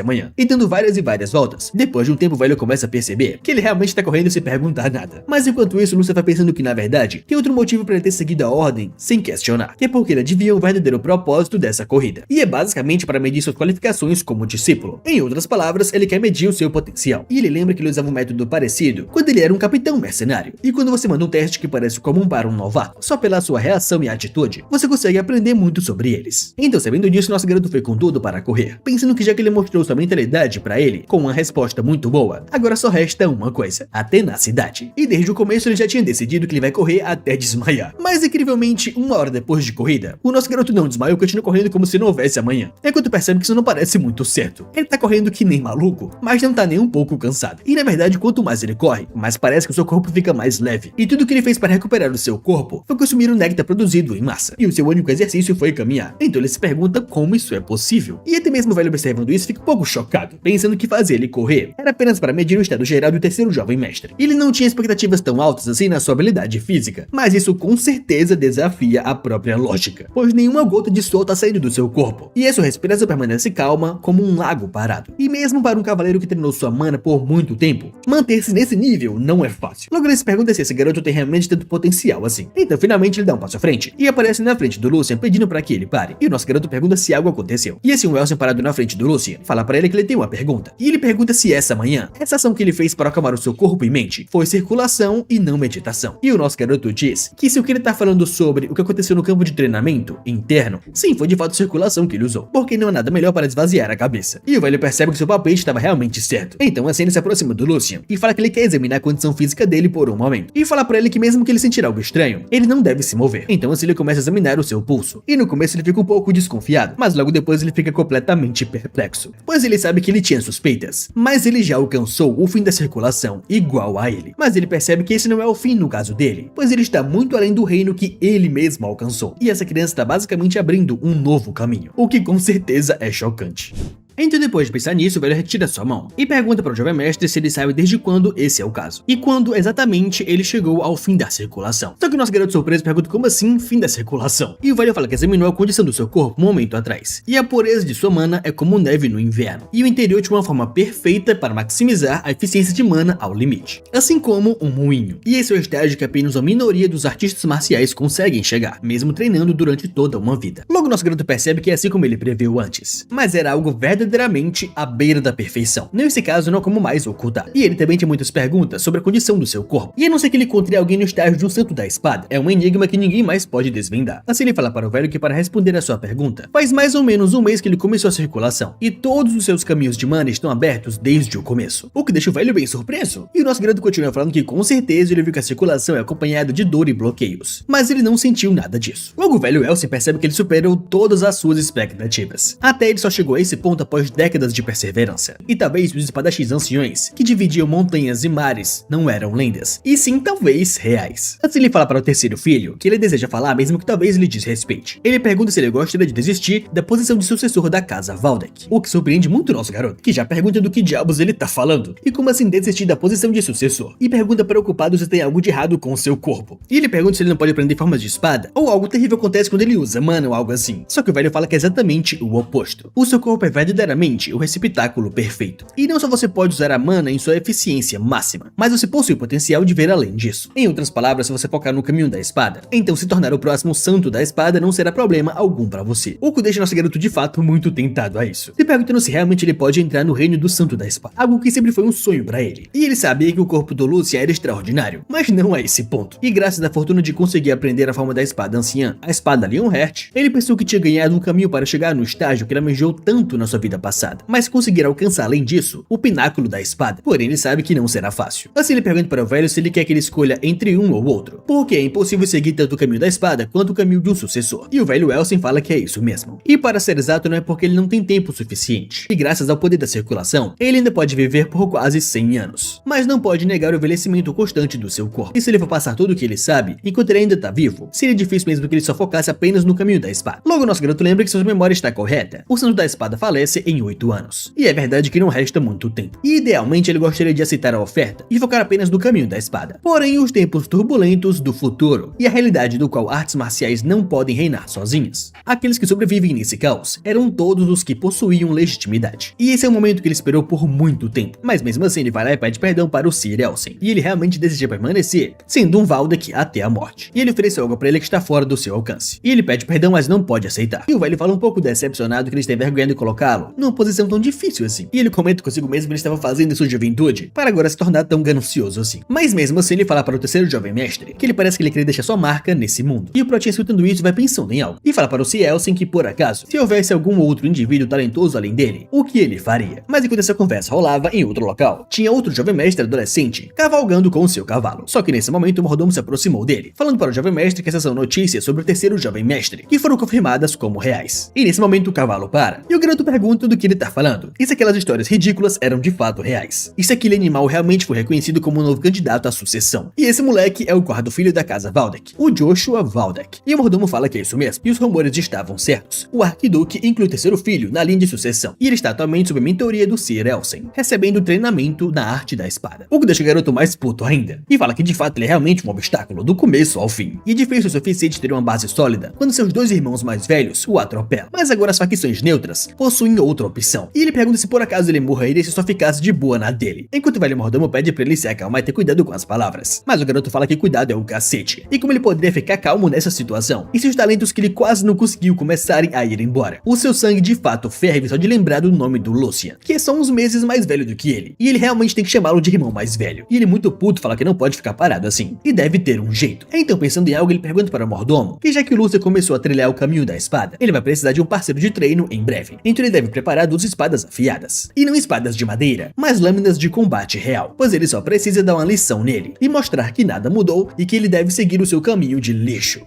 amanhã, e dando várias e várias voltas. Depois de um tempo o velho começa a perceber que ele realmente tá correndo sem perguntar nada. Mas enquanto isso, Lucian vai pensando que na verdade tem outro motivo para ele ter seguido a ordem sem questionar, que é porque ele adivinha o verdadeiro propósito dessa corrida. E é basicamente para medir suas qualificações como discípulo. Em outras palavras, ele quer medir o seu potencial. E ele lembra que ele usava um método parecido quando ele era um capitão mercenário. E quando você manda um teste que parece comum para um novato, só pela sua reação e atitude, você consegue aprender muito sobre eles. Então, sabendo disso, nosso garoto foi com tudo para correr, pensando que já que ele mostrou sua mentalidade para ele, com uma resposta muito boa, agora só resta uma coisa: a tenacidade. E desde o começo ele já tinha decidido que ele vai correr até desmaiar. Mas incrivelmente, uma hora depois de corrida, o nosso garoto não desmaiou e continua correndo como se não houvesse amanhã. É quando percebe que isso não parece muito certo. Ele tá correndo que nem maluco, mas não tá nem um pouco cansado. E na verdade, quanto mais ele corre, mais parece que o seu corpo fica mais leve. E tudo que ele fez para recuperar o seu corpo foi consumir o néctar produzido em massa. E o seu único exercício foi caminhar. Então ele se pergunta como isso é possível. E até mesmo o velho observando isso fica um pouco chocado, pensando que fazer ele correr era apenas para medir o estado geral do terceiro jovem mestre. Ele não tinha expectativas tão altas assim na sua habilidade física, mas isso com certeza desafia a própria lógica, pois nenhuma gota de suor tá saindo do seu corpo, e a sua respiração permanece calma como um lago parado. E mesmo para um cavaleiro que treinou sua mana por muito tempo, manter-se nesse nível não é fácil. Logo ele se pergunta se esse garoto tem realmente tanto potencial assim. Então finalmente ele dá um passo à frente e aparece na frente do Lucian pedindo para que ele pare. E o nosso garoto pergunta se algo aconteceu. E assim o Elsen parado na frente do Lucian fala para ele que ele tem uma pergunta. E ele pergunta se essa manhã, essa ação que ele fez para acalmar o seu corpo e mente foi circulação e não meditação. E o nosso garoto diz que se o que ele tá falando sobre o que aconteceu no campo de treinamento interno, sim, foi de fato circulação que ele usou, porque não há nada melhor para esvaziar a cabeça. E o velho percebe que seu palpite estava realmente certo. Então assim ele se aproxima do Lucian e fala que ele quer examinar a condição física dele por um momento. E fala para ele que mesmo que ele sentir algo estranho, ele não deve se mover. Então assim ele começa a examinar o seu pulso. E no começo ele fica um pouco desconfiado, mas logo depois ele fica completamente perplexo, pois ele sabe que ele tinha suspeitas, mas ele já alcançou o fim da circulação igual a ele. Mas ele percebe que esse não é o fim no caso dele, pois ele está muito além do reino que ele mesmo alcançou. E essa criança está basicamente abrindo um novo caminho, o que com certeza é chocante. Então depois de pensar nisso, o velho retira sua mão e pergunta para o jovem mestre se ele sabe desde quando esse é o caso, e quando exatamente ele chegou ao fim da circulação. Só que o nosso garoto surpreso pergunta como assim fim da circulação, e o velho fala que examinou a condição do seu corpo um momento atrás, e a pureza de sua mana é como neve no inverno, e o interior de uma forma perfeita para maximizar a eficiência de mana ao limite, assim como um moinho. E esse é o estágio que apenas a minoria dos artistas marciais conseguem chegar, mesmo treinando durante toda uma vida. Logo nosso garoto percebe que é assim como ele previu antes, mas era algo verdadeiramente à beira da perfeição. Nesse caso, não há como mais ocultar. E ele também tinha muitas perguntas sobre a condição do seu corpo. E a não ser que ele encontre alguém no estágio de um santo da espada, é um enigma que ninguém mais pode desvendar. Assim ele fala para o velho que para responder a sua pergunta, faz mais ou menos um mês que ele começou a circulação, e todos os seus caminhos de mana estão abertos desde o começo. O que deixa o velho bem surpreso. E o nosso garoto continua falando que com certeza ele viu que a circulação é acompanhada de dor e bloqueios, mas ele não sentiu nada disso. Logo o velho Elsen percebe que ele superou todas as suas expectativas. Até ele só chegou a esse ponto após décadas de perseverança. E talvez os espadachins anciões, que dividiam montanhas e mares, não eram lendas, e sim talvez reais. Antes ele fala para o terceiro filho que ele deseja falar mesmo que talvez ele desrespeite. Ele pergunta se ele gostaria de desistir da posição de sucessor da casa Valdek, o que surpreende muito o nosso garoto, que já pergunta do que diabos ele tá falando, e como assim desistir da posição de sucessor, e pergunta preocupado se tem algo de errado com o seu corpo. E ele pergunta se ele não pode aprender formas de espada, ou algo terrível acontece quando ele usa mana ou algo assim. Só que o velho fala que é exatamente o oposto. O seu corpo é verdadeiramente o receptáculo perfeito. E não só você pode usar a mana em sua eficiência máxima, mas você possui o potencial de ver além disso. Em outras palavras, se você focar no caminho da espada, então se tornar o próximo santo da espada não será problema algum pra você. O que deixa nosso garoto de fato muito tentado a isso, se perguntando se realmente ele pode entrar no reino do santo da espada, algo que sempre foi um sonho pra ele. E ele sabia que o corpo do Lucian era extraordinário, mas não a esse ponto. E graças à fortuna de conseguir aprender a forma da espada anciã, a espada Leonhart, ele pensou que tinha ganhado um caminho para chegar no estágio que ele almejou tanto na sua vida vida passada, mas conseguirá alcançar além disso o pináculo da espada, porém ele sabe que não será fácil. Assim ele pergunta para o velho se ele quer que ele escolha entre um ou outro, porque é impossível seguir tanto o caminho da espada quanto o caminho de um sucessor, e o velho Elsen fala que é isso mesmo. E para ser exato, não é porque ele não tem tempo suficiente, e graças ao poder da circulação, ele ainda pode viver por quase 100 anos, mas não pode negar o envelhecimento constante do seu corpo. E se ele for passar tudo o que ele sabe, enquanto ele ainda tá vivo, seria difícil mesmo que ele só focasse apenas no caminho da espada. Logo nosso garoto lembra que sua memória está correta. O santo da espada falece em 8 anos, e é verdade que não resta muito tempo. E idealmente ele gostaria de aceitar a oferta e focar apenas no caminho da espada. Porém, os tempos turbulentos do futuro e a realidade do qual artes marciais não podem reinar sozinhas. Aqueles que sobrevivem nesse caos eram todos os que possuíam legitimidade. E esse é o momento que ele esperou por muito tempo. Mas mesmo assim ele vai lá e pede perdão para o Sir Elsen. E ele realmente deseja permanecer, sendo um Valdek até a morte. E ele ofereceu algo para ele que está fora do seu alcance. E ele pede perdão, mas não pode aceitar. E o velho fala um pouco decepcionado que ele está vergonhando de colocá-lo numa posição tão difícil assim. E ele comenta consigo mesmo que ele estava fazendo em sua juventude para agora se tornar tão ganancioso assim. Mas mesmo assim ele fala para o terceiro jovem mestre que ele parece que ele queria deixar sua marca nesse mundo. E o Protinha, escutando isso, vai pensando em algo. E fala para o Sir Elsen que por acaso, se houvesse algum outro indivíduo talentoso além dele, o que ele faria. Mas enquanto essa conversa rolava em outro local, tinha outro jovem mestre adolescente cavalgando com o seu cavalo. Só que nesse momento o mordomo se aproximou dele, falando para o jovem mestre que essas são notícias sobre o terceiro jovem mestre, que foram confirmadas como reais. E nesse momento o cavalo para, e o garoto pergunta do que ele tá falando, e se aquelas histórias ridículas eram de fato reais, e se aquele animal realmente foi reconhecido como um novo candidato à sucessão. E esse moleque é o quarto filho da casa Valdek, o Joshua Valdek. E o mordomo fala que é isso mesmo, e os rumores estavam certos. O arquiduque inclui o terceiro filho na linha de sucessão, e ele está atualmente sob a mentoria do Sir Elsen, recebendo treinamento na arte da espada. O que deixa o garoto mais puto ainda, e fala que de fato ele é realmente um obstáculo do começo ao fim, e difícil o suficiente ter uma base sólida quando seus dois irmãos mais velhos o atropelam. Mas agora as facções neutras possuem outra opção, e ele pergunta se por acaso ele morreria se só ficasse de boa na dele, enquanto o velho mordomo pede pra ele se acalmar e ter cuidado com as palavras. Mas o garoto fala que cuidado é o cacete, e como ele poderia ficar calmo nessa situação, e se os talentos que ele quase não conseguiu começarem a ir embora. O seu sangue de fato ferve só de lembrar do nome do Lucian, que é só uns meses mais velho do que ele, e ele realmente tem que chamá-lo de irmão mais velho. E ele muito puto fala que não pode ficar parado assim, e deve ter um jeito. Então pensando em algo, ele pergunta para o mordomo que já que o Lucian começou a trilhar o caminho da espada, ele vai precisar de um parceiro de treino em breve. Então ele deve preparar 2 espadas afiadas, e não espadas de madeira, mas lâminas de combate real, pois ele só precisa dar uma lição nele, e mostrar que nada mudou e que ele deve seguir o seu caminho de lixo.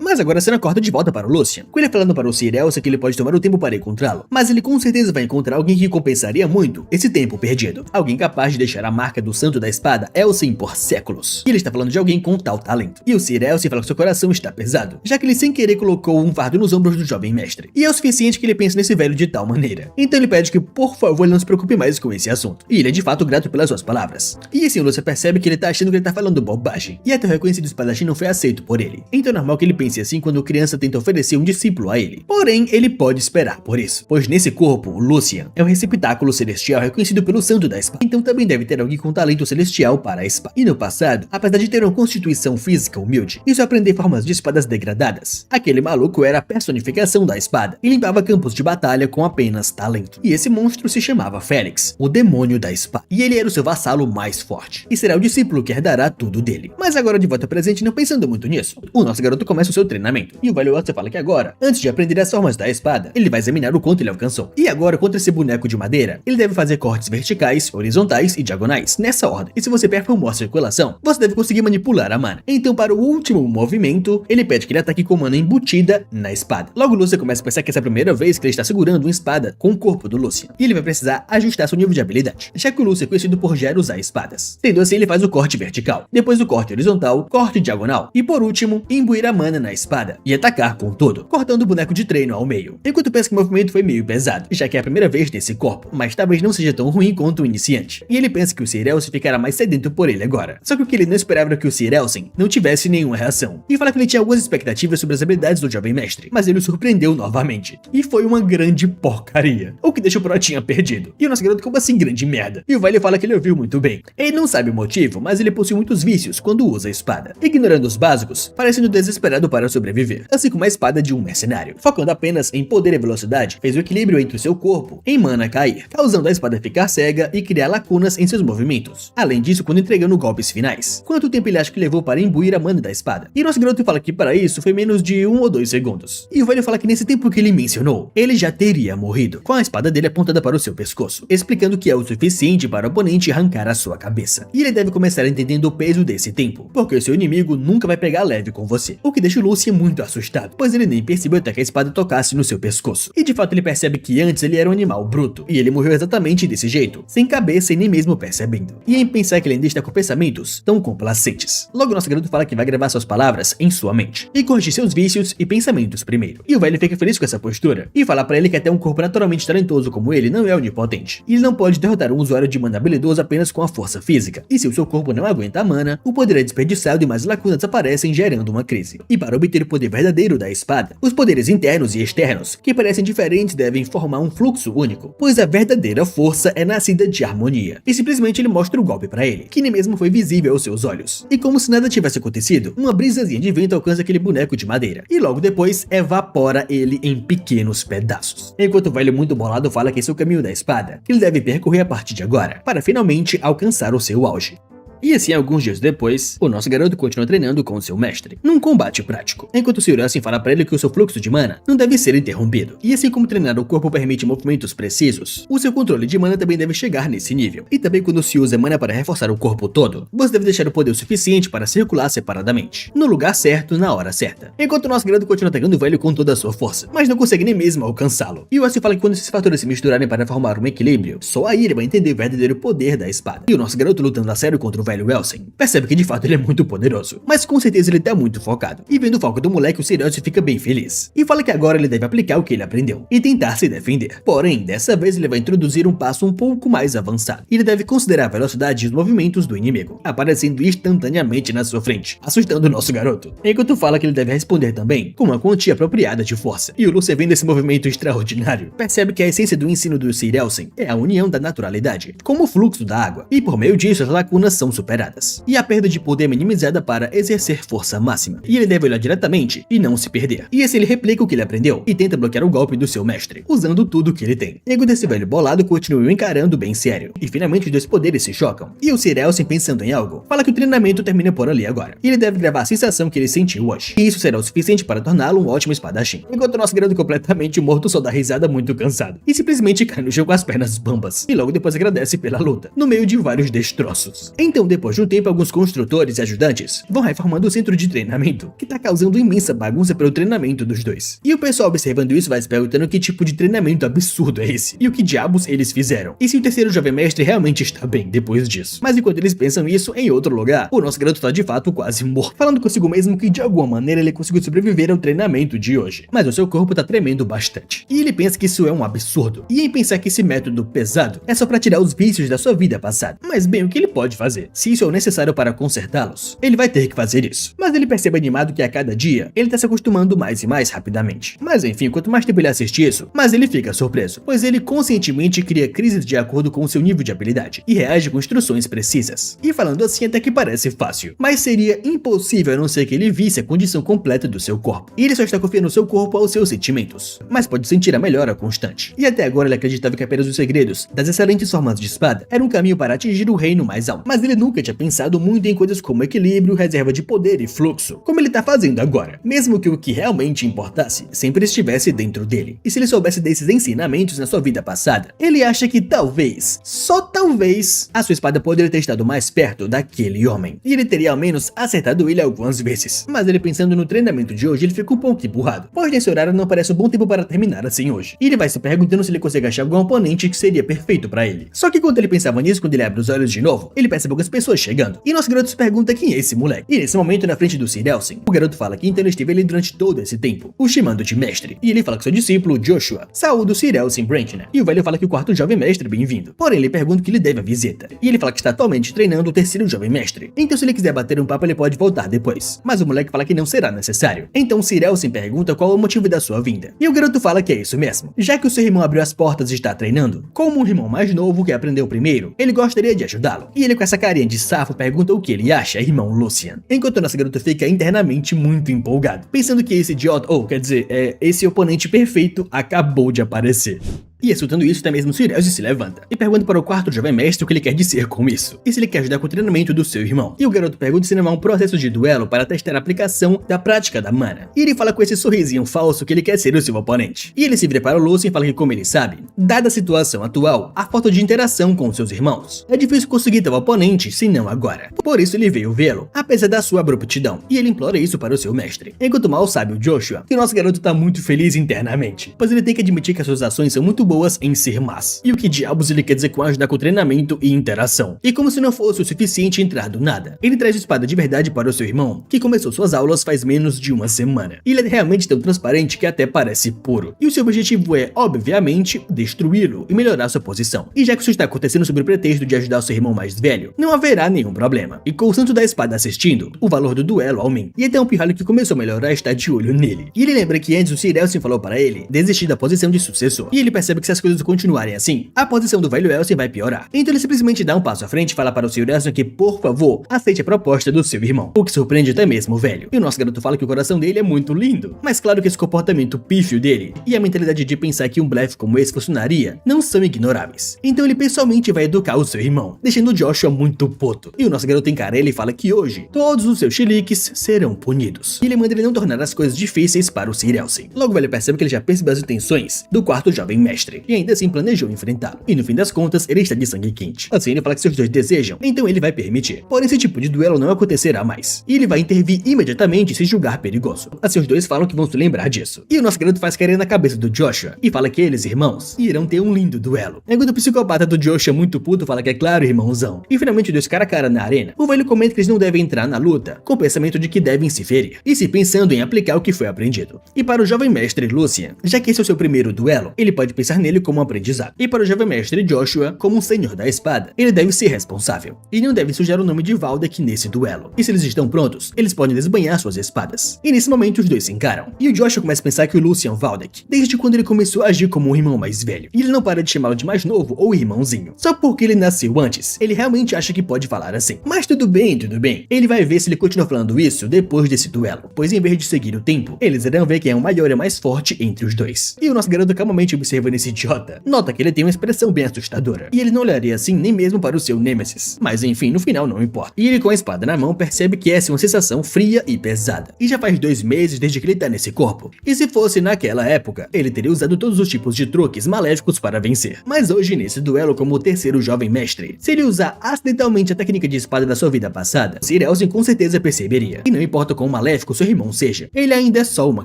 Mas agora a cena corta de volta para o Lucian, com ele falando para o Sir Elsen que ele pode tomar o tempo para encontrá-lo, mas ele com certeza vai encontrar alguém que compensaria muito esse tempo perdido, alguém capaz de deixar a marca do santo da espada Elsen por séculos. E ele está falando de alguém com tal talento. E o Sir Elsen fala que seu coração está pesado, já que ele sem querer colocou um fardo nos ombros do jovem mestre, e é o suficiente que ele pense nesse velho de tal maneira. Então ele pede que por favor ele não se preocupe mais com esse assunto, e ele é de fato grato pelas suas palavras. E assim o Lucian percebe que ele tá achando que ele tá falando bobagem, e até o reconhecido espadachim não foi aceito por ele. Então é normal que ele pense assim quando criança tenta oferecer um discípulo a ele. Porém, ele pode esperar por isso, pois nesse corpo, o Lucian é um receptáculo celestial reconhecido pelo santo da espada, então também deve ter alguém com talento celestial para a espada. E no passado, apesar de ter uma constituição física humilde e só aprender formas de espadas degradadas, aquele maluco era a personificação da espada e limpava campos de batalha com apenas talento. E esse monstro se chamava Félix, o demônio da espada, e ele era o seu vassalo mais forte, e será o discípulo que herdará tudo dele. Mas agora de volta ao presente, não pensando muito nisso, o nosso garoto começa o seu treinamento. E o velho Elsen fala que agora, antes de aprender as formas da espada, ele vai examinar o quanto ele alcançou. E agora, contra esse boneco de madeira, ele deve fazer cortes verticais, horizontais e diagonais, nessa ordem. E se você performou a circulação, você deve conseguir manipular a mana. Então, para o último movimento, ele pede que ele ataque com mana embutida na espada. Logo, Lucian começa a pensar que essa é a primeira vez que ele está segurando uma espada com o corpo do Lucian. E ele vai precisar ajustar seu nível de habilidade, já que o Lucian é conhecido por já usar espadas. Tendo assim, ele faz o corte vertical, depois o corte horizontal, corte diagonal, e por último, imbuir a mana na espada e atacar com tudo, cortando o boneco de treino ao meio. Enquanto pensa que o movimento foi meio pesado, já que é a primeira vez nesse corpo, mas talvez não seja tão ruim quanto o iniciante. E ele pensa que o Sir Elsen ficará mais sedento por ele agora. Só que o que ele não esperava era que o Sir Elsen não tivesse nenhuma reação. E fala que ele tinha algumas expectativas sobre as habilidades do jovem mestre, mas ele o surpreendeu novamente. E foi uma grande porcaria, o que deixa o Protinha perdido. E o nosso garoto, como assim grande merda? E o velho fala que ele ouviu muito bem. Ele não sabe o motivo, mas ele possui muitos vícios quando usa a espada, ignorando os básicos, parecendo desesperado para sobreviver, assim como a espada de um mercenário. Focando apenas em poder e velocidade, fez o equilíbrio entre o seu corpo em mana cair, causando a espada ficar cega e criar lacunas em seus movimentos. Além disso, quando entregando golpes finais. Quanto tempo ele acha que levou para imbuir a mana da espada? E nosso garoto fala que para isso foi menos de 1 ou 2 segundos. E o velho fala que nesse tempo que ele mencionou, ele já teria morrido. interrompido, com a espada dele apontada para o seu pescoço, explicando que é o suficiente para o oponente arrancar a sua cabeça. E ele deve começar entendendo o peso desse tempo, porque o seu inimigo nunca vai pegar leve com você, o que deixa o Lucien muito assustado, pois ele nem percebeu até que a espada tocasse no seu pescoço. E de fato ele percebe que antes ele era um animal bruto, e ele morreu exatamente desse jeito, sem cabeça e nem mesmo percebendo. E em pensar que ele ainda está com pensamentos tão complacentes. Logo nosso garoto fala que vai gravar suas palavras em sua mente, e corrigir seus vícios e pensamentos primeiro. E o velho fica feliz com essa postura, e fala pra ele que até um corpo naturalmente talentoso como ele não é onipotente. E ele não pode derrotar um usuário de mana habilidoso apenas com a força física, e se o seu corpo não aguenta a mana, o poder é desperdiçado e mais lacunas aparecem gerando uma crise. E para obter o poder verdadeiro da espada, os poderes internos e externos, que parecem diferentes, devem formar um fluxo único, pois a verdadeira força é nascida de harmonia. E simplesmente ele mostra o golpe pra ele, que nem mesmo foi visível aos seus olhos. E como se nada tivesse acontecido, uma brisazinha de vento alcança aquele boneco de madeira, e logo depois evapora ele em pequenos pedaços. Enquanto o velho muito bolado fala que esse é o caminho da espada, que ele deve percorrer a partir de agora, para finalmente alcançar o seu auge. E assim, alguns dias depois, o nosso garoto continua treinando com seu mestre, num combate prático, enquanto o Sr. Elsin fala pra ele que o seu fluxo de mana não deve ser interrompido. E assim como treinar o corpo permite movimentos precisos, o seu controle de mana também deve chegar nesse nível. E também quando se usa mana para reforçar o corpo todo, você deve deixar o poder o suficiente para circular separadamente, no lugar certo, na hora certa. Enquanto o nosso garoto continua atacando o velho com toda a sua força, mas não consegue nem mesmo alcançá-lo. E o Elsin fala que quando esses fatores se misturarem para formar um equilíbrio, só aí ele vai entender o verdadeiro poder da espada. E o nosso garoto lutando a sério contra o velho Elsin percebe que de fato ele é muito poderoso, mas com certeza ele tá muito focado. E vendo o foco do moleque, o Sr. Elsin fica bem feliz, e fala que agora ele deve aplicar o que ele aprendeu, e tentar se defender. Porém, dessa vez ele vai introduzir um passo um pouco mais avançado. Ele deve considerar a velocidade e os movimentos do inimigo, aparecendo instantaneamente na sua frente, assustando o nosso garoto. Enquanto fala que ele deve responder também com uma quantia apropriada de força. E o Lucien, vendo esse movimento extraordinário, percebe que a essência do ensino do Sr. Elsin é a união da naturalidade, como o fluxo da água, e por meio disso as lacunas são superadas, e a perda de poder é minimizada para exercer força máxima. E ele deve olhar diretamente e não se perder. E assim ele replica o que ele aprendeu e tenta bloquear o golpe do seu mestre, usando tudo que ele tem. Enquanto esse velho bolado continua o encarando bem sério. E finalmente os dois poderes se chocam. E o Sr. Elsin, pensando em algo, fala que o treinamento termina por ali agora. E ele deve gravar a sensação que ele sentiu hoje. E isso será o suficiente para torná-lo um ótimo espadachim. Enquanto o nosso garoto completamente morto só dá risada muito cansado. E simplesmente cai no chão com as pernas bambas. E logo depois agradece pela luta, no meio de vários destroços. Então depois de um tempo, alguns construtores e ajudantes vão reformando o centro de treinamento, que tá causando imensa bagunça pelo treinamento dos dois. E o pessoal observando isso vai se perguntando que tipo de treinamento absurdo é esse, e o que diabos eles fizeram, e se o terceiro jovem mestre realmente está bem depois disso. Mas enquanto eles pensam isso, em outro lugar, o nosso garoto tá de fato quase morto, falando consigo mesmo que de alguma maneira ele conseguiu sobreviver ao treinamento de hoje, mas o seu corpo tá tremendo bastante. E ele pensa que isso é um absurdo, e em pensar que esse método pesado é só pra tirar os vícios da sua vida passada. Mas bem, o que ele pode fazer? Se isso é o necessário para consertá-los, ele vai ter que fazer isso. Mas ele percebe animado que a cada dia, ele tá se acostumando mais e mais rapidamente. Mas enfim, quanto mais tempo ele assiste isso, mais ele fica surpreso, pois ele conscientemente cria crises de acordo com o seu nível de habilidade, e reage com instruções precisas. E falando assim até que parece fácil, mas seria impossível a não ser que ele visse a condição completa do seu corpo. E ele só está confiando no seu corpo aos seus sentimentos, mas pode sentir a melhora constante. E até agora ele acreditava que apenas os segredos das excelentes formas de espada era um caminho para atingir o reino mais alto. Mas ele nunca tinha pensado muito em coisas como equilíbrio, reserva de poder e fluxo, como ele tá fazendo agora. Mesmo que o que realmente importasse sempre estivesse dentro dele. E se ele soubesse desses ensinamentos na sua vida passada, ele acha que talvez, só talvez, a sua espada poderia ter estado mais perto daquele homem. E ele teria ao menos acertado ele algumas vezes. Mas ele pensando no treinamento de hoje, ele fica um pouco emburrado, pois nesse horário não parece um bom tempo para terminar assim hoje. E ele vai se perguntando se ele consegue achar algum oponente que seria perfeito para ele. Só que quando ele pensava nisso, quando ele abre os olhos de novo, ele percebe algumas pessoas chegando. E nosso garoto se pergunta quem é esse moleque. E nesse momento, na frente do Sr. Elsin, o garoto fala que então ele esteve ali durante todo esse tempo, o chamando de mestre. E ele fala que seu discípulo, Joshua, saúda o Sr. Elsin Branchner. E o velho fala que o quarto jovem mestre é bem-vindo. Porém, ele pergunta que lhe deve a visita. E ele fala que está atualmente treinando o terceiro jovem mestre. Então, se ele quiser bater um papo, ele pode voltar depois. Mas o moleque fala que não será necessário. Então, o Sr. Elsin pergunta qual é o motivo da sua vinda. E o garoto fala que é isso mesmo. Já que o seu irmão abriu as portas e está treinando, como um irmão mais novo que aprendeu primeiro, ele gostaria de ajudá-lo. E ele com essa carinha de safo pergunta o que ele acha, irmão Lucien. Enquanto nosso garoto fica internamente muito empolgado, pensando que esse idiota, ou quer dizer, esse oponente perfeito acabou de aparecer. E escutando isso, até mesmo Sirius se levanta e pergunta para o quarto jovem mestre o que ele quer dizer com isso, e se ele quer ajudar com o treinamento do seu irmão. E o garoto pergunta se não há um processo de duelo para testar a aplicação da prática da mana. E ele fala com esse sorrisinho falso que ele quer ser o seu oponente. E ele se vira para o Lucien e fala que, como ele sabe, dada a situação atual, a falta de interação com seus irmãos, é difícil conseguir tal oponente se não agora. Por isso ele veio vê-lo, apesar da sua abruptidão, e ele implora isso para o seu mestre. Enquanto mal sabe o Joshua que o nosso garoto tá muito feliz internamente, pois ele tem que admitir que as suas ações são muito boas em ser más. E o que diabos ele quer dizer com ajudar com treinamento e interação? E como se não fosse o suficiente entrar do nada, ele traz a espada de verdade para o seu irmão, que começou suas aulas faz menos de uma semana. E ele é realmente tão transparente que até parece puro. E o seu objetivo é, obviamente, destruí-lo e melhorar sua posição. E já que isso está acontecendo sob o pretexto de ajudar o seu irmão mais velho, não haverá nenhum problema. E com o santo da espada assistindo, o valor do duelo aumenta. E até um pirralho que começou a melhorar está de olho nele. E ele lembra que antes o Sir Elsien falou para ele desistir da posição de sucessor. E ele percebe que se as coisas continuarem assim, a posição do velho Elsien vai piorar. Então ele simplesmente dá um passo à frente e fala para o Sir Elsien que, por favor, aceite a proposta do seu irmão. O que surpreende até mesmo o velho. E o nosso garoto fala que o coração dele é muito lindo. Mas claro que esse comportamento pífio dele e a mentalidade de pensar que um blefe como esse funcionaria não são ignoráveis. Então ele pessoalmente vai educar o seu irmão, deixando o Joshua muito puto. E o nosso garoto encara ele e fala que hoje todos os seus chiliques serão punidos. E ele manda ele não tornar as coisas difíceis para o Sir Elsien. Logo o velho percebe que ele já percebeu as intenções do quarto jovem mestre e ainda assim planejou enfrentá-lo. E no fim das contas ele está de sangue quente. Assim ele fala que se os dois desejam, então ele vai permitir. Porém esse tipo de duelo não acontecerá mais. E ele vai intervir imediatamente se julgar perigoso. Assim os dois falam que vão se lembrar disso. E o nosso garoto faz carinho na cabeça do Joshua e fala que eles, irmãos, irão ter um lindo duelo. Enquanto o psicopata do Joshua muito puto fala que é claro, irmãozão. E finalmente dois cara a cara na arena, o velho comenta que eles não devem entrar na luta com o pensamento de que devem se ferir, e se pensando em aplicar o que foi aprendido. E para o jovem mestre Lucien, já que esse é o seu primeiro duelo, ele pode pensar nele como um aprendizado. E para o jovem mestre Joshua, como um senhor da espada, ele deve ser responsável, e não deve sujar o nome de Valdek nesse duelo. E se eles estão prontos, eles podem desbanhar suas espadas. E nesse momento os dois se encaram. E o Joshua começa a pensar que o Lucien é um Valdek, desde quando ele começou a agir como um irmão mais velho. E ele não para de chamá-lo de mais novo ou irmãozinho, só porque ele nasceu antes. Ele realmente acha que pode falar assim. Mas tudo bem, tudo bem. Ele vai ver se ele continua falando isso depois desse duelo, pois em vez de seguir o tempo, eles irão ver quem é o maior e mais forte entre os dois. E o nosso garoto calmamente observando esse idiota, nota que ele tem uma expressão bem assustadora. E ele não olharia assim nem mesmo para o seu Nemesis. Mas enfim, no final não importa. E ele com a espada na mão percebe que essa é uma sensação fria e pesada. E já faz 2 meses desde que ele tá nesse corpo. E se fosse naquela época, ele teria usado todos os tipos de truques maléficos para vencer. Mas hoje, nesse duelo como o terceiro jovem mestre, se ele usar acidentalmente a técnica de espada da sua vida passada, Sir Elsien com certeza perceberia. E não importa quão maléfico seu irmão seja, ele ainda é só uma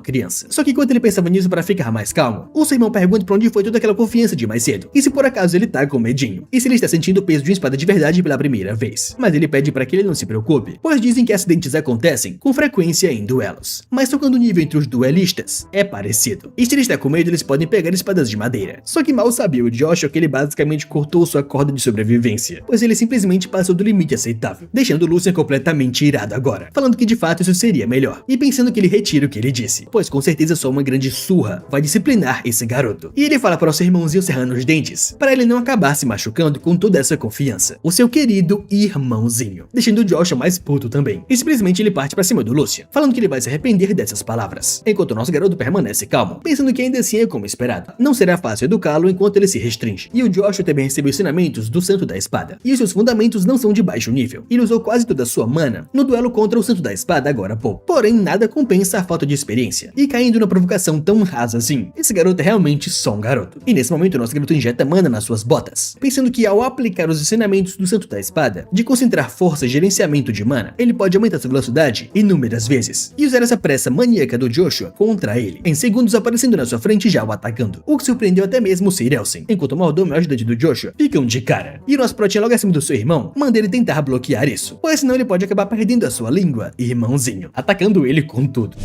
criança. Só que enquanto ele pensava nisso para ficar mais calmo, o seu irmão pergunta pra onde foi toda aquela confiança de mais cedo. E se por acaso ele tá com medinho. E se ele está sentindo o peso de uma espada de verdade pela primeira vez. Mas ele pede para que ele não se preocupe, pois dizem que acidentes acontecem com frequência em duelos. Mas tocando o nível entre os duelistas, é parecido. E se ele está com medo, eles podem pegar espadas de madeira. Só que mal sabia o Joshua que ele basicamente cortou sua corda de sobrevivência, pois ele simplesmente passou do limite aceitável, deixando o Lucien completamente irado agora, falando que de fato isso seria melhor, e pensando que ele retira o que ele disse, pois com certeza só uma grande surra vai disciplinar esse garoto. E ele fala para o seu irmãozinho cerrando os dentes, para ele não acabar se machucando com toda essa confiança, o seu querido irmãozinho, deixando o Joshua mais puto também. E simplesmente ele parte para cima do Lucien, falando que ele vai se arrepender dessas palavras, enquanto o nosso garoto permanece calmo, pensando que ainda assim é como esperado. Não será fácil educá-lo enquanto ele se restringe. E o Joshua também recebeu ensinamentos do Santo da Espada, e os seus fundamentos não são de baixo nível. Ele usou quase toda a sua mana no duelo contra o Santo da Espada agora há pouco. Porém, nada compensa a falta de experiência. E caindo na provocação tão rasa assim, esse garoto é realmente só um garoto. E nesse momento, o nosso garoto injeta mana nas suas botas, pensando que ao aplicar os ensinamentos do Santo da Espada, de concentrar força e gerenciamento de mana, ele pode aumentar sua velocidade inúmeras vezes, e usar essa pressa maníaca do Joshua contra ele, em segundos aparecendo na sua frente já o atacando, o que surpreendeu até mesmo o Sir Elsien, enquanto o mordomo e o ajudante do Joshua ficam de cara. E o nosso protinha logo acima do seu irmão, manda ele tentar bloquear isso, pois senão ele pode acabar perdendo a sua língua, irmãozinho, atacando ele com tudo.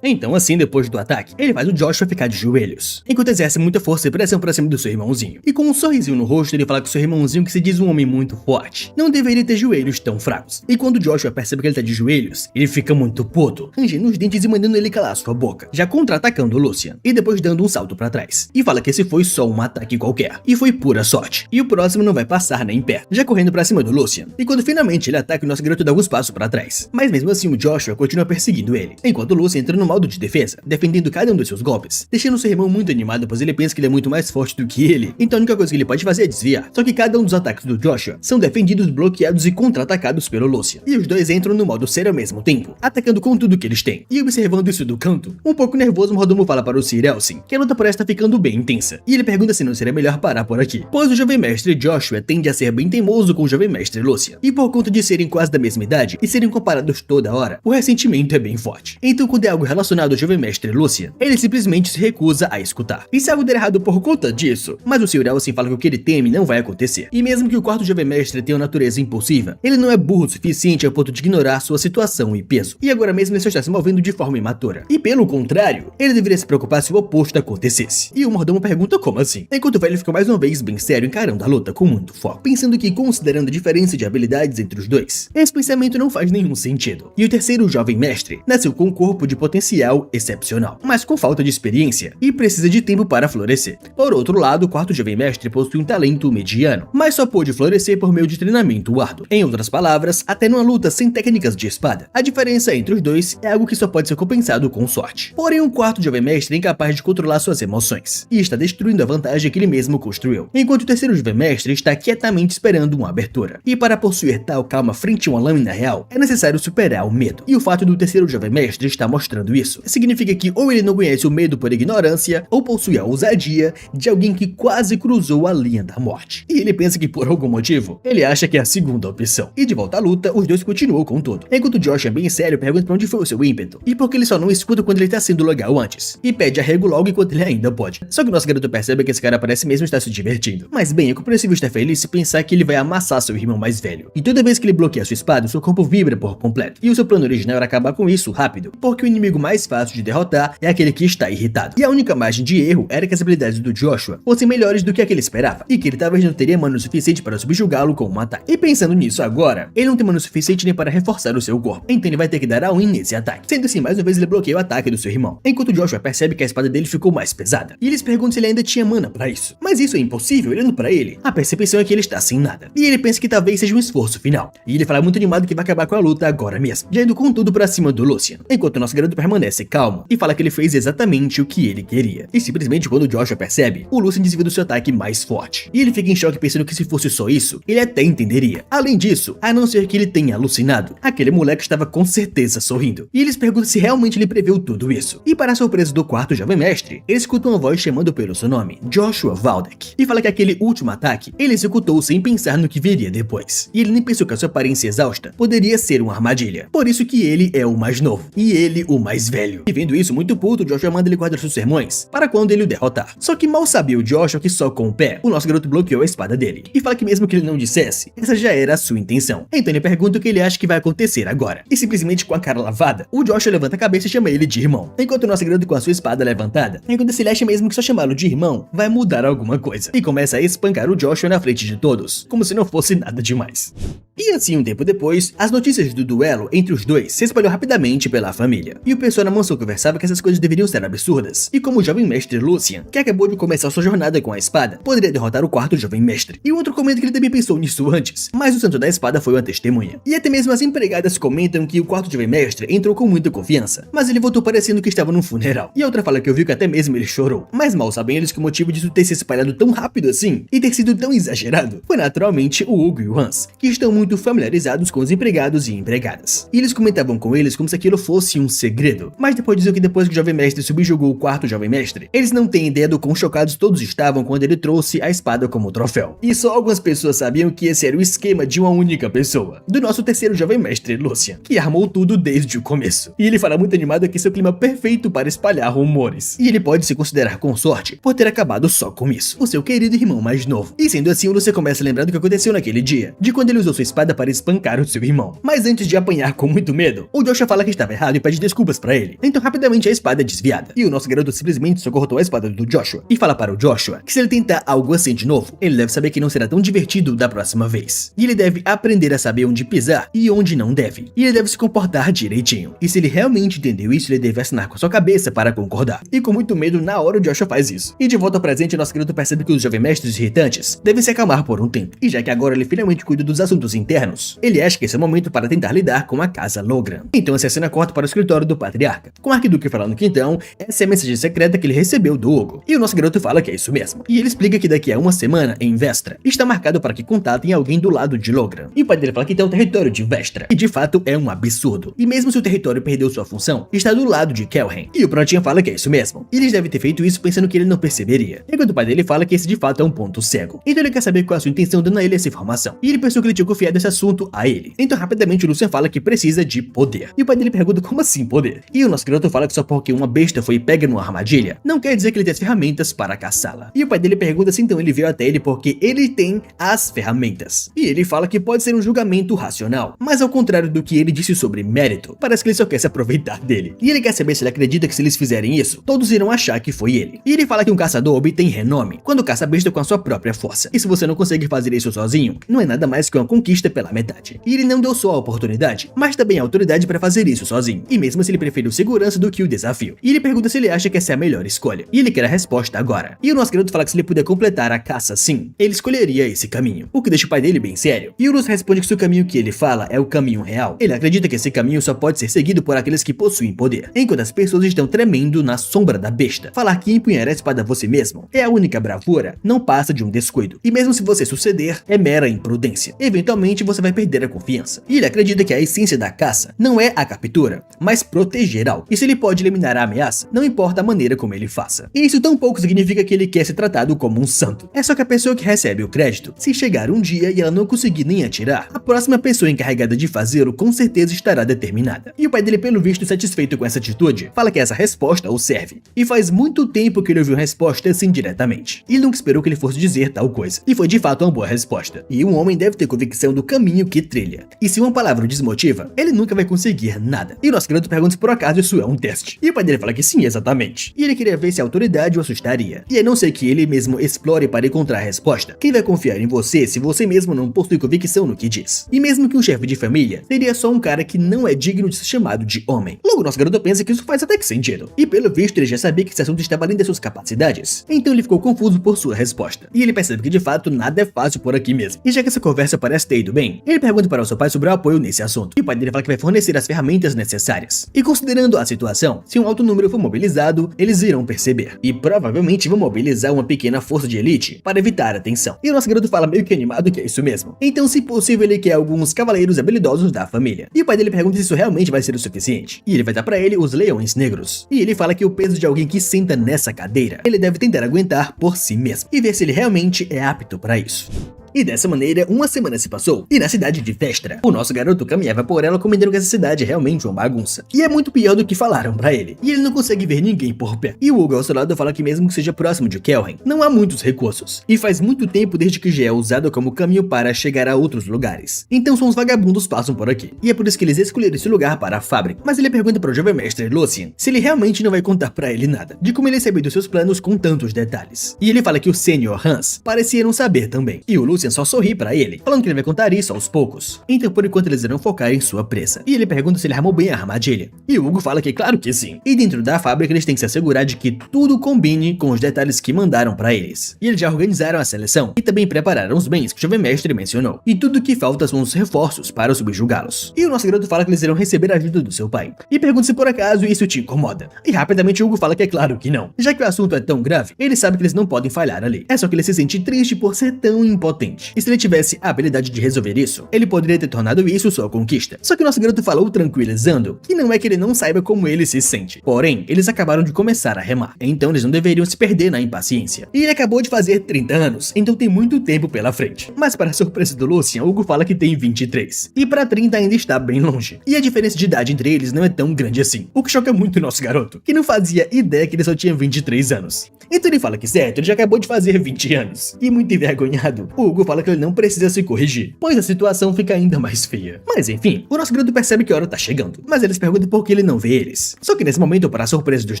Então assim, depois do ataque, ele faz o Joshua ficar de joelhos, enquanto exerce muita força e pressão pra cima do seu irmãozinho. E com um sorrisinho no rosto, ele fala que seu irmãozinho, que se diz um homem muito forte, não deveria ter joelhos tão fracos. E quando o Joshua percebe que ele tá de joelhos, ele fica muito puto, rangendo os dentes e mandando ele calar sua boca, já contra-atacando o Lucien, e depois dando um salto pra trás. E fala que esse foi só um ataque qualquer, e foi pura sorte. E o próximo não vai passar nem perto, já correndo pra cima do Lucien. E quando finalmente ele ataca, o nosso garoto dá alguns passos pra trás. Mas mesmo assim, o Joshua continua perseguindo ele, enquanto o Lucien entra no modo de defesa, defendendo cada um dos seus golpes, deixando seu irmão muito animado, pois ele pensa que ele é muito mais forte do que ele, então a única coisa que ele pode fazer é desviar. Só que cada um dos ataques do Joshua são defendidos, bloqueados e contra-atacados pelo Lucian, e os dois entram no modo sério ao mesmo tempo, atacando com tudo que eles têm. E observando isso do canto, um pouco nervoso, Mordomo fala para o Sir Elsin que a luta parece estar ficando bem intensa, e ele pergunta se não seria melhor parar por aqui, pois o jovem mestre Joshua tende a ser bem teimoso com o jovem mestre Lucian, e por conta de serem quase da mesma idade e serem comparados toda hora, o ressentimento é bem forte. Então quando é algo relacionado ao jovem mestre Lucian, ele simplesmente se recusa a escutar. E se algo der errado por conta disso, mas o Sir Elsin fala que o que ele teme não vai acontecer. E mesmo que o quarto jovem mestre tenha uma natureza impulsiva, ele não é burro o suficiente ao ponto de ignorar sua situação e peso. E agora mesmo ele só está se movendo de forma imatura. E pelo contrário, ele deveria se preocupar se o oposto acontecesse. E o Mordomo pergunta como assim? Enquanto o velho fica mais uma vez bem sério, encarando a luta com muito foco, pensando que, considerando a diferença de habilidades entre os dois, esse pensamento não faz nenhum sentido. E o terceiro jovem mestre nasceu com um corpo de potencial excepcional, mas com falta de experiência e precisa de tempo para florescer. Por outro lado, o quarto jovem mestre possui um talento mediano, mas só pôde florescer por meio de treinamento árduo. Em outras palavras, até numa luta sem técnicas de espada, a diferença entre os dois é algo que só pode ser compensado com sorte. Porém, um quarto jovem mestre é incapaz de controlar suas emoções e está destruindo a vantagem que ele mesmo construiu, enquanto o terceiro jovem mestre está quietamente esperando uma abertura. E para possuir tal calma frente a uma lâmina real, é necessário superar o medo. E o fato do terceiro jovem mestre estar mostrando isso significa que ou ele não conhece o medo por ignorância, ou possui a ousadia de alguém que quase cruzou a linha da morte. E ele pensa que por algum motivo, ele acha que é a segunda opção. E de volta à luta, os dois continuam com tudo. Enquanto Josh é bem sério, pergunta pra onde foi o seu ímpeto, e por que ele só não escuta quando ele tá sendo legal antes, e pede arrego logo enquanto ele ainda pode. Só que o nosso garoto percebe que esse cara parece mesmo estar se divertindo. Mas bem, é compreensível estar feliz se pensar que ele vai amassar seu irmão mais velho. E toda vez que ele bloqueia sua espada, seu corpo vibra por completo. E o seu plano original era acabar com isso rápido, porque o inimigo mais fácil de derrotar é aquele que está irritado. E a única margem de erro era que as habilidades do Joshua fossem melhores do que aquele esperava, e que ele talvez não teria mano suficiente para subjugá-lo com um ataque. E pensando nisso agora, ele não tem mano suficiente nem para reforçar o seu corpo, então ele vai ter que dar all-in nesse ataque. Sendo assim, mais uma vez ele bloqueia o ataque do seu irmão, enquanto Joshua percebe que a espada dele ficou mais pesada, e eles perguntam se ele ainda tinha mana para isso. Mas isso é impossível, olhando para ele, a percepção é que ele está sem nada, e ele pensa que talvez seja um esforço final, e ele fala muito animado que vai acabar com a luta agora mesmo, já indo com tudo pra cima do Lucian, enquanto o nosso garoto permanece calmo, e fala que ele fez exatamente o que ele queria. E simplesmente quando Joshua percebe, o Lucian desvia do seu ataque mais forte, e ele fica em choque pensando que se fosse só isso, ele até entenderia. Além disso, a não ser que ele tenha alucinado, aquele moleque estava com certeza sorrindo, e eles perguntam se realmente ele preveu tudo isso. E para a surpresa do quarto jovem mestre, ele escuta uma voz chamando pelo seu nome, Joshua Valdek, e fala que aquele último ataque ele executou sem pensar no que viria depois, e ele nem pensou que a sua aparência exausta poderia ser uma armadilha. Por isso que ele é o mais novo, e ele o mais velho. E vendo isso muito puto, Joshua manda ele guardar seus sermões para quando ele o derrotar. Só que mal sabia o Joshua que só com o pé, o nosso garoto bloqueou a espada dele, e fala que mesmo que ele não dissesse, essa já era a sua intenção. Então ele pergunta o que ele acha que vai acontecer agora, e simplesmente com a cara lavada, o Joshua levanta a cabeça e chama ele de irmão, enquanto o nosso garoto com a sua espada levantada, enquanto ele acha mesmo que só chamá-lo de irmão vai mudar alguma coisa, e começa a espancar o Joshua na frente de todos, como se não fosse nada demais. E assim, um tempo depois, as notícias do duelo entre os dois se espalhou rapidamente pela família, e o pessoal na mansão conversava que essas coisas deveriam ser absurdas, e como o jovem mestre Lucian, que acabou de começar sua jornada com a espada, poderia derrotar o quarto jovem mestre. E o outro comenta que ele também pensou nisso antes, mas o santo da espada foi uma testemunha. E até mesmo as empregadas comentam que o quarto jovem mestre entrou com muita confiança, mas ele voltou parecendo que estava num funeral. E a outra fala que ouviu que até mesmo ele chorou, mas mal sabem eles que o motivo disso ter se espalhado tão rápido assim, e ter sido tão exagerado, foi naturalmente o Hugo e o Hans, que estão muito familiarizados com os empregados e empregadas. E eles comentavam com eles como se aquilo fosse um segredo, mas depois diziam que depois que o jovem mestre subjugou o quarto jovem mestre, eles não têm ideia do quão chocados todos estavam quando ele trouxe a espada como troféu. E só algumas pessoas sabiam que esse era o esquema de uma única pessoa, do nosso terceiro jovem mestre Lucian, que armou tudo desde o começo. E ele fala muito animado que esse é o clima perfeito para espalhar rumores. E ele pode se considerar com sorte por ter acabado só com isso, o seu querido irmão mais novo. E sendo assim, o Lucian começa a lembrar do que aconteceu naquele dia, de quando ele usou sua espada para espancar o seu irmão. Mas antes de apanhar com muito medo, o Joshua fala que estava errado e pede desculpas pra ele. Então rapidamente a espada é desviada, e o nosso garoto simplesmente só cortou a espada do Joshua, e fala para o Joshua que se ele tentar algo assim de novo, ele deve saber que não será tão divertido da próxima vez. E ele deve aprender a saber onde pisar e onde não deve. E ele deve se comportar direitinho. E se ele realmente entendeu isso, ele deve assinar com a sua cabeça para concordar. E com muito medo, na hora o Joshua faz isso. E de volta ao presente, nosso garoto percebe que os jovens mestres irritantes devem se acalmar por um tempo. E já que agora ele finalmente cuida dos assuntos internos. Ele acha que esse é o momento para tentar lidar com a casa Logran. Então essa cena corta para o escritório do patriarca, com o arquiduque falando que então essa é a mensagem secreta que ele recebeu do Hugo. E o nosso garoto fala que é isso mesmo. E ele explica que daqui a uma semana, em Vestra, está marcado para que contatem alguém do lado de Logran. E o pai dele fala que tem o território de Vestra, e de fato é um absurdo. E mesmo se o território perdeu sua função, está do lado de Kelren. E o Prontinha fala que é isso mesmo. E eles devem ter feito isso pensando que ele não perceberia. Enquanto o pai dele fala que esse de fato é um ponto cego. Então ele quer saber qual é a sua intenção dando a ele essa informação. E ele pensou que ele tinha confiado esse assunto a ele. Então rapidamente o Lucian fala que precisa de poder. E o pai dele pergunta como assim poder? E o nosso garoto fala que só porque uma besta foi pega numa armadilha, não quer dizer que ele tem as ferramentas para caçá-la. E o pai dele pergunta se então ele veio até ele porque ele tem as ferramentas. E ele fala que pode ser um julgamento racional, mas ao contrário do que ele disse sobre mérito, parece que ele só quer se aproveitar dele. E ele quer saber se ele acredita que se eles fizerem isso, todos irão achar que foi ele. E ele fala que um caçador obtém renome quando caça a besta com a sua própria força. E se você não consegue fazer isso sozinho, não é nada mais que uma conquista pela metade. E ele não deu só a oportunidade, mas também a autoridade para fazer isso sozinho. E mesmo se ele preferiu segurança do que o desafio. E ele pergunta se ele acha que essa é a melhor escolha. E ele quer a resposta agora. E o nosso garoto fala que se ele puder completar a caça sim, ele escolheria esse caminho. O que deixa o pai dele bem sério. E o Luz responde que se o caminho que ele fala é o caminho real, ele acredita que esse caminho só pode ser seguido por aqueles que possuem poder, enquanto as pessoas estão tremendo na sombra da besta. Falar que empunhar a espada você mesmo é a única bravura, não passa de um descuido. E mesmo se você suceder, é mera imprudência. Eventualmente você vai perder a confiança. E ele acredita que a essência da caça não é a captura, mas proteger algo. E se ele pode eliminar a ameaça, não importa a maneira como ele faça. E isso tampouco significa que ele quer ser tratado como um santo. É só que a pessoa que recebe o crédito, se chegar um dia e ela não conseguir nem atirar, a próxima pessoa encarregada de fazê-lo com certeza estará determinada. E o pai dele, pelo visto satisfeito com essa atitude, fala que essa resposta o serve. E faz muito tempo que ele ouviu resposta assim diretamente. E ele nunca esperou que ele fosse dizer tal coisa. E foi de fato uma boa resposta. E um homem deve ter convicção do caminho que trilha. E se uma palavra o desmotiva, ele nunca vai conseguir nada. E o nosso garoto pergunta se por acaso isso é um teste. E o pai dele fala que sim, exatamente. E ele queria ver se a autoridade o assustaria. E a não ser que ele mesmo explore para encontrar a resposta, quem vai confiar em você se você mesmo não possui convicção no que diz? E mesmo que um chefe de família seria só um cara que não é digno de ser chamado de homem. Logo, nosso garoto pensa que isso faz até que sentido. E pelo visto, ele já sabia que esse assunto estava além das suas capacidades. Então ele ficou confuso por sua resposta. E ele percebe que de fato nada é fácil por aqui mesmo. E já que essa conversa parece ter ido bem, ele pergunta para o seu pai sobre o apoio nesse assunto. E o pai dele fala que vai fornecer as ferramentas necessárias. E considerando a situação, se um alto número for mobilizado, eles irão perceber. E provavelmente vão mobilizar uma pequena força de elite para evitar a tensão. E o nosso garoto fala meio que animado que é isso mesmo. Então, se possível, ele quer alguns cavaleiros habilidosos da família. E o pai dele pergunta se isso realmente vai ser o suficiente. E ele vai dar para ele os leões negros. E ele fala que o peso de alguém que senta nessa cadeira, ele deve tentar aguentar por si mesmo. E ver se ele realmente é apto para isso. E dessa maneira, uma semana se passou, e na cidade de Vestra, o nosso garoto caminhava por ela comentando que essa cidade é realmente uma bagunça. E é muito pior do que falaram pra ele. E ele não consegue ver ninguém por perto. E o Hugo ao seu lado fala que mesmo que seja próximo de Kelren, não há muitos recursos. E faz muito tempo desde que já é usado como caminho para chegar a outros lugares. Então só uns vagabundos passam por aqui. E é por isso que eles escolheram esse lugar para a fábrica. Mas ele pergunta para o jovem mestre Lucian se ele realmente não vai contar pra ele nada, de como ele sabia dos seus planos com tantos detalhes. E ele fala que o Sr. Hans parecia não saber também. E o Lucian só sorri pra ele, falando que ele vai contar isso aos poucos. Então por enquanto eles irão focar em sua presa. E ele pergunta se ele armou bem a armadilha. E o Hugo fala que claro que sim. E dentro da fábrica eles têm que se assegurar de que tudo combine com os detalhes que mandaram pra eles. E eles já organizaram a seleção e também prepararam os bens que o jovem mestre mencionou. E tudo que falta são os reforços para subjugá-los. E o nosso garoto fala que eles irão receber a ajuda do seu pai. E pergunta se por acaso isso te incomoda. E rapidamente o Hugo fala que é claro que não. Já que o assunto é tão grave, ele sabe que eles não podem falhar ali. É só que ele se sente triste por ser tão impotente. E se ele tivesse a habilidade de resolver isso, ele poderia ter tornado isso sua conquista. Só que o nosso garoto falou tranquilizando que não é que ele não saiba como ele se sente. Porém, eles acabaram de começar a remar. Então eles não deveriam se perder na impaciência. E ele acabou de fazer 30 anos, então tem muito tempo pela frente. Mas para a surpresa do Lucian, Hugo fala que tem 23. E para 30 ainda está bem longe. E a diferença de idade entre eles não é tão grande assim. O que choca muito o nosso garoto, que não fazia ideia que ele só tinha 23 anos. Então ele fala que certo, ele já acabou de fazer 20 anos. E muito envergonhado, o Hugo fala que ele não precisa se corrigir, pois a situação fica ainda mais feia. Mas enfim, o nosso garoto percebe que a hora tá chegando, mas eles perguntam por que ele não vê eles. Só que nesse momento, para a surpresa dos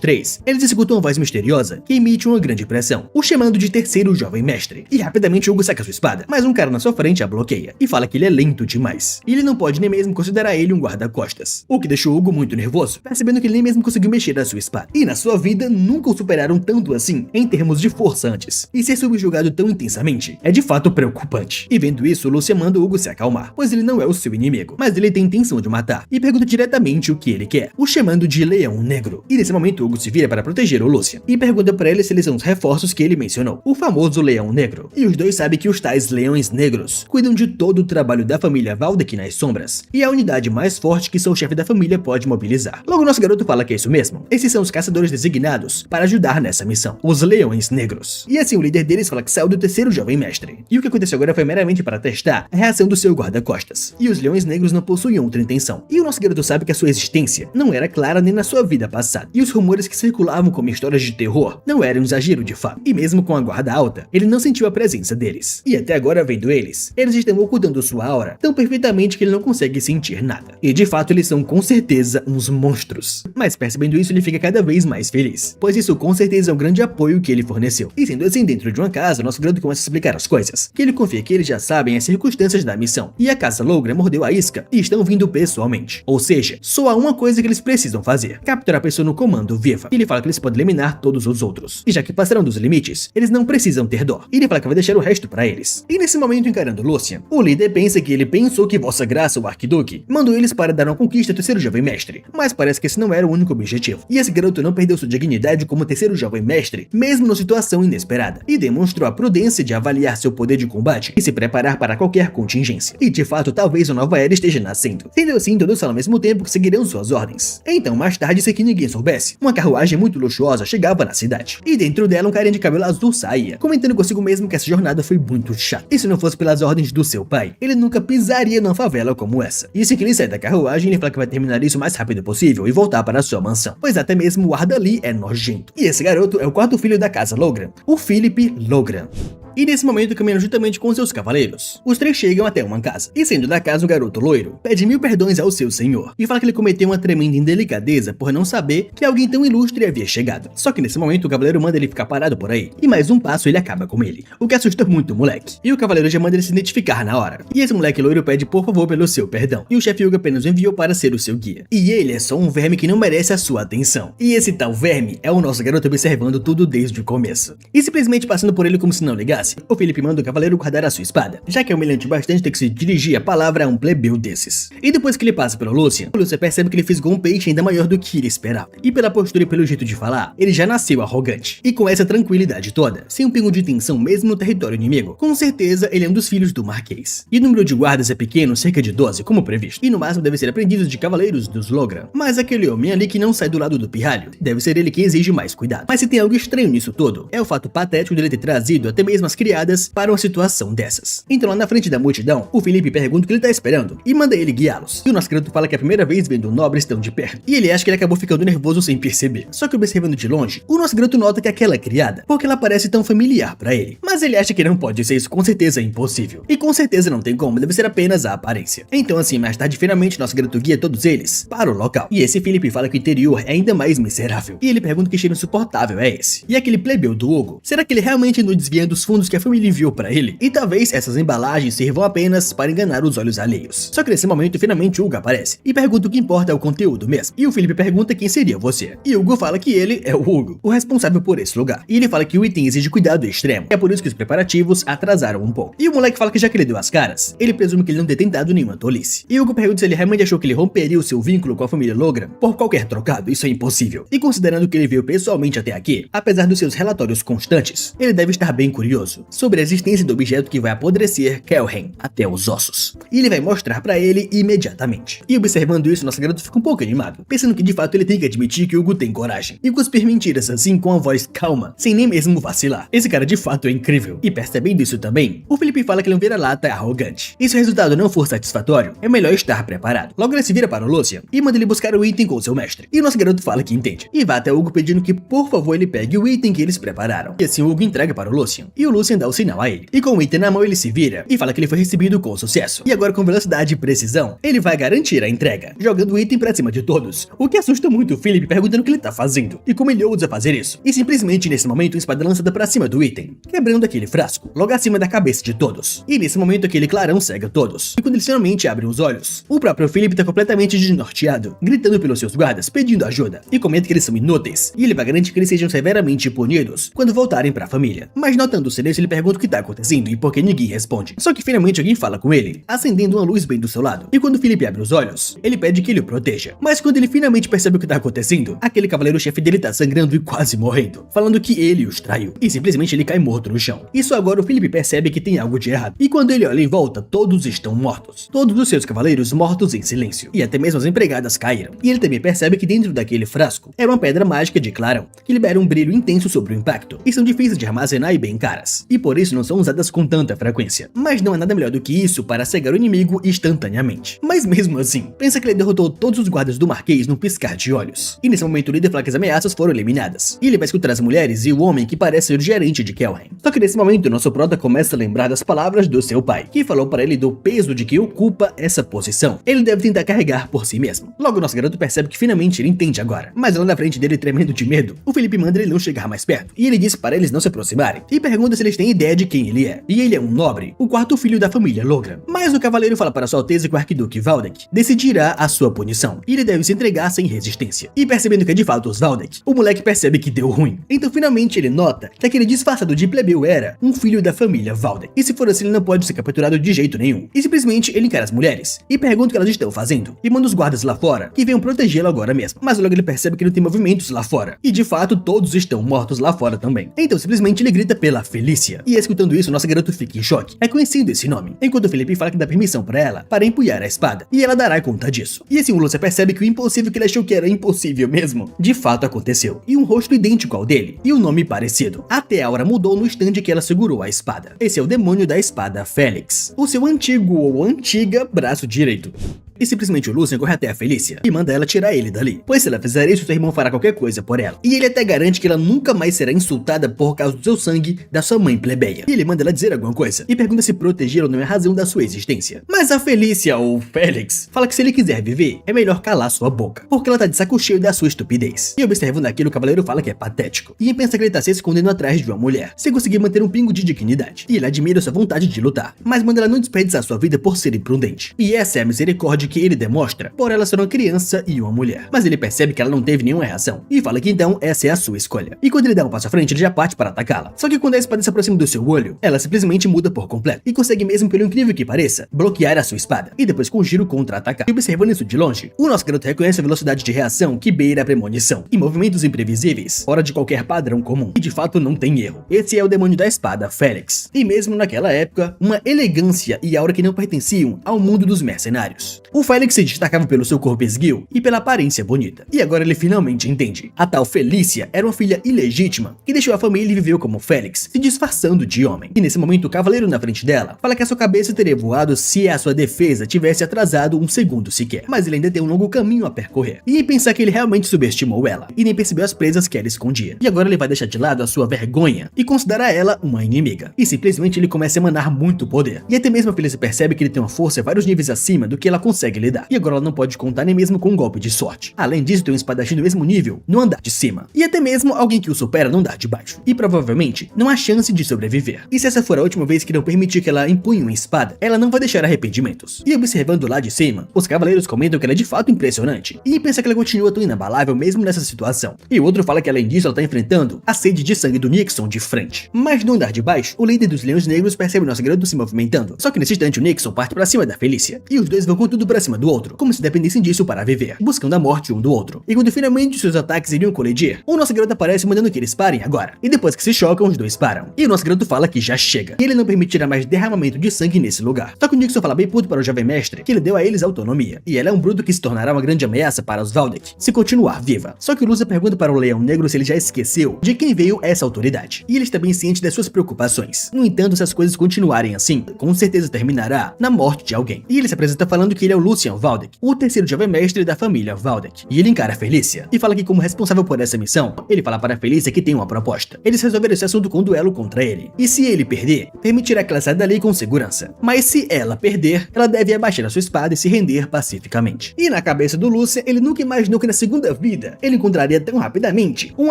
três, eles escutam uma voz misteriosa que emite uma grande pressão, o chamando de terceiro jovem mestre. E rapidamente Hugo saca sua espada, mas um cara na sua frente a bloqueia, e fala que ele é lento demais. E ele não pode nem mesmo considerar ele um guarda-costas, o que deixou Hugo muito nervoso, percebendo que ele nem mesmo conseguiu mexer a sua espada. E na sua vida, nunca o superaram tanto assim, em termos de força antes. E ser subjugado tão intensamente é de fato preocupante. preocupante. E vendo isso, Lucian manda o Hugo se acalmar, pois ele não é o seu inimigo, mas ele tem intenção de matar, e pergunta diretamente o que ele quer, o chamando de Leão Negro. E nesse momento, Hugo se vira para proteger o Lucian, e pergunta para ele se eles são os reforços que ele mencionou, o famoso Leão Negro. E os dois sabem que os tais Leões Negros cuidam de todo o trabalho da família Valdek nas sombras, e é a unidade mais forte que seu chefe da família pode mobilizar. Logo, nosso garoto fala que é isso mesmo. Esses são os caçadores designados para ajudar nessa missão, os Leões Negros. E assim, o líder deles fala que saiu do terceiro jovem mestre. E o que aconteceu agora foi meramente para testar a reação do seu guarda-costas. E os Leões Negros não possuíam outra intenção. E o nosso garoto sabe que a sua existência não era clara nem na sua vida passada. E os rumores que circulavam como histórias de terror não eram um exagero de fato. E mesmo com a guarda alta, ele não sentiu a presença deles. E até agora, vendo eles estão ocultando sua aura tão perfeitamente que ele não consegue sentir nada. E de fato, eles são com certeza uns monstros. Mas percebendo isso, ele fica cada vez mais feliz, pois isso com certeza é um grande apoio que ele forneceu. E sendo assim, dentro de uma casa, nosso garoto começa a explicar as coisas, que ele confia que eles já sabem as circunstâncias da missão. E a casa Loughran mordeu a isca e estão vindo pessoalmente. Ou seja, só há uma coisa que eles precisam fazer: capturar a pessoa no comando viva. E ele fala que eles podem eliminar todos os outros. E já que passaram dos limites, eles não precisam ter dó. E ele fala que vai deixar o resto pra eles. E nesse momento, encarando Lucian, o líder pensa que ele pensou que Vossa Graça, o Arquiduque, mandou eles para dar uma conquista ao terceiro jovem mestre. Mas parece que esse não era o único objetivo. E esse garoto não perdeu sua dignidade como terceiro jovem mestre, mesmo numa situação inesperada. E demonstrou a prudência de avaliar seu poder de combate e se preparar para qualquer contingência. E de fato, talvez uma nova era esteja nascendo. Sendo assim, todos falam ao mesmo tempo que seguirão suas ordens. Então, mais tarde, sem que ninguém soubesse, uma carruagem muito luxuosa chegava na cidade. E dentro dela, um carinha de cabelo azul saía, comentando consigo mesmo que essa jornada foi muito chata. E se não fosse pelas ordens do seu pai, ele nunca pisaria numa favela como essa. E assim que ele sai da carruagem, ele fala que vai terminar isso o mais rápido possível e voltar para sua mansão, pois até mesmo o ar dali é nojento. E esse garoto é o quarto filho da casa Loughran, o Philip Loughran. E nesse momento caminham juntamente com seus cavaleiros. Os três chegam até uma casa, e saindo da casa, o garoto loiro pede 1000 perdões ao seu senhor, e fala que ele cometeu uma tremenda indelicadeza por não saber que alguém tão ilustre havia chegado. Só que nesse momento o cavaleiro manda ele ficar parado por aí, e mais um passo ele acaba com ele, o que assusta muito o moleque. E o cavaleiro já manda ele se identificar na hora. E esse moleque loiro pede por favor pelo seu perdão, e o chefe Hugo apenas o enviou para ser o seu guia. E ele é só um verme que não merece a sua atenção. E esse tal verme é o nosso garoto observando tudo desde o começo. E simplesmente passando por ele como se não ligasse, o Felipe manda o cavaleiro guardar a sua espada, já que é humilhante bastante ter que se dirigir a palavra a um plebeu desses. E depois que ele passa pelo Lucian, o Lucian percebe que ele fisgou um peixe ainda maior do que ele esperava. E pela postura e pelo jeito de falar, ele já nasceu arrogante. E com essa tranquilidade toda, sem um pingo de tensão mesmo no território inimigo, com certeza ele é um dos filhos do Marquês. E o número de guardas é pequeno, cerca de 12, como previsto. E no máximo deve ser aprendizes de cavaleiros dos Loughran. Mas aquele homem ali que não sai do lado do pirralho, deve ser ele que exige mais cuidado. Mas se tem algo estranho nisso tudo, é o fato patético dele ter trazido até mesmo as criadas para uma situação dessas. Então lá na frente da multidão, o Felipe pergunta o que ele tá esperando e manda ele guiá-los. E o nosso garoto fala que é a primeira vez vendo nobres tão de perto. E ele acha que ele acabou ficando nervoso sem perceber. Só que observando de longe, o nosso garoto nota que aquela é criada, porque ela parece tão familiar pra ele. Mas ele acha que não pode ser isso, com certeza é impossível. E com certeza não tem como, deve ser apenas a aparência. Então assim, mais tarde finalmente nosso garoto guia todos eles para o local. E esse Felipe fala que o interior é ainda mais miserável. E ele pergunta que cheiro insuportável é esse. E aquele plebeu do Hugo, será que ele realmente andou desviando os fundos que a família enviou pra ele? E talvez essas embalagens sirvam apenas para enganar os olhos alheios. Só que nesse momento finalmente Hugo aparece e pergunta o que importa é o conteúdo mesmo. E o Felipe pergunta quem seria você. E Hugo fala que ele é o Hugo, o responsável por esse lugar. E ele fala que o item exige cuidado extremo. É por isso que os preparativos atrasaram um pouco. E o moleque fala que já que ele deu as caras, ele presume que ele não tem tentado nenhuma tolice. E Hugo pergunta se ele realmente achou que ele romperia o seu vínculo com a família Loughran por qualquer trocado. Isso é impossível. E considerando que ele veio pessoalmente até aqui, apesar dos seus relatórios constantes, ele deve estar bem curioso sobre a existência do objeto que vai apodrecer Kelheim até os ossos. E ele vai mostrar pra ele imediatamente. E observando isso, nosso garoto fica um pouco animado, pensando que de fato ele tem que admitir que Hugo tem coragem. E cuspir mentiras assim com a voz calma, sem nem mesmo vacilar. Esse cara de fato é incrível. E percebendo isso também, o Felipe fala que ele é um vira-lata arrogante. E se o resultado não for satisfatório, é melhor estar preparado. Logo ele se vira para o Lucian e manda ele buscar o item com seu mestre. E o nosso garoto fala que entende. E vai até Hugo pedindo que por favor ele pegue o item que eles prepararam. E assim o Hugo entrega para o Lucian. E o Lucian dá o sinal a ele. E com o item na mão ele se vira e fala que ele foi recebido com sucesso. E agora agora com velocidade e precisão, ele vai garantir a entrega, jogando o item pra cima de todos, o que assusta muito o Philip perguntando o que ele tá fazendo, e como ele ousa fazer isso. E simplesmente nesse momento a espada é lançada pra cima do item, quebrando aquele frasco, logo acima da cabeça de todos. E nesse momento aquele clarão cega todos, e quando eles finalmente abrem os olhos, o próprio Philip tá completamente desnorteado, gritando pelos seus guardas, pedindo ajuda, e comenta que eles são inúteis, e ele vai garantir que eles sejam severamente punidos quando voltarem pra família. Mas notando o silêncio, ele pergunta o que tá acontecendo e por que ninguém responde. Só que finalmente alguém fala com ele, acendendo uma luz bem do seu lado, e quando o Philip abre os olhos, ele pede que ele o proteja. Mas quando ele finalmente percebe o que tá acontecendo, aquele cavaleiro-chefe dele tá sangrando e quase morrendo, falando que ele os traiu, e simplesmente ele cai morto no chão. Isso agora o Philip percebe que tem algo de errado, e quando ele olha em volta, todos estão mortos. Todos os seus cavaleiros mortos em silêncio, e até mesmo as empregadas caíram. E ele também percebe que dentro daquele frasco é uma pedra mágica de clarão, que libera um brilho intenso sobre o impacto, e são difíceis de armazenar e bem caras, e por isso não são usadas com tanta frequência. Mas não é nada melhor do que isso para cegar o inimigo instantaneamente. Mas mesmo assim, pensa que ele derrotou todos os guardas do Marquês num piscar de olhos. E nesse momento o líder fala que as ameaças foram eliminadas, e ele vai escutar as mulheres e o homem que parece ser o gerente de Kelheim. Só que nesse momento nosso prota começa a lembrar das palavras do seu pai, que falou para ele do peso de que ocupa essa posição. Ele deve tentar carregar por si mesmo. Logo nosso garoto percebe que finalmente ele entende agora. Mas lá na frente dele, tremendo de medo, o Felipe manda ele não chegar mais perto, e ele diz para eles não se aproximarem, e pergunta se eles têm ideia de quem ele é. E ele é um nobre, o quarto filho da família Logran. Mas o cavaleiro fala para sua alteza que o arquiduque Valdek decidirá a sua punição, e ele deve se entregar sem resistência. E percebendo que é de fato os Valdek, o moleque percebe que deu ruim. Então finalmente ele nota que aquele disfarçado de plebeu era um filho da família Valdek. E se for assim ele não pode ser capturado de jeito nenhum. E simplesmente ele encara as mulheres, e pergunta o que elas estão fazendo, e manda os guardas lá fora, que venham protegê-lo agora mesmo. Mas logo ele percebe que não tem movimentos lá fora, e de fato todos estão mortos lá fora também. Então simplesmente ele grita pela Felícia. E escutando isso, nosso garoto fica em choque, reconhecendo esse nome, enquanto o Felipe fala que dá permissão para ela para empunhar a espada, e ela dará conta disso. E assim o Lúcia percebe que o impossível que ele achou que era impossível mesmo, de fato aconteceu, e um rosto idêntico ao dele, e um nome parecido. Até a hora mudou no instante que ela segurou a espada. Esse é o demônio da espada Félix, o seu antigo ou antiga braço direito. E simplesmente o Lucien corre até a Felícia e manda ela tirar ele dali, pois se ela fizer isso, seu irmão fará qualquer coisa por ela. E ele até garante que ela nunca mais será insultada por causa do seu sangue da sua mãe plebeia. E ele manda ela dizer alguma coisa, e pergunta se protegê-lo não é a razão da sua existência. Mas a Felícia, ou Félix, fala que se ele quiser viver, é melhor calar sua boca, porque ela tá de saco cheio da sua estupidez. E observando aquilo, o cavaleiro fala que é patético, e pensa que ele tá se escondendo atrás de uma mulher, sem conseguir manter um pingo de dignidade. E ele admira sua vontade de lutar, mas manda ela não desperdiçar sua vida por ser imprudente. E essa é a misericórdia que ele demonstra por ela ser uma criança e uma mulher. Mas ele percebe que ela não teve nenhuma reação, e fala que então essa é a sua escolha. E quando ele dá um passo à frente, ele já parte para atacá-la. Só que quando a espada se aproxima do seu olho, ela simplesmente muda por completo, e consegue mesmo, pelo incrível que pareça, bloquear a sua espada, e depois com um giro contra-atacar. E observando isso de longe, o nosso garoto reconhece a velocidade de reação que beira a premonição, e movimentos imprevisíveis, fora de qualquer padrão comum, e de fato não tem erro. Esse é o demônio da espada Félix, e mesmo naquela época, uma elegância e aura que não pertenciam ao mundo dos mercenários. O Félix se destacava pelo seu corpo esguio e pela aparência bonita, e agora ele finalmente entende. A tal Felícia era uma filha ilegítima que deixou a família e viveu como Félix, se disfarçando de homem. E nesse momento o cavaleiro na frente dela fala que a sua cabeça teria voado se a sua defesa tivesse atrasado um segundo sequer, mas ele ainda tem um longo caminho a percorrer. E em pensar que ele realmente subestimou ela, e nem percebeu as presas que ela escondia. E agora ele vai deixar de lado a sua vergonha e considerar ela uma inimiga. E simplesmente ele começa a emanar muito poder. E até mesmo a Felícia percebe que ele tem uma força vários níveis acima do que ela consegue lidar. E agora ela não pode contar nem mesmo com um golpe de sorte. Além disso, tem um espadachim do mesmo nível no andar de cima. E até mesmo alguém que o supera no andar de baixo. E provavelmente não há chance de sobreviver. E se essa for a última vez que não permitir que ela empunhe uma espada, ela não vai deixar arrependimentos. E observando lá de cima, os cavaleiros comentam que ela é de fato impressionante. E pensa que ela continua tão inabalável mesmo nessa situação. E o outro fala que além disso ela tá enfrentando a sede de sangue do Nixon de frente. Mas no andar de baixo, o líder dos Leões Negros percebe o nosso garoto se movimentando. Só que nesse instante o Nixon parte pra cima da Felícia. E os dois vão com tudo pra cima do outro, como se dependessem disso para viver, buscando a morte um do outro. E quando finalmente seus ataques iriam colidir, o nosso garoto aparece mandando que eles parem agora. E depois que se chocam, os dois param. E o nosso garoto fala que já chega, e ele não permitirá mais derramamento de sangue nesse lugar. Só que o Nixon fala bem puto para o jovem mestre que ele deu a eles autonomia, e ela é um bruto que se tornará uma grande ameaça para os Valdek, se continuar viva. Só que o Lúcia pergunta para o Leão Negro se ele já esqueceu de quem veio essa autoridade, e ele está bem ciente das suas preocupações. No entanto, se as coisas continuarem assim, com certeza terminará na morte de alguém. E ele se apresenta falando que ele é o Lucien Valdek, o terceiro jovem mestre da família Valdek. E ele encara a Felícia e fala que, como responsável por essa missão, ele fala para a Felícia que tem uma proposta. Eles resolveram esse assunto com um duelo contra ele. E se ele perder, permitirá que ela saia dali com segurança. Mas se ela perder, ela deve abaixar a sua espada e se render pacificamente. E na cabeça do Lucien, ele nunca imaginou que na segunda vida ele encontraria tão rapidamente um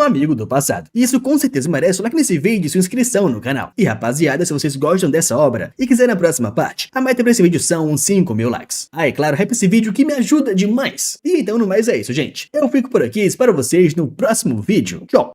amigo do passado. E isso com certeza merece um like nesse vídeo e sua inscrição no canal. E rapaziada, se vocês gostam dessa obra e quiserem a próxima parte, a meta para esse vídeo são uns 5.000 likes. Ah, é claro, hype esse vídeo que me ajuda demais. E então no mais é isso, gente. Eu fico por aqui e espero vocês no próximo vídeo. Tchau!